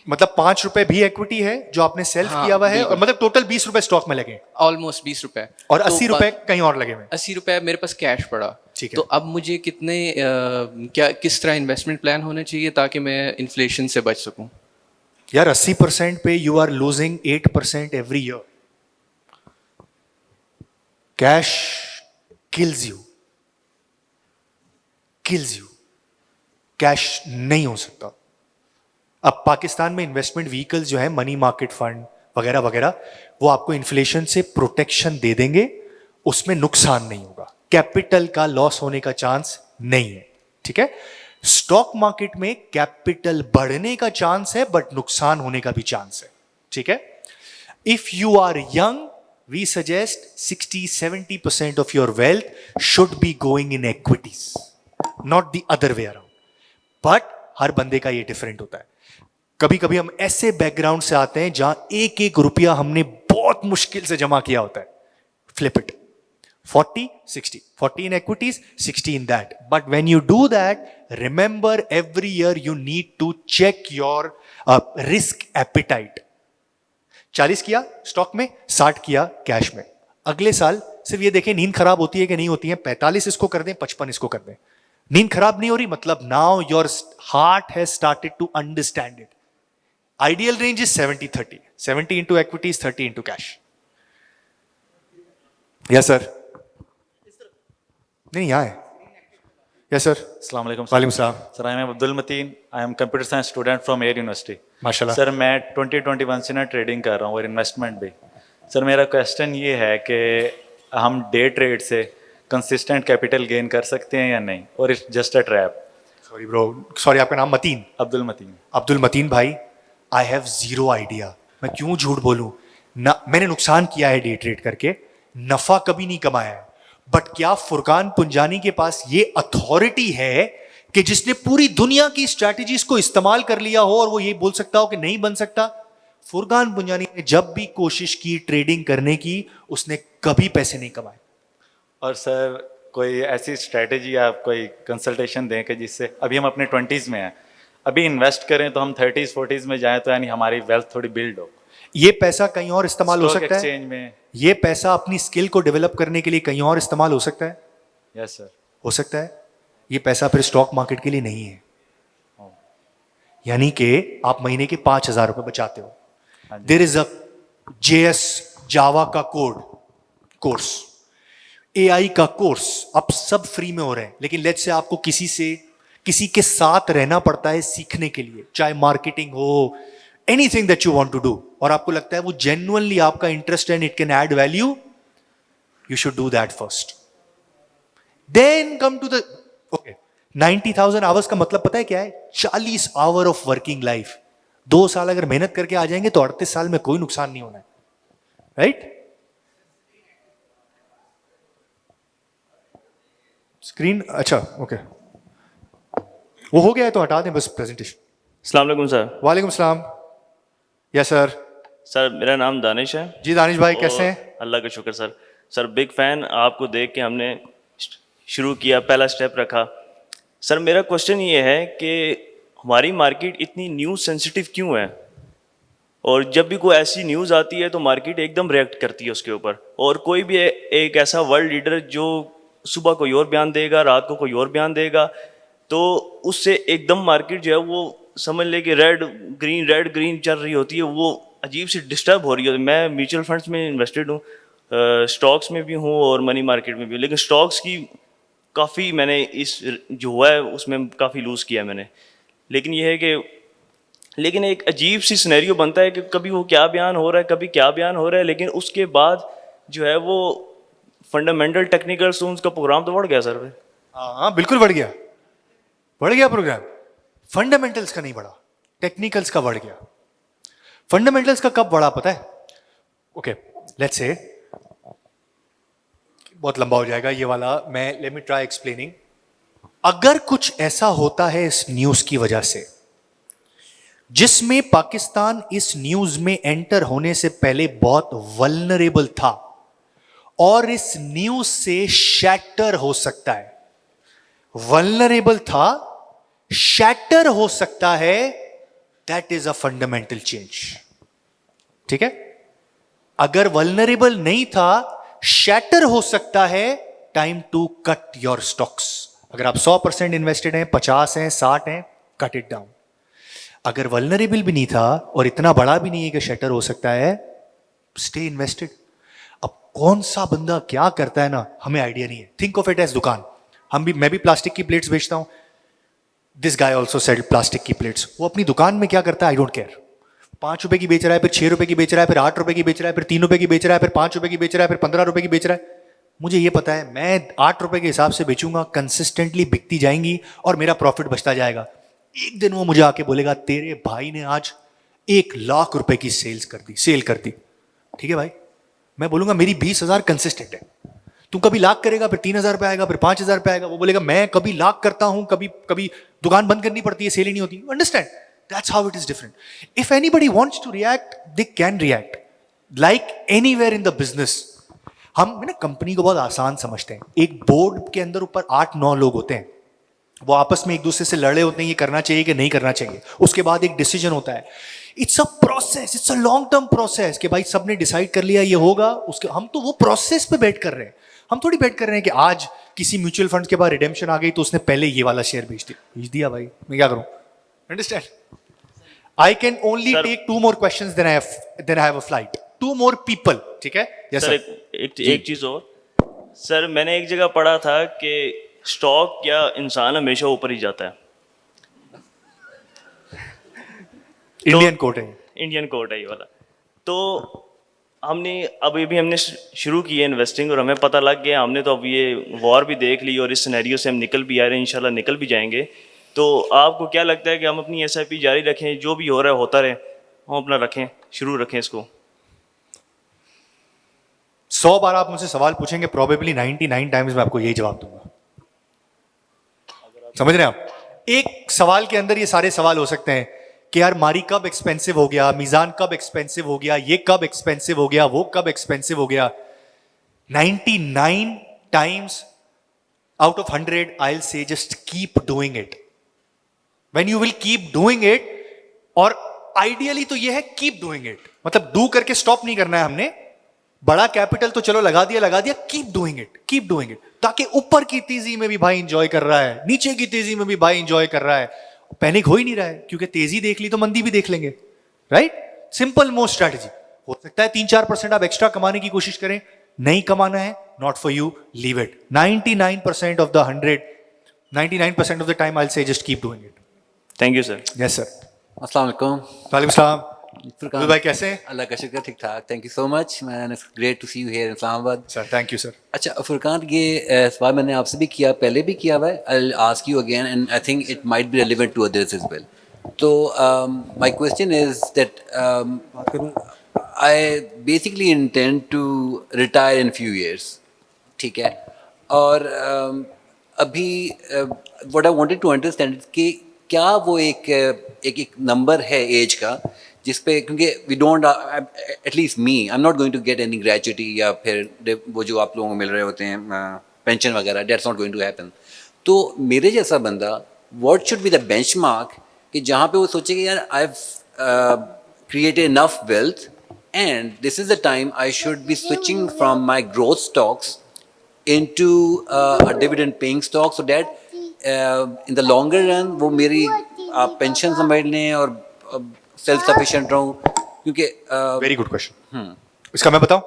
मतलब 5 रुपए भी इक्विटी है जो आपने सेल्फ किया हुआ है, और मतलब टोटल 20 रुपए स्टॉक में लगे. ऑलमोस्ट 20 रुपए. और 80 रुपए कहीं और लगे हुए. 80 रुपए मेरे पास कैश पड़ा. ठीक है. तो अब मुझे कितने किस तरह इन्वेस्टमेंट प्लान होना चाहिए ताकि मैं इन्फ्लेशन से बच सकूं? यार 80% पे you are losing 8% every year. Cash kills you. Cash नहीं हो सकता. अब पाकिस्तान में इन्वेस्टमेंट व्हीकल्स जो है, मनी मार्केट फंड वगैरह वगैरह, वो आपको इन्फ्लेशन से प्रोटेक्शन दे देंगे, उसमें नुकसान नहीं होगा, कैपिटल का लॉस होने का चांस नहीं है. ठीक है. स्टॉक मार्केट में कैपिटल बढ़ने का चांस है बट नुकसान होने का भी चांस है. ठीक है. If you are young, we suggest 60-70% of your wealth should be going in equities, not the other way around. But हर बंदे का ये डिफरेंट होता है. कभी कभी हम ऐसे बैकग्राउंड से आते हैं जहां एक एक रुपया हमने बहुत मुश्किल से जमा किया होता है. Flip it. 40-60, 40 in equities, 60 in that. But when you do that, remember every year you need to check your risk appetite. 40 किया स्टॉक में, 60 किया कैश में. अगले साल सिर्फ ये देखें नींद खराब होती है कि नहीं होती है. 45 इसको कर दें, 55 इसको कर दें. नींद खराब नहीं हो रही, मतलब now your heart has started to understand it. Ideal range is 70-30. 70 into equities, 30 into cash. Yes, sir. नहीं यहाँ है. Yes, sir. अस्सलाम वालेकुम वालेकुम सलाम. Sir, I am Abdul Matin. I am computer science student from air university. माशाल्लाह. सर, मैं 2021 से ना ट्रेडिंग कर रहा हूँ और इन्वेस्टमेंट भी. सर, मेरा क्वेश्चन ये है कि हम डे ट्रेड से कंसिस्टेंट कैपिटल गेन कर सकते हैं या नहीं, और it's just a trap. Sorry bro, sorry, आपका नाम मतीन? अब्दुल मतीन. अब्दुल मतीन भाई, आई हैव जीरो आइडिया. मैं क्यों झूठ बोलूं ना, मैंने नुकसान किया है डे ट्रेड करके, नफा कभी नहीं कमाया है. बट क्या फुरकान पुंजानी के पास ये अथॉरिटी है कि जिसने पूरी दुनिया की स्ट्रैटेजीज को इस्तेमाल कर लिया हो और वो ये बोल सकता हो कि नहीं बन सकता? फुरकान पुंजानी ने जब भी कोशिश की ट्रेडिंग करने की, उसने कभी पैसे नहीं कमाए. और सर, कोई ऐसी स्ट्रेटेजी आप कोई कंसल्टेशन दें कि जिससे अभी हम अपने 20s में हैं, अभी इन्वेस्ट करें तो हम 30s 40s में जाएं, तो यानी हमारी वेल्थ थोड़ी बिल्ड हो. ये पैसा कहीं और इस्तेमाल हो सकता है. एक्सचेंज में ये पैसा अपनी स्किल को डेवलप करने के लिए कहीं और इस्तेमाल हो सकता है. Yes sir. हो सकता है. ये पैसा फिर स्टॉक मार्केट के लिए नहीं है. यानी कि आप महीने के 5,000 रुपए बचाते हो. देयर इज अ JS जावा का कोर्स, AI का कोर्स, अब सब फ्री में हो रहे हैं. लेकिन लेट्स से आपको किसी के साथ रहना पड़ता है सीखने के लिए, चाहे मार्केटिंग हो, anything that you want to do, और आपको लगता है वो जेन्युइनली आपका interest and it can add value, you should do that first. Then come to the 90,000 hours का मतलब पता है क्या है? 40 आवर ऑफ वर्किंग लाइफ. 2 साल अगर मेहनत करके आ जाएंगे तो 38 साल में कोई नुकसान नहीं होना है. राइट? स्क्रीन अच्छा, ओके, वो हो गया है तो हटा दें बस प्रेजेंटेशन. अस्सलाम वालेकुम सर. वालेकुम सलाम. Yes sir. सर, मेरा नाम दानिश है. जी दानिश भाई, और कैसे हैं? अल्लाह का शुक्र सर. सर, बिग फैन, आपको देख के हमने शुरू किया, पहला स्टेप रखा. सर, मेरा क्वेश्चन ये है कि हमारी मार्केट इतनी न्यूज़ सेंसिटिव क्यों है, और जब भी कोई ऐसी न्यूज़ आती है तो मार्केट एकदम रिएक्ट करती है उसके ऊपर. और कोई भी एक ऐसा वर्ल्ड लीडर जो सुबह कोई और बयान देगा, रात को कोई और बयान देगा, तो उससे एकदम मार्केट जो है वो समझ ले कि रेड ग्रीन चल रही होती है, वो अजीब सी डिस्टर्ब हो रही होती है. मैं म्यूचुअल फंड्स में इन्वेस्टेड हूँ, स्टॉक्स में भी हूँ और मनी मार्केट में भी, लेकिन स्टॉक्स की काफ़ी मैंने इस जो हुआ है उसमें काफ़ी लूज़ किया मैंने. लेकिन ये है कि लेकिन एक अजीब सी सिनेरियो बनता है कि कभी वो क्या बयान हो रहा है, कभी क्या बयान हो रहा है, लेकिन उसके बाद जो है वो फंडामेंटल टेक्निकल सोन्स का प्रोग्राम तो बढ़ गया सर. हाँ बिल्कुल बढ़ गया प्रोग्राम. फंडामेंटल्स का नहीं बढ़ा, टेक्निकल्स का बढ़ गया. फंडामेंटल्स का कब बढ़ा पता है? ओके, लेट्स से, बहुत लंबा हो जाएगा ये वाला, मैं लेट मी ट्राई एक्सप्लेनिंग. अगर कुछ ऐसा होता है इस न्यूज की वजह से जिसमें पाकिस्तान इस न्यूज में एंटर होने से पहले बहुत वल्नरेबल था और इस न्यूज से शैटर हो सकता है, वल्नरेबल था, शैटर हो सकता है, that is a fundamental change. ठीक है? अगर वल्नरेबल नहीं था, शैटर हो सकता है, time to cut your stocks. अगर आप 100% इन्वेस्टेड हैं, 50 हैं, 60 हैं, कट इट डाउन. अगर वल्नरेबल भी नहीं था और इतना बड़ा भी नहीं है कि शटर हो सकता है, स्टे इन्वेस्टेड. अब कौन सा बंदा क्या करता है ना, हमें आइडिया नहीं है. थिंक ऑफ इट एज दुकान. मैं भी प्लास्टिक की प्लेट्स बेचता हूं. This guy also sell plastic की प्लेट्स. वो अपनी दुकान में क्या करता है, आई डोंट केयर. 5 रुपए की बेच रहा है, फिर 6 रुपए की बेच रहा है, फिर 8 रुपए की बेच रहा है, फिर 3 रुपए की बेच रहा है, फिर 5 रुपए की बेच रहा है, फिर 15 रुपए की बेच रहा है. मुझे ये पता है, मैं 8 रुपए के हिसाब से बेचूंगा, कंसिस्टेंटली बिकती जाएंगी और मेरा प्रॉफिट बचता जाएगा. एक दिन वो मुझे आके बोलेगा, तेरे भाई ने आज 1 लाख रुपए की सेल कर दी. ठीक है भाई? मैं बोलूंगा मेरी 20,000 कंसिस्टेंट है. तू कभी लाख करेगा, फिर 3,000 पे आएगा, फिर 5,000 पे आएगा. वो बोलेगा मैं कभी लाख करता हूं, कभी दुकान बंद करनी पड़ती है, सेल ही नहीं होती. Understand? That's how it is different. If anybody wants to react, they can react like anywhere in the business. हम ना कंपनी को बहुत आसान समझते हैं. एक बोर्ड के अंदर ऊपर 8-9 लोग होते हैं, वो आपस में एक दूसरे से लड़े होते हैं, ये करना चाहिए कि नहीं करना चाहिए. उसके बाद एक डिसीजन होता है. It's a process, it's a long term process कि भाई सबने डिसाइड कर लिया ये होगा. उसके हम तो वो प्रोसेस पे बैठ कर रहे हैं. हम थोड़ी बैठ कर रहे हैं कि आज किसी म्यूचुअल फंड के बाद रिडेम्पशन आ गई तो उसने पहले ये वाला शेयर बेच दिया भाई, मैं क्या करूं? Understand? I can only take 2 more questions then I have a flight. 2 more people, ठीक है? Yes, sir sir. एक चीज और सर, मैंने एक जगह पढ़ा था कि स्टॉक या इंसान हमेशा ऊपर ही जाता है। इंडियन कोट है, इंडियन कोट है ये वाला। तो हमने शुरू की है इन्वेस्टिंग और हमें पता लग गया, हमने तो अब ये वॉर भी देख ली और इस सिनेरियो से हम निकल भी आ रहे हैं, इंशाल्लाह निकल भी जाएंगे। तो आपको क्या लगता है कि हम अपनी SIP जारी रखें, जो भी हो रहा है होता रहे, हम अपना रखें, शुरू रखें इसको? 100 बार आप मुझसे सवाल पूछेंगे, प्रोबेबली 99 टाइम्स मैं आपको यही जवाब दूंगा। समझ रहे हैं आप? एक सवाल के अंदर ये सारे सवाल हो सकते हैं कि यार मारी कब एक्सपेंसिव हो गया, मीजान कब एक्सपेंसिव हो गया, ये कब एक्सपेंसिव हो गया, वो कब एक्सपेंसिव हो गया। 99 times out of 100 I'll say just keep doing it. When you will keep doing it, और आइडियली तो ये है keep doing it, मतलब डू करके स्टॉप नहीं करना है हमने। बड़ा कैपिटल तो चलो लगा दिया, keep doing it, ताकि ऊपर की तेजी में भी भाई इंजॉय कर रहा है, नीचे की तेजी में भी भाई इंजॉय कर रहा है, पैनिक हो ही नहीं रहा है, क्योंकि तेजी देख ली तो मंदी भी देख लेंगे, राइट? Simple most strategy. हो सकता है 3-4% आप एक्स्ट्रा कमाने की कोशिश करें, नहीं कमाना है, not for you, leave it. 99% of the 100, 99% of the time I will say just keep doing it. Thank you sir. Yes sir. अस्सलाम वालेकुम। वालेकुम सलाम। फुरकान भाई कैसे हैं? अल्लाह का शुक्र, ठीक ठाक। Thank you so much man, it's great to see you here in Islamabad. Sir thank you sir. अच्छा फुरकान, ये सवाल मैंने आपसे भी किया, पहले भी किया हुआ है, I will ask you again and I think it might be relevant to others as well. तो my question is that I basically intend to retire in few years, ठीक है? और अभी what I wanted to understand कि क्या वो एक number है एज का जिस पे, क्योंकि we don't, at least me, I am not going to get any gratuity या फिर वो जो आप लोगों को मिल रहे होते हैं पेंशन वगैरह, that's not going to happen. तो मेरे जैसा बंदा, what should be the benchmark कि जहाँ पे वो सोचे कि यार I have created enough wealth and this is the time I should be switching from my growth stocks into a dividend paying stock so that in the longer run वो मेरी pension समझ लें और सेल्फ सफिशिएंट रहूं, क्योंकि very good question. इसका मैं बताऊं,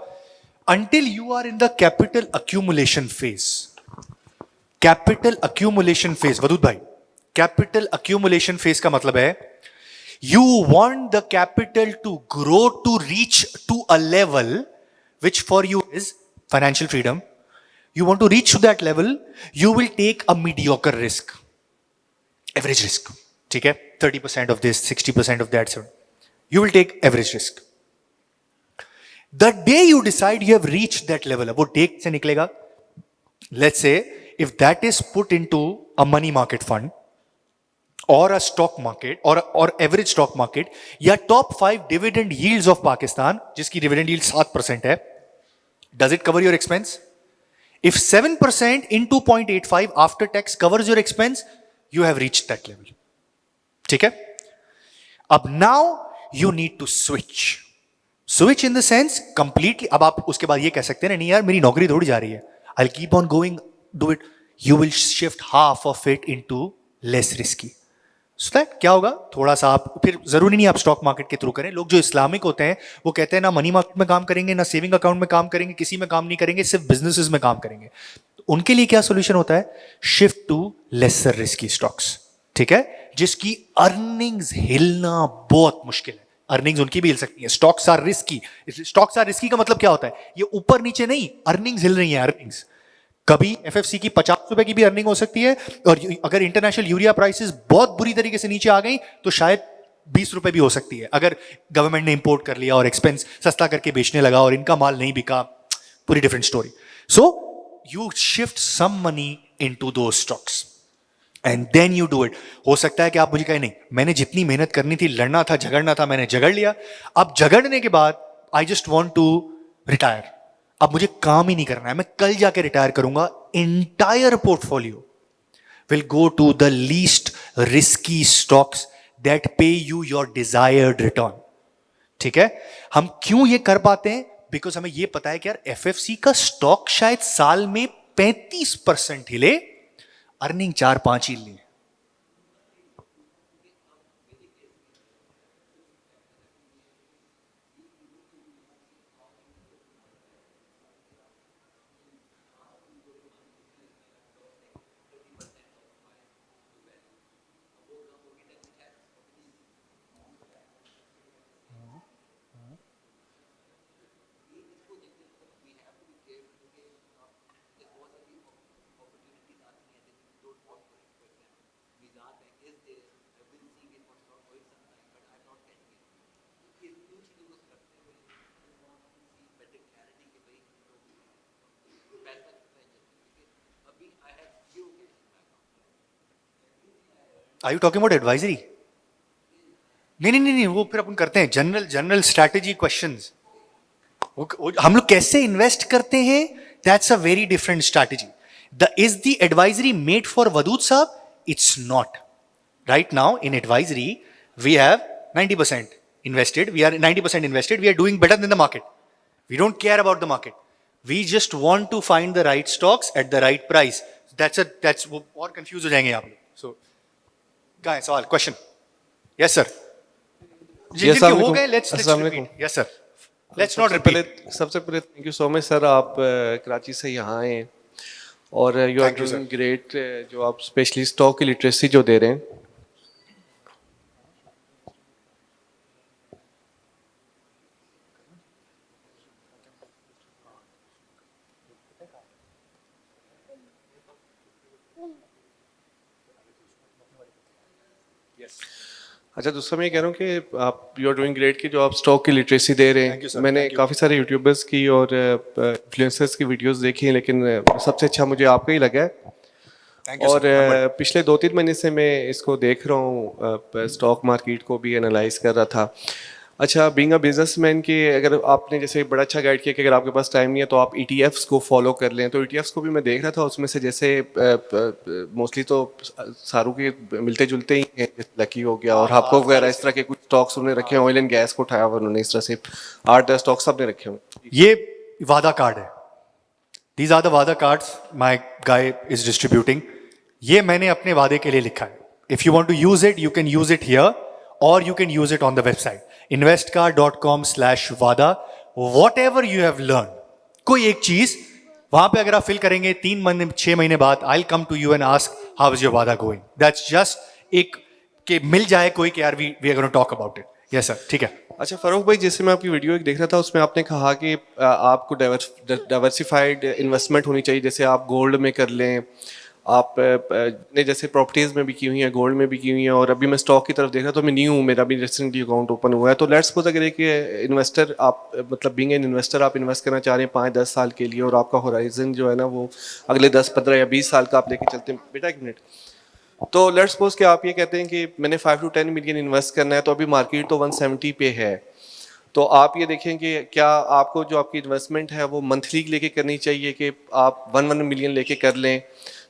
until you are in the capital accumulation phase, Wadood भाई, capital accumulation phase का मतलब है you want the capital to grow to reach to a level which for you is financial freedom. You want to reach to that level, you will take a mediocre risk, average risk, ठीक है? 30% of this, 60% of that, you will take average risk. The day you decide you have reached that level, वो day से निकलेगा, let's say if that is put into a money market fund or a stock market or average stock market या top 5 dividend yields of Pakistan, जिसकी dividend yield 7% है, does it cover your expense? If 7% into 0.85 after tax covers your expense, you have reached that level. ठीक है? अब now you need to switch. Switch in the sense completely. अब आप उसके बाद ये कह सकते हैं नहीं यार मेरी नौकरी थोड़ी जा रही है, I'll keep on going, do it. You will shift half of it into less risky. So that क्या होगा, थोड़ा सा आप, फिर जरूरी नहीं आप स्टॉक मार्केट के थ्रू करें। लोग जो इस्लामिक होते हैं वो कहते हैं ना मनी मार्केट में काम करेंगे, ना सेविंग अकाउंट में काम करेंगे, किसी में काम नहीं करेंगे, सिर्फ बिजनेसेस में काम करेंगे। उनके लिए क्या सोल्यूशन होता है? Shift to lesser risky stocks, ठीक है? जिसकी अर्निंग्स हिलना बहुत मुश्किल है। अर्निंग्स उनकी भी हिल सकती है। Stocks are risky. Stocks are risky का मतलब क्या होता है? ये ऊपर नीचे नहीं, अर्निंग्स हिल रही है। अर्निंग्स कभी एफएफसी की 50 रुपए की भी अर्निंग हो सकती है, और अगर इंटरनेशनल यूरिया प्राइसेस बहुत बुरी तरीके से नीचे आ गई तो शायद 20 रुपए भी हो सकती है, अगर गवर्नमेंट ने इंपोर्ट कर लिया और एक्सपेंस सस्ता करके बेचने लगा और इनका माल नहीं बिका, पूरी different story. So you shift some money into दो stocks and then you do it. हो सकता है कि आप मुझे कहें नहीं मैंने जितनी मेहनत करनी थी, लड़ना था, झगड़ना था, मैंने झगड़ लिया, अब झगड़ने के बाद I just want to retire, अब मुझे काम ही नहीं करना है, मैं कल जाके रिटायर करूंगा। Entire portfolio will go to the least risky stocks that pay you your desired return. ठीक है? हम क्यों ये कर पाते हैं? बिकॉज हमें ये पता है कि यार एफएफसी का स्टॉक शायद साल में 35% हिले, अर्निंग 4-5 ही ली। Are you talking about advisory? नहीं, वो फिर अपन करते हैं जनरल स्ट्रैटेजी क्वेश्चंस। हम लोग कैसे इन्वेस्ट करते हैं, that's a very different strategy. Is the advisory made for Wadood साहब? It's not. Right now in advisory we have 90% invested, we are 90% invested, we are doing better than the market. We don't care about the market. We just want to find the right stocks at the right price. That's और confused हो जाएंगे आप लोग। So क्या है सवाल, question? Yes sir. जिनके हो गए let's repeat. Yes sir, let's not repeat. सबसे पहले thank you so much sir, आप कराची से यहाँ आए और यू आर डूइंग ग्रेट, जो आप स्पेशली स्टॉक की लिटरेसी जो दे रहे हैं। अच्छा, दूसरा मैं ये कह रहा हूँ कि आप यू आर डूइंग ग्रेट कि जो आप स्टॉक की लिटरेसी दे रहे हैं। मैंने काफ़ी सारे यूट्यूबर्स की और इन्फ्लुएंसर्स की वीडियोस देखी हैं, लेकिन सबसे अच्छा मुझे आपका ही लगा है। और पिछले 2-3 महीने से मैं इसको देख रहा हूँ, स्टॉक मार्केट को भी एनालाइज कर रहा था। अच्छा, बीइंग अ बिजनेसमैन के अगर आपने जैसे बड़ा अच्छा गाइड किया कि अगर आपके पास टाइम नहीं है तो आप ETFs को फॉलो कर लें, तो ETFs को भी मैं देख रहा था, उसमें से जैसे मोस्टली तो सारू के मिलते जुलते ही हैं, लकी हो गया और हापको वगैरह, इस तरह के कुछ स्टॉक्स उन्होंने रखे हैं। ऑयल एंड गैस को उठाया हुआ उन्होंने, इस तरह से 8-10 स्टॉक्स सब ने रखे हुए। ये वादा कार्ड है, these are the wada cards my guy is distributing. ये मैंने अपने वादे के लिए लिखा है। If you want to use it you can use it here और you can use it on the website investcard.com/wada। whatever you have learned, कोई एक चीज वहां पे अगर आप फिल करेंगे 6 महीने बाद, I'll come to you and ask how is your WADA going. That's just एक कि मिल जाए कोई कि यार we are going to talk about it. Yes sir, ठीक है। अच्छा फारूक भाई, जैसे मैं आपकी वीडियो एक देख रहा था, उसमें आपने कहा कि आपको डाइवर्सिफाइड इन्वेस्टमेंट होनी चाहिए, जैसे आप गोल्ड में कर लें, आप ने जैसे प्रॉपर्टीज़ में भी की हुई हैं, गोल्ड में भी की हुई हैं, और अभी मैं स्टॉक की तरफ देख रहा तो मैं न्यू हूँ, मेरा भी रिसेंटली अकाउंट ओपन हुआ है। तो लेट्स सपोज अगर एक इन्वेस्टर आप मतलब बीइंग एन इन्वेस्टर आप इन्वेस्ट करना चाह रहे हैं 5-10 साल के लिए, और आपका होराइजन जो है ना वो अगले 10-15 या 20 साल का आप लेके चलते हैं। बेटा एक मिनट, तो लेट्स सपोज कि आप ये कहते हैं कि मैंने 5 to 10 मिलियन इन्वेस्ट करना है, तो अभी मार्केट तो 170 पे है, तो आप ये देखें कि क्या आपको जो आपकी इन्वेस्टमेंट है वो मंथली लेके करनी चाहिए कि आप 1 मिलियन लेके कर लें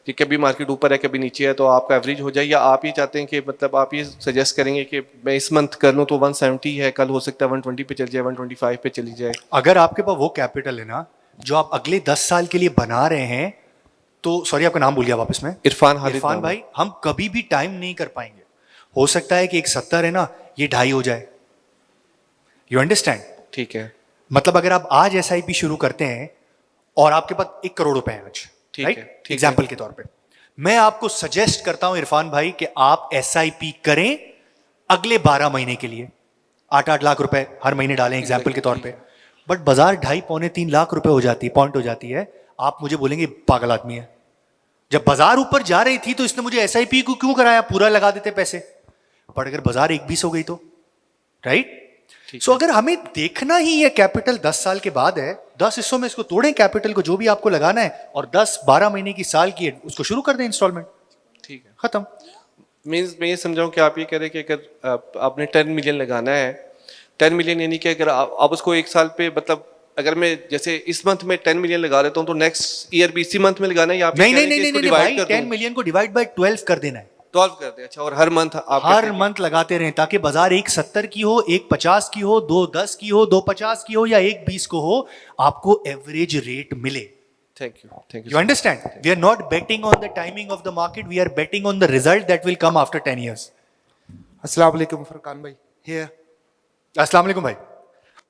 कि कभी मार्केट ऊपर है कभी नीचे है तो आपका एवरेज हो जाए, या आप ये चाहते हैं कि मतलब आप ये सजेस्ट करेंगे कि मैं इस मंथ कर लूँ तो 170 है, कल हो सकता है 120 पे चल जाए, 125 पे चली जाए। अगर आपके पास वो कैपिटल है ना जो आप अगले 10 साल के लिए बना रहे हैं, तो सॉरी आपका नाम भूल गया वापस में, इरफान भाई, हम कभी भी टाइम नहीं कर पाएंगे। हो सकता है कि एक 70 है ना, ये 2.5 हो जाए। You understand? ठीक है, मतलब अगर आप आज SIP शुरू करते हैं और आपके पास 1 करोड़ रुपए हैं आज, राइट, एग्जाम्पल के तौर पे, मैं आपको सजेस्ट करता हूं इरफान भाई कि आप SIP करें अगले 12 महीने के लिए, 8-8 लाख रुपए हर महीने डालें एग्जाम्पल के तौर पे। बट बाजार 2.5-3 लाख रुपए हो जाती है, पॉइंट हो जाती है, आप मुझे बोलेंगे पागल आदमी है। जब बाजार ऊपर जा रही थी तो इसने मुझे SIP को क्यों कराया, पूरा लगा देते पैसे। बट अगर बाजार 1.20 हो गई तो, राइट? सो अगर हमें देखना ही है कैपिटल 10 साल के बाद है, 10 हिस्सों में इसको तोड़ें कैपिटल को जो भी आपको लगाना है, और 10-12 महीने की साल की उसको शुरू कर दें इंस्टॉलमेंट। ठीक है, खत्म। मीन्स मैं ये समझाऊं कि आप ये कह रहे हैं कि अगर आपने 10 मिलियन लगाना है, 10 मिलियन यानी कि अगर आप उसको 1 साल पे, मतलब अगर मैं जैसे इस मंथ में 10 मिलियन लगा लेता हूं तो नेक्स्ट ईयर भी इसी मंथ में लगाना है, या नहीं भाई, 10 मिलियन को डिवाइड बाय 12 कर देना है, 12 कर दे। अच्छा, और हर मंथ लगाते रहें ताकि बाजार 1.70 की हो, 1.50 की हो, 2.10 की हो, 2.50 की हो, या 1.20 को हो, आपको एवरेज रेट मिले। Thank you. You understand? We are not betting on the timing of the market. We are betting on the result that will come after 10 years. अस्सलाम वालेकुम फरकान भाई here अस्सलाम वालेकुम भाई.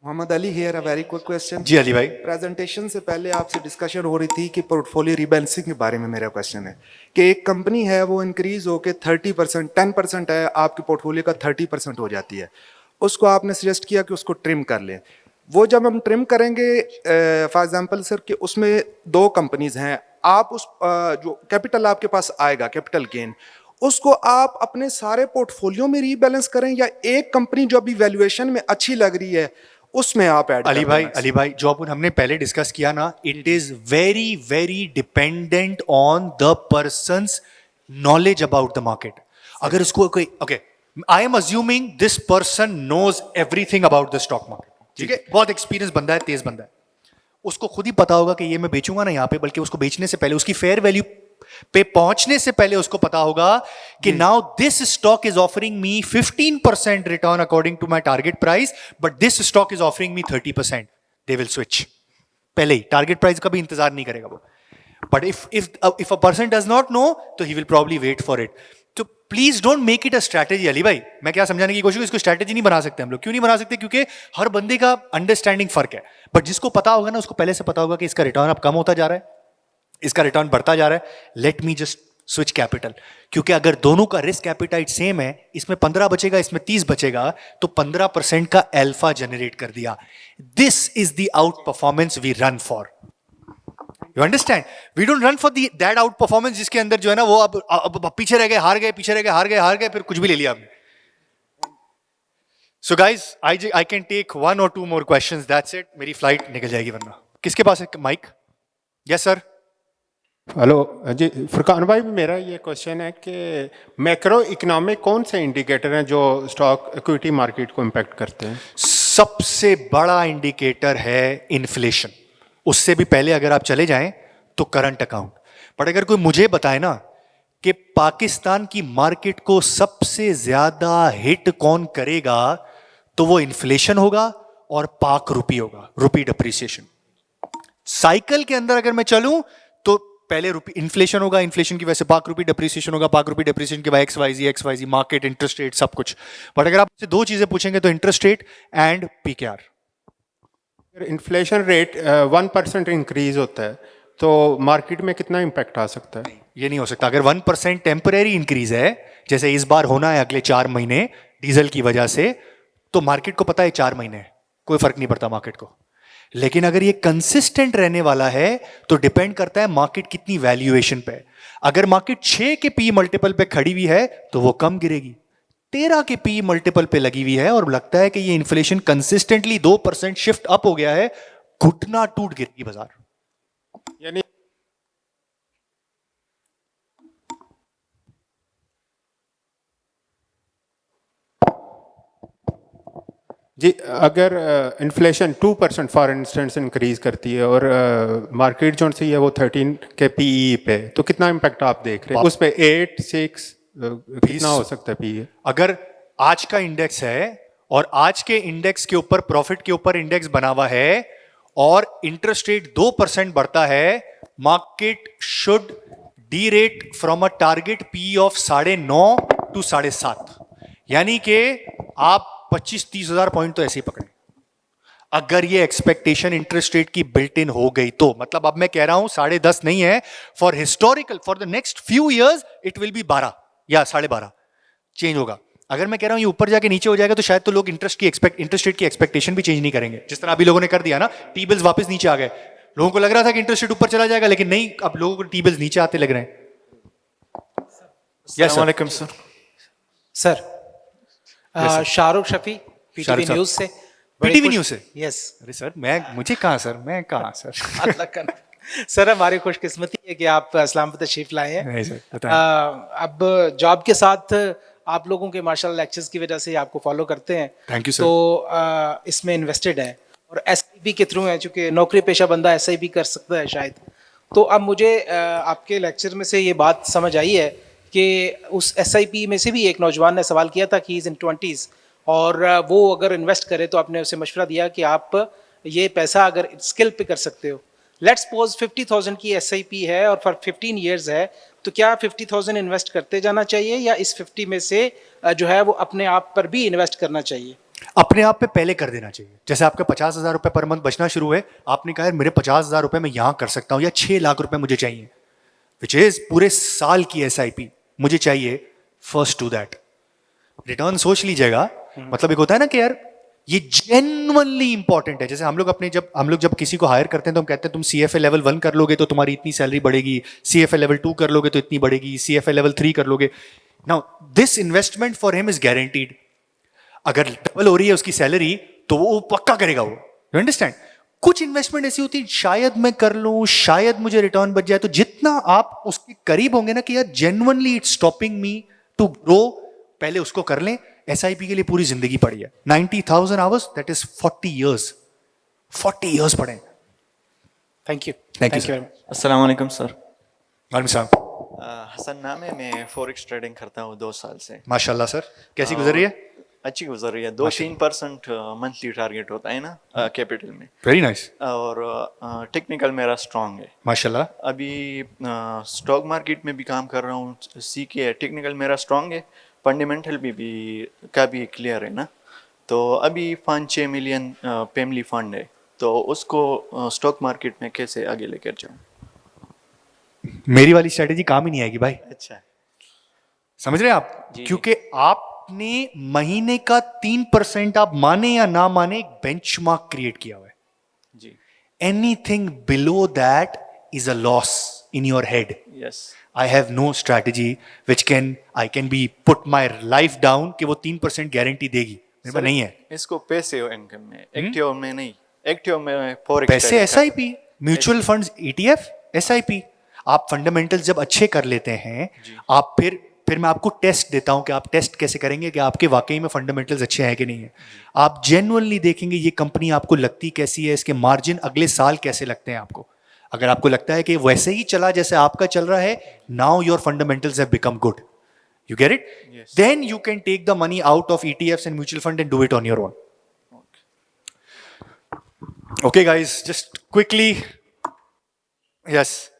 Mohammad Ali here a very quick question जी अली भाई. Presentation से पहले आपसे डिस्कशन हो रही थी कि पोर्टफोलियो रीबैलेंसिंग के बारे में मेरा क्वेश्चन है कि एक कंपनी है वो इंक्रीज होके 30% 10% है आपके पोर्टफोलियो का 30% हो जाती है, उसको आपने सजेस्ट किया कि उसको ट्रिम कर लें. वो जब हम ट्रिम करेंगे फॉर एग्जांपल सर कि उसमें 2 कंपनीज हैं, आप उस जो कैपिटल आपके पास आएगा कैपिटल गेन उसको आप अपने सारे पोर्टफोलियो में रीबैलेंस करें या एक कंपनी जो अभी वैल्यूएशन में अच्छी लग रही है उसमें आप ऐड अली भाई जो अपन हमने पहले डिस्कस किया ना, it is very very dependent on the person's knowledge about the market. अगर उसको कोई okay, I am assuming this person knows everything about the stock market. ठीक है, बहुत एक्सपीरियंस बंदा है, तेज बंदा है, उसको खुद ही पता होगा कि ये मैं बेचूंगा ना यहाँ पे, बल्कि उसको बेचने से पहले उसकी फेयर वैल्यू पे पहुंचने से पहले उसको पता होगा कि now this stock is offering me 15% return according to my target price, but this stock is offering me 30%. They will switch. पहले ही टारगेट प्राइस का भी इंतजार नहीं करेगा वो. But if a person does not know तो he will probably wait for it. तो please don't make it a strategy. Ali भाई मैं क्या समझाने की कोशिश, इसको स्ट्रैटेजी नहीं बना सकते हम लोग. क्यों नहीं बना सकते? क्योंकि हर बंदे का अंडरस्टैंडिंग फर्क है. बट जिसको पता होगा ना, उसको पहले से पता होगा कि इसका रिटर्न अब कम होता जा रहा है, इसका रिटर्न बढ़ता जा रहा है, let me just switch capital. क्योंकि अगर दोनों का रिस्क एपिटाइट सेम है, इसमें 15 बचेगा इसमें 30 बचेगा, तो 15% का अल्फा जनरेट कर दिया. This is the outperformance we run for. You understand? We don't run for that outperformance जिसके अंदर जो है ना वो अब पीछे रह गए, हार गए, पीछे रह गए, हार गए, फिर कुछ भी ले लिया हमने. So guys I can take 1 or 2 more questions. That's it. मेरी फ्लाइट निकल जाएगी वरना. किसके पास है माइक? Yes sir. हेलो जी फुरकान भाई, मेरा ये क्वेश्चन है कि मैक्रो इकोनॉमिक कौन से इंडिकेटर हैं जो स्टॉक इक्विटी मार्केट को इम्पैक्ट करते हैं? सबसे बड़ा इंडिकेटर है इन्फ्लेशन. उससे भी पहले अगर आप चले जाएं तो करंट अकाउंट. बट अगर कोई मुझे बताए ना कि पाकिस्तान की मार्केट को सबसे ज्यादा हिट कौन करेगा, तो वो इन्फ्लेशन होगा और पाक रुपी होगा, रुपी डिप्रिसिएशन. साइकिल के अंदर अगर मैं चलूं तो पहले रुपी इन्फ्लेशन होगा, इन्फ्लेशन की वजह से पाक रुपी डिप्रिसिएशन होगा, पाक रुपी डिप्रिसिएशन के बाद XYZ मार्केट, इंटरेस्ट रेट, सब कुछ. बट अगर आप मुझसे 2 चीजें पूछेंगे तो interest rate and PKR. Inflation rate 1% increase होता है तो मार्केट में कितना इम्पैक्ट आ सकता है? ये नहीं हो सकता. अगर 1% टेम्परेरी इंक्रीज है, जैसे इस बार होना है अगले 4 महीने डीजल की वजह से, तो मार्केट को पता है 4 महीने कोई फर्क नहीं पड़ता मार्केट को. लेकिन अगर ये कंसिस्टेंट रहने वाला है तो डिपेंड करता है मार्केट कितनी वैल्यूएशन पे. अगर मार्केट 6 के पी मल्टीपल पे खड़ी हुई है तो वो कम गिरेगी. 13 के पी मल्टीपल पे लगी हुई है और लगता है कि ये इन्फ्लेशन कंसिस्टेंटली 2% शिफ्ट अप हो गया है, घुटना टूट गिरेगी बाजार. यानी जी अगर इन्फ्लेशन 2% फॉर इंस्टेंस इंक्रीज करती है और मार्केट जो सी है वो 13 के पीई पे, तो कितना इम्पैक्ट आप देख रहे हैं उस पे? 8, 6 कितना हो सकता है पीई? अगर आज का इंडेक्स है और आज के इंडेक्स के ऊपर, प्रॉफिट के ऊपर इंडेक्स बना हुआ है और इंटरेस्ट रेट 2% बढ़ता है, market should D rate from a target P of 9.5 to 7.5. यानी कि आप 25-30 हजार पॉइंट तो ऐसे ही पकड़े. अगर ये एक्सपेक्टेशन इंटरेस्ट रेट की बिल्ट इन हो गई तो, मतलब अब मैं कह रहा हूं 10.5 नहीं है, for historical for the next few years it will be 12 या 12.5 चेंज होगा. अगर मैं कह रहा हूं ये ऊपर जाके नीचे हो जाएगा तो शायद तो लोग इंटरेस्ट रेट की एक्सपेक्टेशन भी चेंज नहीं करेंगे, जिस तरह अभी लोगों ने कर दिया ना. टी बिल्स वापस नीचे आ गए. लोगों को लग रहा था कि इंटरेस्ट रेट ऊपर चला जाएगा, लेकिन नहीं, अब लोगों को टी बिल्स नीचे आते लग रहे हैं. अस्सलाम वालेकुम sir. Shahrukh Shafi PTV news से. पीटीवी न्यूज से? यस. अरे सर मुझे कहाँ सर, मैं कहाँ सर. सर हमारी खुशकिस्मती है कि आप इस्लाम पर तशरीफ लाए हैं. नहीं सर, बताएं. अब जॉब के साथ आप लोगों के माशाल्लाह लेक्चर्स की वजह से आपको फॉलो करते हैं. Thank you sir. तो इसमें इन्वेस्टेड है और SIP के थ्रू है, चूंकि नौकरी पेशा बंदा SIP कर सकता है शायद. तो अब मुझे आपके लेक्चर में से ये बात समझ आई है कि उस SIP में से भी एक नौजवान ने सवाल किया था कि इज़ इन 20s और वो अगर इन्वेस्ट करे तो आपने उसे मशवरा दिया कि आप ये पैसा अगर स्किल पे कर सकते हो. लेट्स सपोज 50,000 की SIP है और फॉर 15 ईयर्स है, तो क्या 50,000 इन्वेस्ट करते जाना चाहिए या इस 50 में से जो है वो अपने आप पर भी इन्वेस्ट करना चाहिए? अपने आप पे पहले कर देना चाहिए। जैसे आपका 50,000 रुपए पर मंथ बचना शुरू है, आपने कहा यार मेरे 50,000 रुपए मैं यहाँ कर सकता हूँ या 6 लाख रुपए मुझे चाहिए, विच इज पूरे साल की SIP मुझे चाहिए, फर्स्ट टू दैट। रिटर्न सोच लीजिएगा, मतलब एक होता है ना कि यार ये जेन्युइनली इंपॉर्टेंट है। जैसे हम लोग जब किसी को हायर करते हैं तो हम कहते हैं तुम CFA लेवल 1 कर लोगे तो तुम्हारी इतनी सैलरी बढ़ेगी, CFA लेवल 2 कर लोगे तो इतनी बढ़ेगी, CFA लेवल 3 कर लोगे। Now this investment for him is guaranteed. अगर डबल हो रही है उसकी सैलरी तो वो पक्का करेगा वो, यू अंडरस्टैंड। कुछ इन्वेस्टमेंट ऐसी होती है शायद मैं कर लूं, शायद मुझे रिटर्न बच जाए, तो जितना आप उसके करीब होंगे ना कि यार genuinely it's stopping me to grow, पहले उसको कर लें। SIP के लिए पूरी जिंदगी पड़ी है, 90,000 hours, that is 40 years, 40 years पढ़े। थैंक यू अस्सलाम वालेकुम सर। वालेकुम सलाम। हसन नाम है, मैं फॉरेक्स ट्रेडिंग करता हूँ 2 साल से। माशाल्लाह सर, कैसी गुजर रही है? अच्छी गुजर रही है। 2-3% मंथली टारगेट होता है ना कैपिटल में। Very nice. और टेक्निकल मेरा स्ट्रांग है माशाल्लाह। अभी स्टॉक मार्केट में भी काम कर रहा हूँ, सीखे। टेक्निकल मेरा स्ट्रांग है, फंडामेंटल भी क्लियर है ना। तो अभी 5-6 मिलियन फैमिली फंड है, तो उसको स्टॉक मार्केट में कैसे आगे लेकर जाऊँ? मेरी वाली स्ट्रेटेजी काम ही नहीं आएगी भाई। अच्छा, समझ रहे हैं आप? क्योंकि आपने महीने का 3%, आप माने या ना माने, एक बेंचमार्क क्रिएट किया हुआ है जी। Anything below that is a loss in your head. Yes, I have no strategy which I can be put my life down कि वो 3% गारंटी देगी, मेरे पास नहीं है। इसको पैसे इनकम में, एक्टिव में नहीं। एक्टिव में फॉरेक्स पैसे SIP, mutual funds, ETF, SIP। आप फंडामेंटल्स जब अच्छे कर लेते हैं, आप फिर मैं आपको टेस्ट देता हूं कि आप टेस्ट कैसे करेंगे कि आपके वाकई में फंडामेंटल्स अच्छे हैं कि नहीं है। आप जेन्युइनली देखेंगे ये कंपनी आपको लगती कैसी है, इसके मार्जिन अगले साल कैसे लगते हैं आपको। अगर आपको लगता है कि वैसे ही चला जैसे आपका चल रहा है, now your fundamentals have become good, you get it, then you can take the money out of ETFs and mutual fund and do it on your own. Okay guys, just quickly, yes,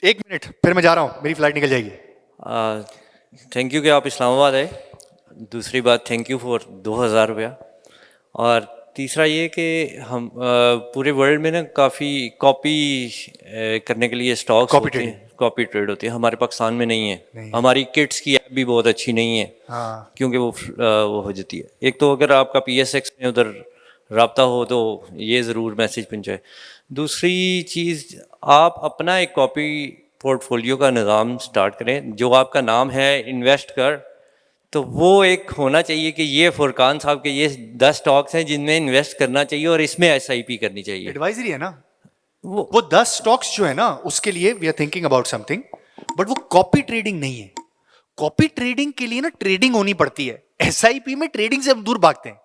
1 minute, फिर मैं जा रहा हूं, मेरी flight निकल जाएगी। Thank you कि आप इस्लामाबाद आए। दूसरी बात, थैंक यू फॉर 2,000 रुपया। और तीसरा ये कि हम पूरे वर्ल्ड में ना काफ़ी कॉपी करने के लिए स्टॉक्स होते हैं, कॉपी ट्रेड होती है। हमारे पाकिस्तान में नहीं है। हमारी किट्स की ऐप भी बहुत अच्छी नहीं है, क्योंकि वो हो जाती है। एक तो अगर आपका PSX में उधर रब्ता हो तो ये ज़रूर मैसेज पहुंचाए। दूसरी चीज़, आप अपना एक कॉपी पोर्टफोलियो का निज़ाम स्टार्ट करें, जो आपका नाम है इन्वेस्ट कर, तो वो एक होना चाहिए कि ये फुरकान साहब के ये 10 स्टॉक्स हैं जिनमें इन्वेस्ट करना चाहिए और इसमें SIP करनी चाहिए। एडवाइजरी है ना वो 10 स्टॉक्स जो है ना, उसके लिए we are thinking about something, but वो कॉपी ट्रेडिंग नहीं है। कॉपी ट्रेडिंग के लिए ना ट्रेडिंग होनी पड़ती है, SIP में ट्रेडिंग से हम दूर भागते हैं।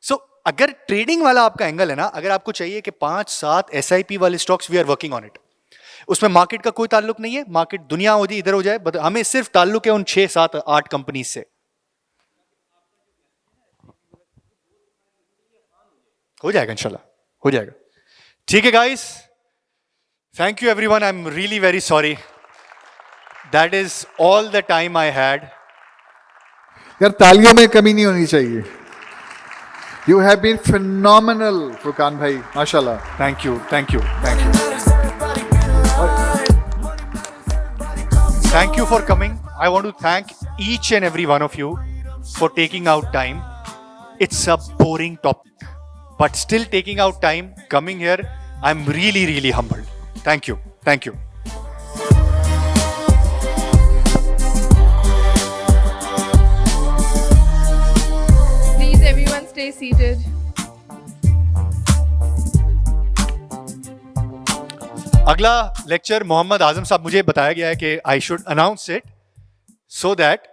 सो अगर ट्रेडिंग वाला आपका एंगल है ना, अगर आपको चाहिए कि 5-7 SIP वाले stocks, we are working on it. उसमें मार्केट का कोई ताल्लुक नहीं है, मार्केट दुनिया हो जाए इधर हो जाए, हमें सिर्फ ताल्लुक है उन 6-7-8 कंपनी से। हो जाएगा इंशाल्लाह, हो जाएगा। ठीक है guys, thank you everyone, I am really very sorry, that is all the time I had. यार तालियों में कमी नहीं होनी चाहिए। You have been phenomenal Furqan भाई, माशाल्लाह। Thank you, thank you, thank you, thank you for coming. I want to thank each and every one of you for taking out time. It's a boring topic, but still taking out time, coming here, I'm really, really humbled. Thank you, thank you. Please everyone stay seated. अगला lecture Mohammad Azam साहब, मुझे बताया गया है कि I should announce it so that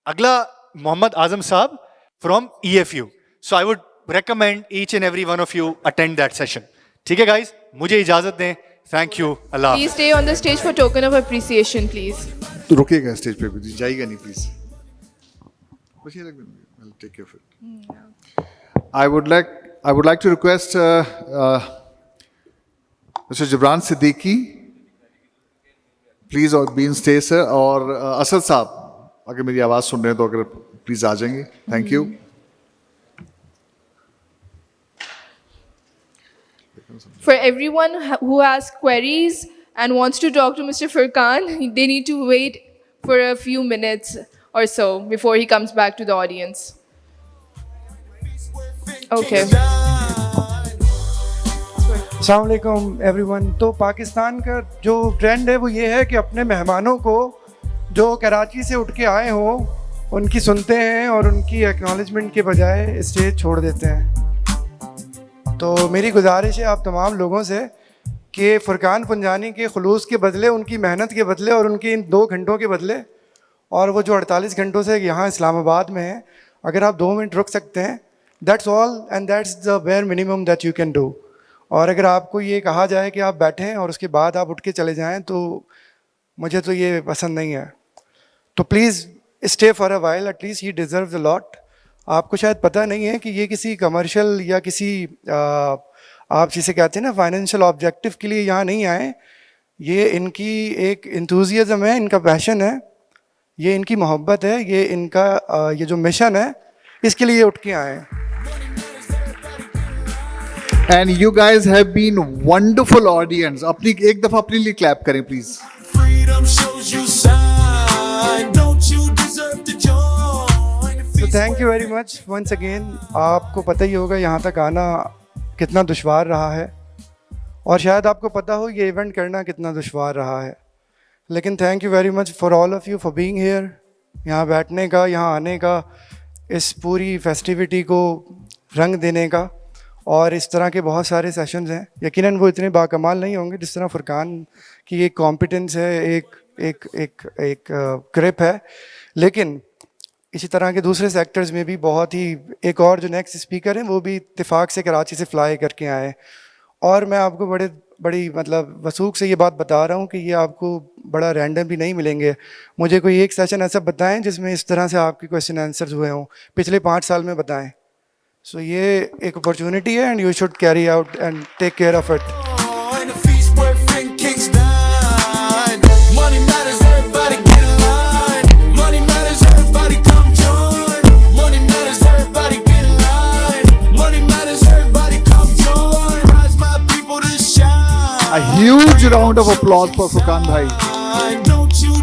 अगला मोहम्मद आजम साहब from EFU, so I would recommend each and every one of you attend that session. ठीक है गाइस, मुझे इजाजत दें, thank you, Allah. Please stay on the stage for token of appreciation, please. तो रुकिएगा stage पे, जाइएगा नहीं please. I'll take care of it. I would like to request mister Jibran Siddiqui please, और बीन स्टे सर, और असद साहब अगर मेरी आवाज़ सुन रहे हैं तो अगर प्लीज आ जाएंगे, thank you. For everyone who has queries and wants to talk to Mr. Furqan, they need to wait for a few minutes or so before he comes back to the audience. Okay. अस्सलाम वालेकुम everyone. तो पाकिस्तान का जो trend है वो ये है कि अपने मेहमानों को जो कराची से उठ के आए हों उनकी सुनते हैं और उनकी एक्नॉलेजमेंट के बजाय स्टेज छोड़ देते हैं। तो मेरी गुजारिश है आप तमाम लोगों से कि फुरकान पंजानी के खुलूस के बदले, उनकी मेहनत के बदले और उनकी इन 2 घंटों के बदले, और वो जो 48 घंटों से यहाँ इस्लामाबाद में है, अगर आप 2 मिनट रुक सकते हैं, that's all and that's the bare minimum that you can do. और अगर आपको ये कहा जाए कि आप बैठें और उसके बाद आप उठ के चले जाएं, तो मुझे तो ये पसंद नहीं है। तो please stay for a while, at least he deserves a lot. आपको शायद पता नहीं है कि ये किसी कमर्शियल या किसी आप जिसे कहते हैं ना फाइनेंशियल ऑब्जेक्टिव के लिए यहाँ नहीं आए। ये इनकी एक इंथुजियाज़म है, इनका पैशन है, ये इनकी मोहब्बत है, ये इनका ये जो मिशन है, इसके लिए उठ के आए। And you guys have been wonderful audience. अपनी एक दफा अपने लिए क्लैप करें please. Freedom shows you sign. Don't you deserve to join? तो thank you very much once again. आपको पता ही होगा यहाँ तक आना कितना दुश्वार रहा है, और शायद आपको पता हो ये इवेंट करना कितना दुश्वार रहा है, लेकिन thank you very much for all of you for being here. यहाँ बैठने का, यहाँ आने का, इस पूरी फेस्टिविटी को रंग देने का, और इस तरह के बहुत सारे सेशंस हैं। यकीनन वो इतने बाकमाल नहीं होंगे जिस तरह फुरकान की एक कॉम्पिटेंस है, एक ग्रिप है, लेकिन इसी तरह के दूसरे सेक्टर्स में भी बहुत ही, एक और जो नेक्स्ट स्पीकर हैं वो भी इत्तेफाक से कराची से फ़्लाई करके आए। और मैं आपको बड़ी मतलब वसूख से ये बात बता रहा हूँ कि ये आपको बड़ा रैंडम भी नहीं मिलेंगे। मुझे कोई एक सेशन ऐसा बताएं जिसमें इस तरह से आपके क्वेश्चन आंसर्स हुए हों, पिछले 5 साल में बताएं। सो ये एक अपॉर्चुनिटी है and you should carry out and take care of it. And a feast where Finn kicks down. Money matters, everybody get in line. Money matters, everybody come join. Money matters, everybody get in line. Money matters, everybody come join. Rise my people to shine. A huge round of applause for Furqan bhai. Don't you